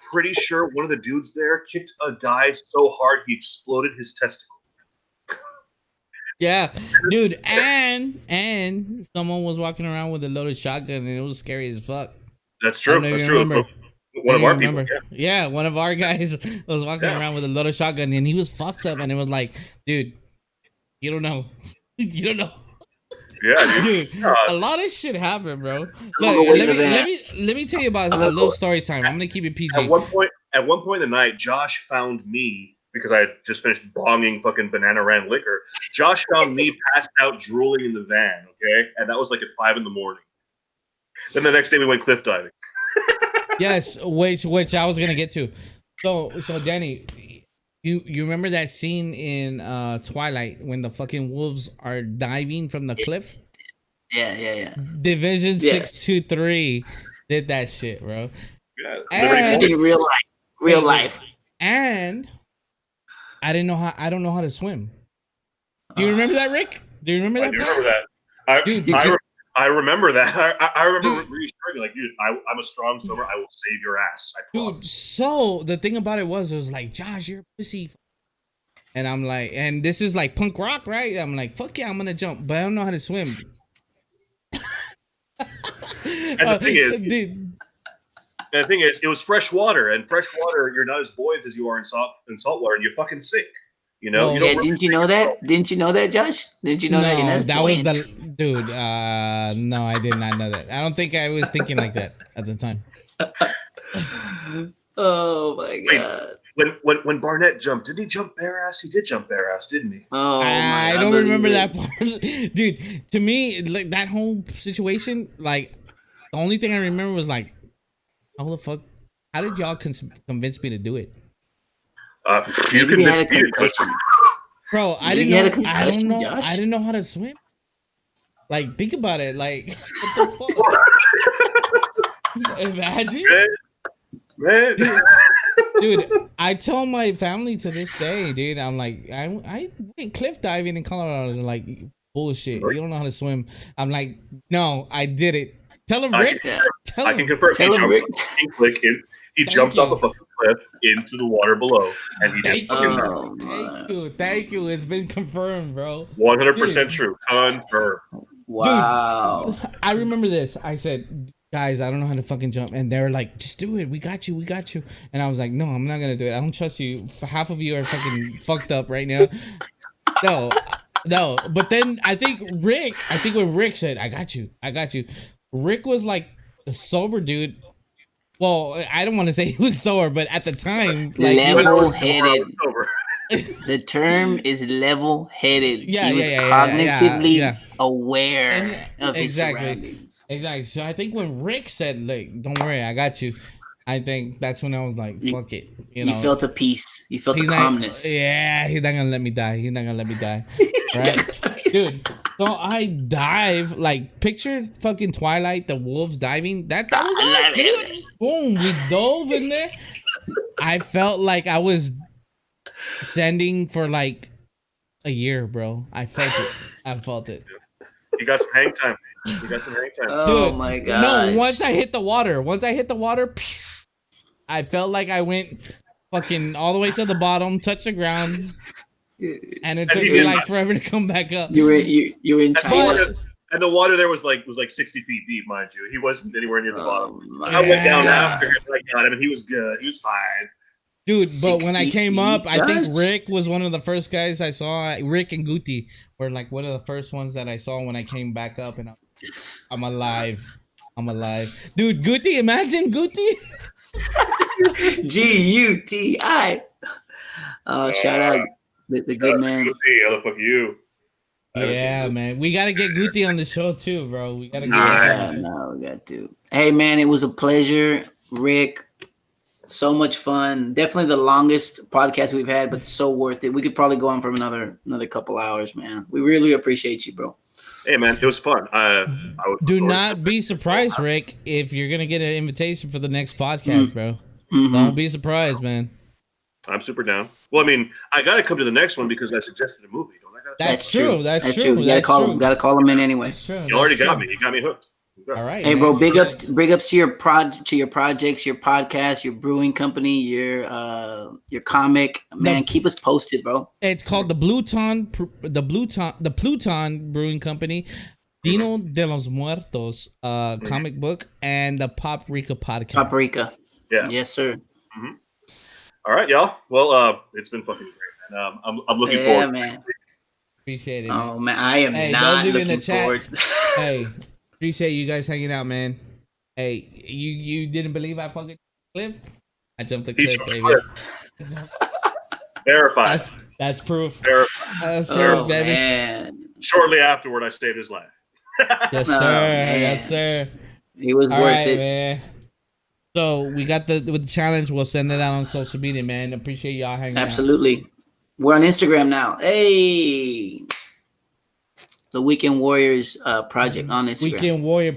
pretty sure one of the dudes there kicked a guy so hard he exploded his testicles. Yeah, dude, and someone was walking around with a loaded shotgun, and it was scary as fuck. That's true. That's true. One of our people. Yeah, one of our guys was walking around with a loaded shotgun, and he was fucked up, and it was like, dude, you don't know. You don't know. Yeah, dude. A lot of shit happened, bro. Look, let me tell you about a little story time. I'm gonna keep it PG. At one point in the night, Josh found me because I had just finished bonging fucking banana ran liquor. Josh found me passed out, drooling in the van. Okay, and that was like at 5 a.m. Then the next day we went cliff diving. Yes, which I was gonna get to. So Danny, you remember that scene in Twilight when the fucking wolves are diving from the cliff? Yeah. Division 623 did that shit, bro. Yeah, and in real life. And I don't know how to swim. Do you remember that, Rick? Do you remember that? I do remember that. I remember that. I remember reassuring like, dude, I'm a strong swimmer. I will save your ass. Dude, so the thing about it was like, Josh, you're a pussy. And I'm like, and this is like punk rock, right? I'm like, fuck yeah, I'm gonna jump, but I don't know how to swim. And the thing is, it was fresh water, and fresh water, you're not as buoyant as you are in salt water, and you fucking sink. You know? Yeah, didn't you know that? Didn't you know that, Josh? Didn't you know that? No, that was the dude. No, I did not know that. I don't think I was thinking like that at the time. Oh my god. When Barnett jumped, did he jump bare ass? He did jump bare ass, didn't he? Oh my! I don't remember that part, dude. To me, like that whole situation, like the only thing I remember was like, how the fuck? How did y'all convince me to do it? You convinced me. Bro, I didn't know. I don't know. I didn't know how to swim. Like, think about it. Like, what the fuck? Imagine, man. Dude, I tell my family to this day, dude. I'm like, I went cliff diving in Colorado. They're like, bullshit. You don't know how to swim. I'm like, no, I did it. Tell him, Rick. I can confirm. He jumped off a fucking cliff into the water below, and he did. Thank you. It's been confirmed, bro. 100% true. Confirmed. Wow. Dude, I remember this. I said, guys, I don't know how to fucking jump. And they were like, just do it. We got you. And I was like, no, I'm not going to do it. I don't trust you. Half of you are fucking fucked up right now. No. But then I think when Rick said, I got you. Rick was like the sober dude. Well, I don't want to say he was sober, but at the time, like, level-headed. The term is level-headed. He was cognitively aware of his surroundings. Exactly. So I think when Rick said, like, don't worry, I got you, I think that's when I was like, fuck it. You felt a peace. You felt a calmness. He's not gonna let me die. Right? Dude, so I dive, like, picture fucking Twilight, the wolves diving. That was us, dude. Boom, we dove in there. I felt like I was sending for like a year, bro. I felt it. You got some hang time. Oh, dude, my god. No, once I hit the water, I felt like I went fucking all the way to the bottom, touched the ground, and it took me like forever to come back up. You were in China. And the water there was like 60 feet deep, mind you. He wasn't anywhere near the bottom. I went down after him. I got him, and he was good. He was fine. Dude, but when I came up, I think Rick was one of the first guys I saw. Rick and Guti were like one of the first ones that I saw when I came back up, and I'm alive. Dude, Guti, imagine Guti. Guti. Shout out the good man. Guti, how the fuck you? Yeah, man. We got to get Guti on the show too, bro. We got to get we got to. Hey, man, it was a pleasure, Rick. So much fun. Definitely the longest podcast we've had, but so worth it. We could probably go on for another couple hours, man. We really appreciate you, bro. Hey, man, it was fun. Do not be surprised, Rick, if you're going to get an invitation for the next podcast, bro. Don't be surprised, man. I'm super down. Well, I mean, I got to come to the next one because I suggested a movie. Don't I? That's true. That's true. You gotta call him. Gotta call him in anyway. You already got me. You got me hooked. All right. Hey, bro. Big ups to your projects, your podcast, your brewing company, your comic. Man, keep us posted, bro. It's called the Pluton Brewing Company, Dino de los Muertos comic book, and the Paprika podcast. Paprika. Yeah. Yes, sir. Mm-hmm. All right, y'all. Well, it's been fucking great, man. I'm looking forward. Man. Appreciate it. Oh man, I am not looking forward to this. Hey, appreciate you guys hanging out, man. Hey, you didn't believe I fucking cliff? I jumped the cliff, baby. Verified. That's proof. Verified. That's proof, baby. Man. Shortly afterward, I saved his life. Yes, sir. Yes, sir. He was worth it, man. So we got with the challenge. We'll send it out on social media, man. Appreciate y'all hanging out. Absolutely. We're on Instagram now. Hey, the Weekend Warriors project on Instagram. Weekend Warrior.